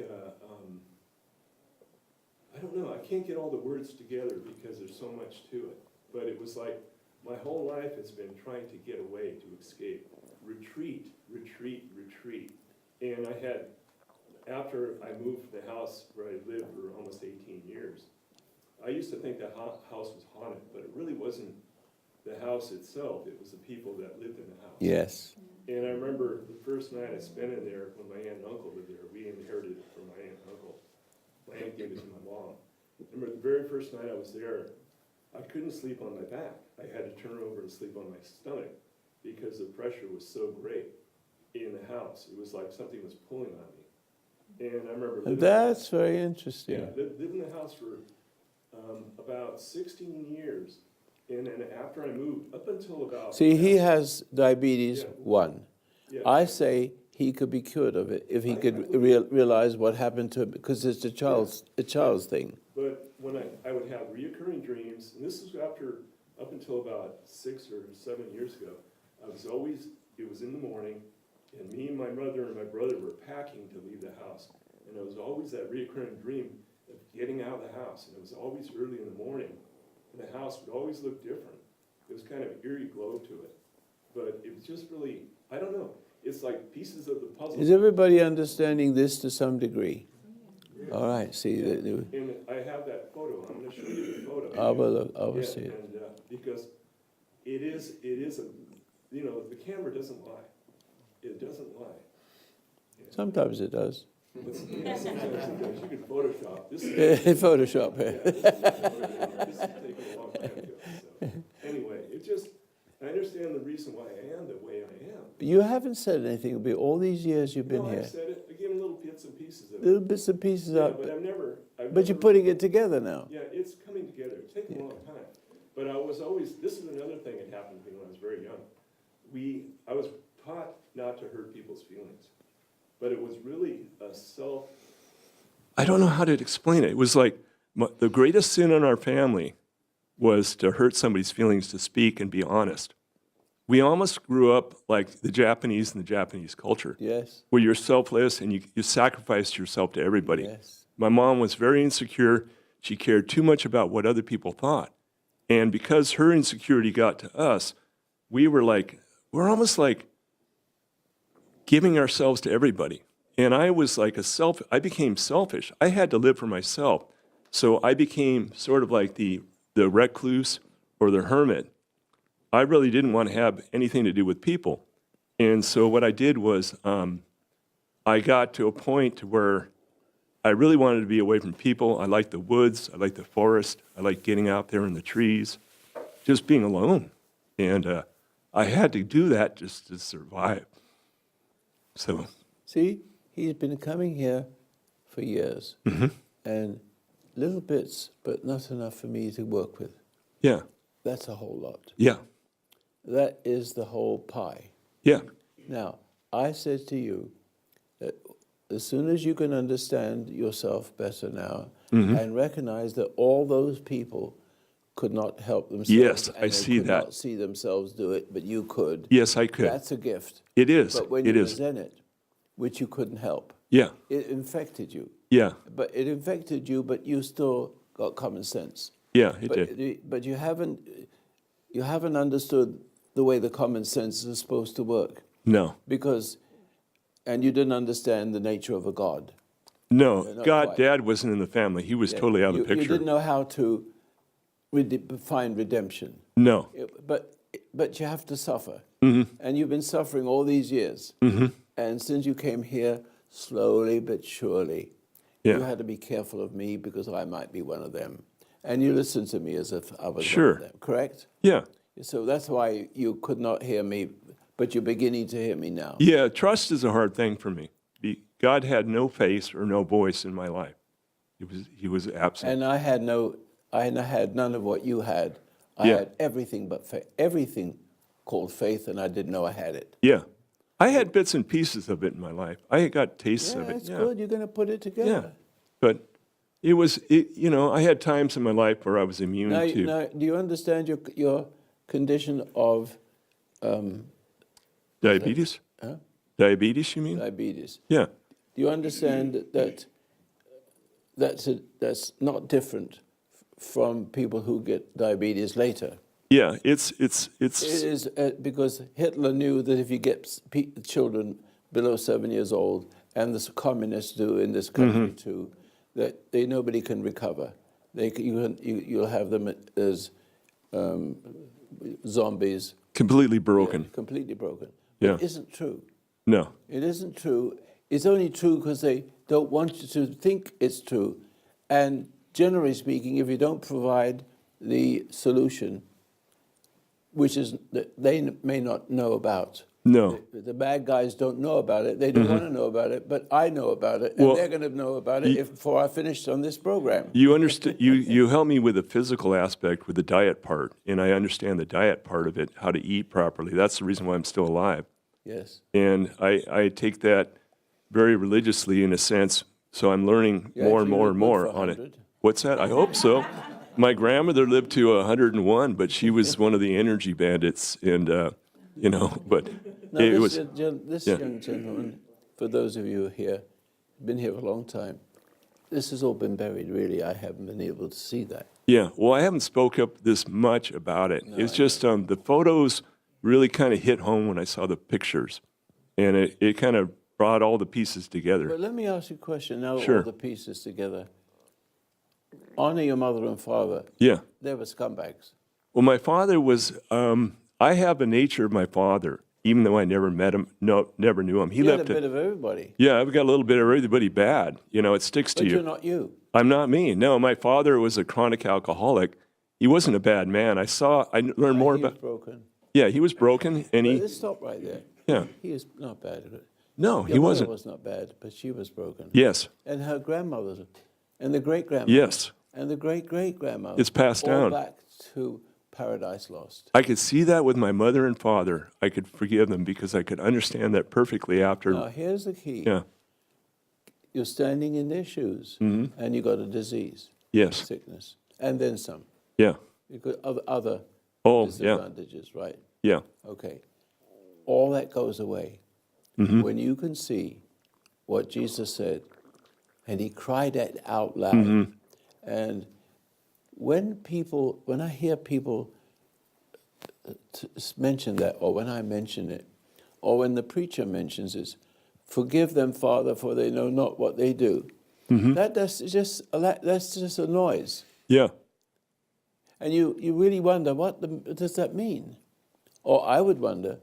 I don't know, I can't get all the words together because there's so much to it. But it was like, my whole life has been trying to get away, to escape. Retreat, retreat, retreat. And I had, after I moved from the house where I lived for almost 18 years, I used to think that house was haunted, but it really wasn't the house itself, it was the people that lived in the house. Yes. And I remember the first night I spent in there when my aunt and uncle lived there. We inherited it from my aunt and uncle. My aunt gave it to my mom. I remember the very first night I was there, I couldn't sleep on my back. I had to turn over and sleep on my stomach because the pressure was so great in the house. It was like something was pulling on me. And I remember That's very yeah, interesting. lived in the house for about 16 years. And then after I moved, up until about... See, he has diabetes Yeah. 1. Yeah. I say he could be cured of it if he could realize what happened to him, because it's a child's thing. But when I would have reoccurring dreams, and this was up until about 6 or 7 years ago, it was in the morning, and me and my mother and my brother were packing to leave the house. And it was always that reoccurring dream of getting out of the house, and it was always early in the morning. And the house would always look different. It was kind of eerie glow to it. But it was just really, I don't know, it's like pieces of the puzzle. Is everybody understanding this to some degree? All right, see, And I have that photo, I'm gonna show you the photo. I will Yeah, see it. and, because it is the camera doesn't lie. It doesn't lie. Sometimes it does. But sometimes it does. You can Photoshop. This is Photoshop. this is taken a long time ago. So, anyway, I understand the reason why I am the way I am. You haven't said anything about all these years you've been No, here. I've said it, again, little bits and pieces of it. Little bits and pieces Yeah, up, but I've never. but you're putting it together now. Yeah, it's coming together. It's taken a long time. But this is another thing that happened to me when I was very young. I was taught not to hurt people's feelings, but it was really I don't know how to explain it. It was like the greatest sin in our family was to hurt somebody's feelings, to speak and be honest. We almost grew up like the Japanese and the Japanese culture, Yes, where you're selfless and you sacrificed yourself to everybody. yes. My mom was very insecure. She cared too much about what other people thought. And because her insecurity got to us, we were like, we're almost like giving ourselves to everybody. And I was like I became selfish. I had to live for myself. So I became sort of like the recluse or the hermit. I really didn't want to have anything to do with people. And so what I did was I got to a point where I really wanted to be away from people. I liked the woods. I liked the forest. I liked getting out there in the trees, just being alone. And I had to do that just to survive. So, See, he's been coming here for years, and little bits, but not enough for me to work with. yeah, That's a whole lot. yeah, That is the whole pie. yeah, Now, I said to you that as soon as you can understand yourself better now and recognize that all those people could not help themselves. Yes, and I they see could that. not see themselves do it, but you could. yes, I could. That's a gift. It is, But when it you is. resent it, which you couldn't help, Yeah, it infected you. yeah, But it infected you, but you still got common sense. yeah, it did. But you haven't understood the way the common sense is supposed to work, No, and you didn't understand the nature of a God. no, not God, quite. Dad wasn't in the family. He was totally out of the You picture. didn't know how to find redemption. No, But you have to suffer. Mm-hmm. And you've been suffering all these years. And since you came here, slowly but surely, you Yeah. had to be careful of me because I might be one of them. And you listened to me as if I was one Sure. of them, correct? yeah, So that's why you could not hear me, but you're beginning to hear me now. yeah, trust is a hard thing for me. God had no face or no voice in my life. He was absent. And I had none of what you had. I Yeah. had everything but everything called faith, and I didn't know I had it. Yeah. I had bits and pieces of it in my life. I had got tastes Yeah, of it. that's Yeah. good. You're going to put it together. Yeah. But I had times in my life where I was immune Now, to. now, do you understand your condition of Diabetes? Huh? Diabetes, you mean? diabetes? Yeah. Do you understand that that's not different from people who get diabetes later? Yeah, it's It is because Hitler knew that if you get children below 7 years old, and the communists do in this country too, that nobody can recover. You'll have them as zombies, completely broken. completely broken. Yeah. It isn't true. No. It isn't true. It's only true because they don't want you to think it's true. And generally speaking, if you don't provide the solution, which is that they may not know about. No. The bad guys don't know about it. They don't want to know about it, but I know about it, and Well, they're going to know about it before I finish on this program. You understand, you help me with the physical aspect, with the diet part, and I understand the diet part of it, how to eat properly. That's the reason why I'm still alive. Yes. And I take that very religiously in a sense, so I'm learning You more and actually more look and good more for on it. 100. What's that? I hope so. My grandmother lived to 101, but she was one of the energy bandits, and but Now, it this, was this yeah. young gentleman, for those of you here, been here for a long time, this has all been buried, really. I haven't been able to see that. Yeah. Well, I haven't spoke up this much about it. It's just the photos really kind of hit home when I saw the pictures, and it kind of brought all the pieces together. But let me ask you a question now, Sure. all the pieces together. Honor your mother and father. Yeah. They were scumbags. Well, my father was. I have the nature of my father, even though I never met him. No, never knew him. He You had a left. bit of everybody, Yeah, I've got a little bit of everybody bad. It sticks to but you. you're not you. I'm not me. No, my father was a chronic alcoholic. He wasn't a bad man. I learned more He was about. broken. Yeah, he was broken, and But he. let's stop right there. Yeah. He is not bad at it. No, Your he mother wasn't. was not bad, but she was broken. Yes. And her grandmother, and the great-grandmother. Yes. And the great-great-grandmother. It's passed all down. back to Paradise Lost. I could see that with my mother and father. I could forgive them because I could understand that perfectly after. Now, here's the key. Yeah. You're standing in their shoes, and you got a disease, Yes. sickness, and then some. Yeah. You got other Oh, yeah. disadvantages, right? Yeah. Okay. All that goes away when you can see what Jesus said, and he cried it out loud. And when I hear people mention that, or when I mention it, or when the preacher mentions it, forgive them, Father, for they know not what they do. That's just a noise. Yeah. And you really wonder, what does that mean? Or I would wonder,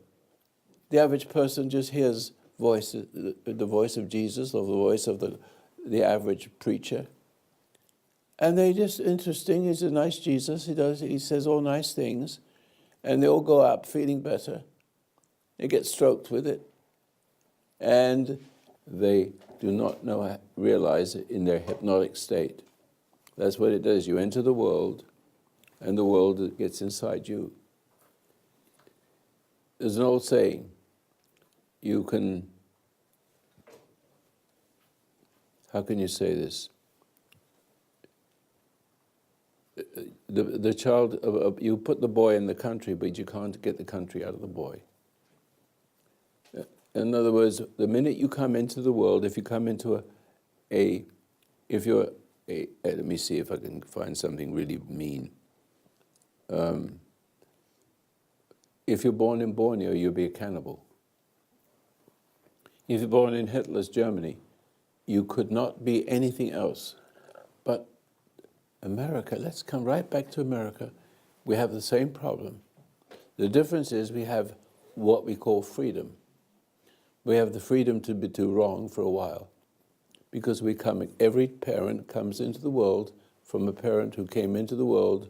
the average person just hears the voice of Jesus or the voice of the average preacher. And they just, interesting, he's a nice Jesus, he says all nice things, and they all go up feeling better. They get stroked with it. And they do not realize it in their hypnotic state. That's what it does. You enter the world, and the world gets inside you. There's an old saying, how can you say this? The child, you put the boy in the country, but you can't get the country out of the boy. In other words, the minute you come into the world, if you come into let me see if I can find something really mean. If you're born in Borneo, you'll be a cannibal. If you're born in Hitler's Germany, you could not be anything else. But America, let's come right back to America. We have the same problem. The difference is we have what we call freedom. We have the freedom to do wrong for a while. Because every parent comes into the world from a parent who came into the world,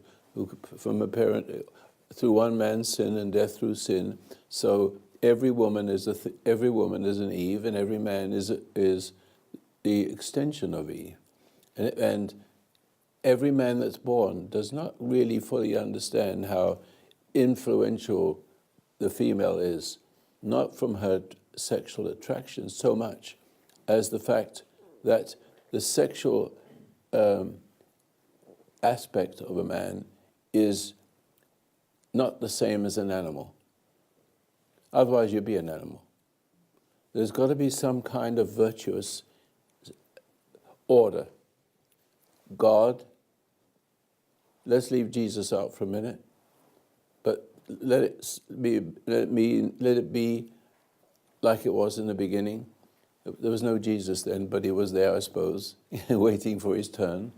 from a parent through one man's sin and death through sin. So every woman is an Eve, and every man is the extension of Eve. And every man that's born does not really fully understand how influential the female is, not from her sexual attraction so much as the fact that the sexual aspect of a man is not the same as an animal. Otherwise, you'd be an animal. There's got to be some kind of virtuous order. God, let's leave Jesus out for a minute, but let it be like it was in the beginning. There was no Jesus then, but he was there, I suppose, waiting for his turn.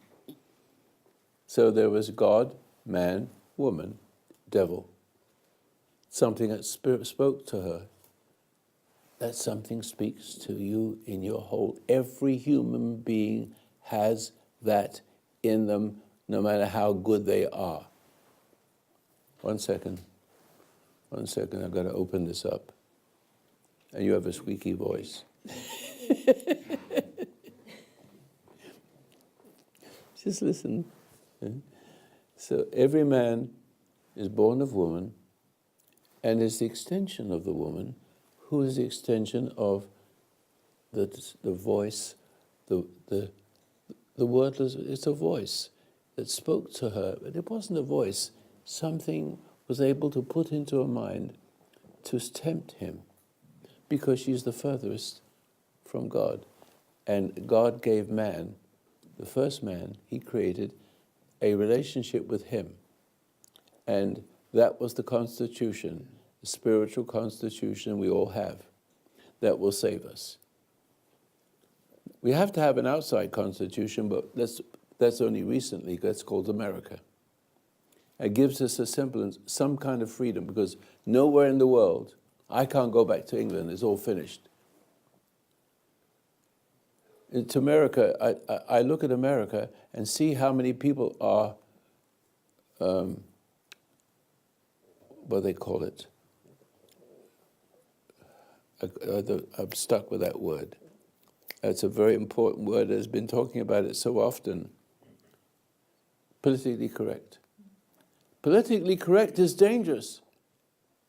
So there was God, man, woman, devil. Something that spoke to her. That something speaks to you in your whole. Every human being has that in them, no matter how good they are. One second, I've got to open this up. And you have a squeaky voice. Just listen. So every man is born of woman and is the extension of the woman, who is the extension of the voice, the wordless. It's a voice that spoke to her, but it wasn't a voice. Something was able to put into her mind to tempt him, because she's the furthest from God. And God gave man, the first man he created, a relationship with him. And that was the constitution, the spiritual constitution we all have, that will save us. We have to have an outside constitution, but that's only recently. That's called America. It gives us a semblance, some kind of freedom, because nowhere in the world, I can't go back to England, it's all finished. To America, I look at America and see how many people are, what do they call it? I'm stuck with that word. It's a very important word. There's been talking about it so often. Politically correct. Politically correct is dangerous.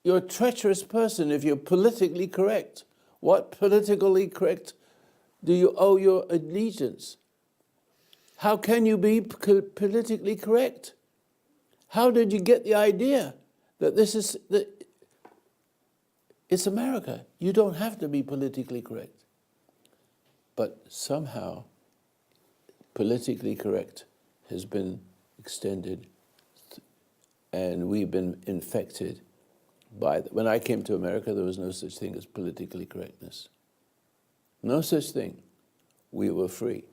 You're a treacherous person if you're politically correct. What politically correct do you owe your allegiance? How can you be politically correct? How did you get the idea that it's America? You don't have to be politically correct. But somehow, politically correct has been extended, and we've been infected When I came to America, there was no such thing as politically correctness. No such thing. We were free.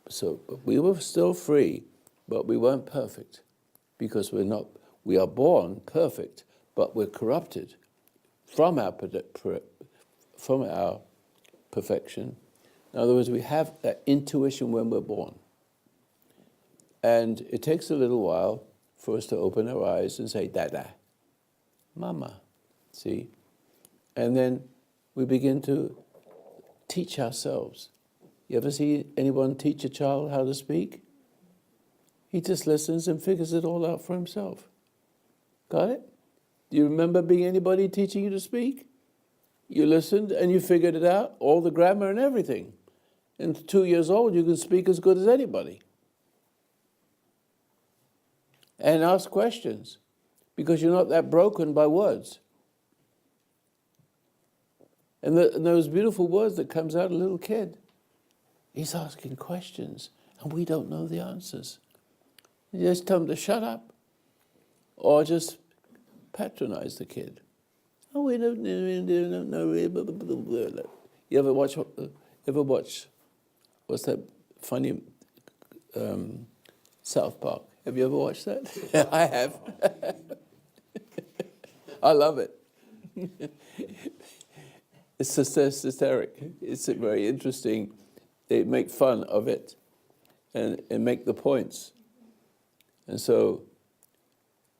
So we were still free, but we weren't perfect, because we are born perfect, but we're corrupted from our perfection. In other words, we have that intuition when we're born. And it takes a little while for us to open our eyes and say, Dada, Mama, see? And then we begin to teach ourselves. You ever see anyone teach a child how to speak? He just listens and figures it all out for himself. Got it? Do you remember being anybody teaching you to speak? You listened and you figured it out, all the grammar and everything. And 2 years old, you can speak as good as anybody. And ask questions, because you're not that broken by words. And those beautiful words that comes out of a little kid, he's asking questions, and we don't know the answers. You just tell him to shut up, or just patronize the kid. Oh, we don't know. You ever watch, what's that funny South Park? Have you ever watched that? I have. I love it. It's hysteric. It's very interesting. They make fun of it and make the points. And so,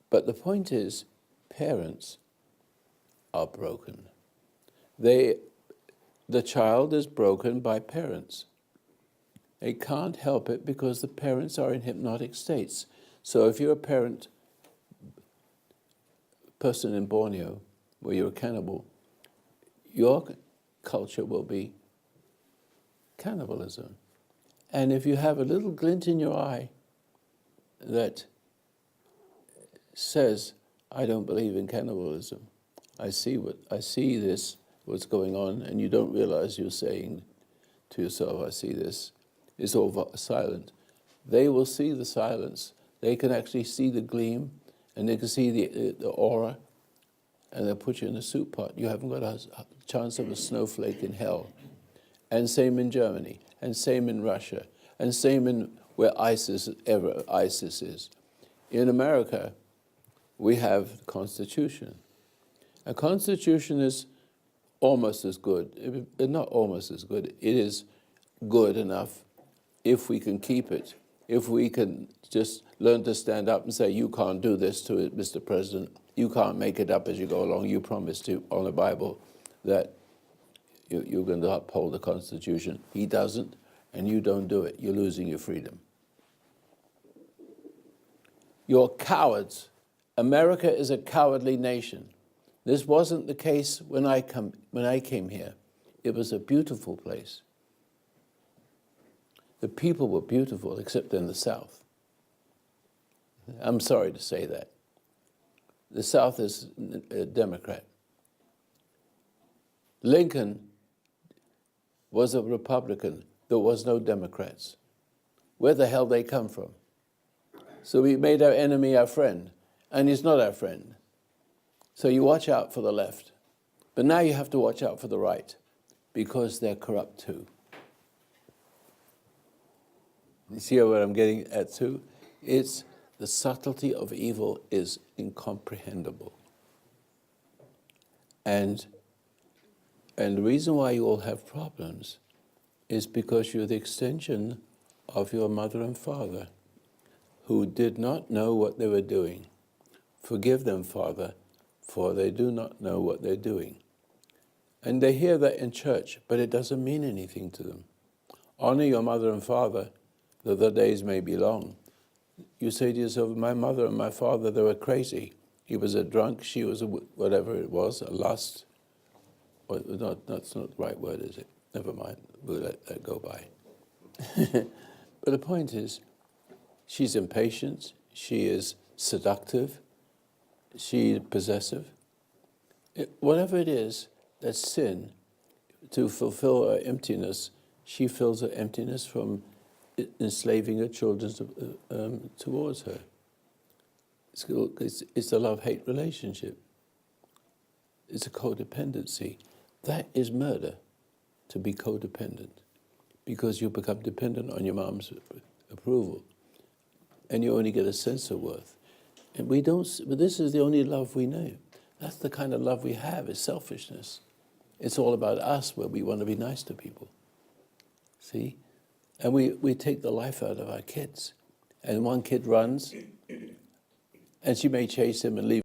but the point is, parents are broken. The child is broken by parents. They can't help it because the parents are in hypnotic states. So if you're a person in Borneo, where you're a cannibal, your culture will be cannibalism. And if you have a little glint in your eye that says, I don't believe in cannibalism, I see what's going on, and you don't realize you're saying to yourself, I see this, it's all silent. They will see the silence. They can actually see the gleam, and they can see the aura, and they'll put you in a soup pot. You haven't got a chance of a snowflake in hell. And same in Germany, and same in Russia, and same in where ISIS is. In America, we have the Constitution. A Constitution is almost as good, not almost as good, it is good enough if we can keep it, if we can just learn to stand up and say, you can't do this to it, Mr. President, you can't make it up as you go along, you promised to on the Bible that you're going to uphold the Constitution. He doesn't, and you don't do it. You're losing your freedom. You're cowards. America is a cowardly nation. This wasn't the case when I came here. It was a beautiful place. The people were beautiful, except in the South. I'm sorry to say that. The South is a Democrat. Lincoln was a Republican. There was no Democrats. Where the hell they come from? So we made our enemy our friend, and he's not our friend. So you watch out for the left. But now you have to watch out for the right, because they're corrupt too. You see what I'm getting at too? It's the subtlety of evil is incomprehensible. And the reason why you all have problems is because you're the extension of your mother and father, who did not know what they were doing. Forgive them, Father, for they do not know what they're doing. And they hear that in church, but it doesn't mean anything to them. Honor your mother and father, though the days may be long. You say to yourself, my mother and my father, they were crazy. He was a drunk, she was a whatever it was, a lust. Well, that's not the right word, is it? Never mind, we'll let that go by. But the point is, she's impatient, she is seductive, she's possessive. Whatever it is, that's sin. To fulfill her emptiness, she fills her emptiness from enslaving her children towards her. It's a love-hate relationship. It's a codependency. That is murder, to be codependent, because you become dependent on your mom's approval, and you only get a sense of worth. And we don't. But this is the only love we know. That's the kind of love we have. Is selfishness. It's all about us, where we want to be nice to people. See, and we take the life out of our kids. And one kid runs, and she may chase him and leave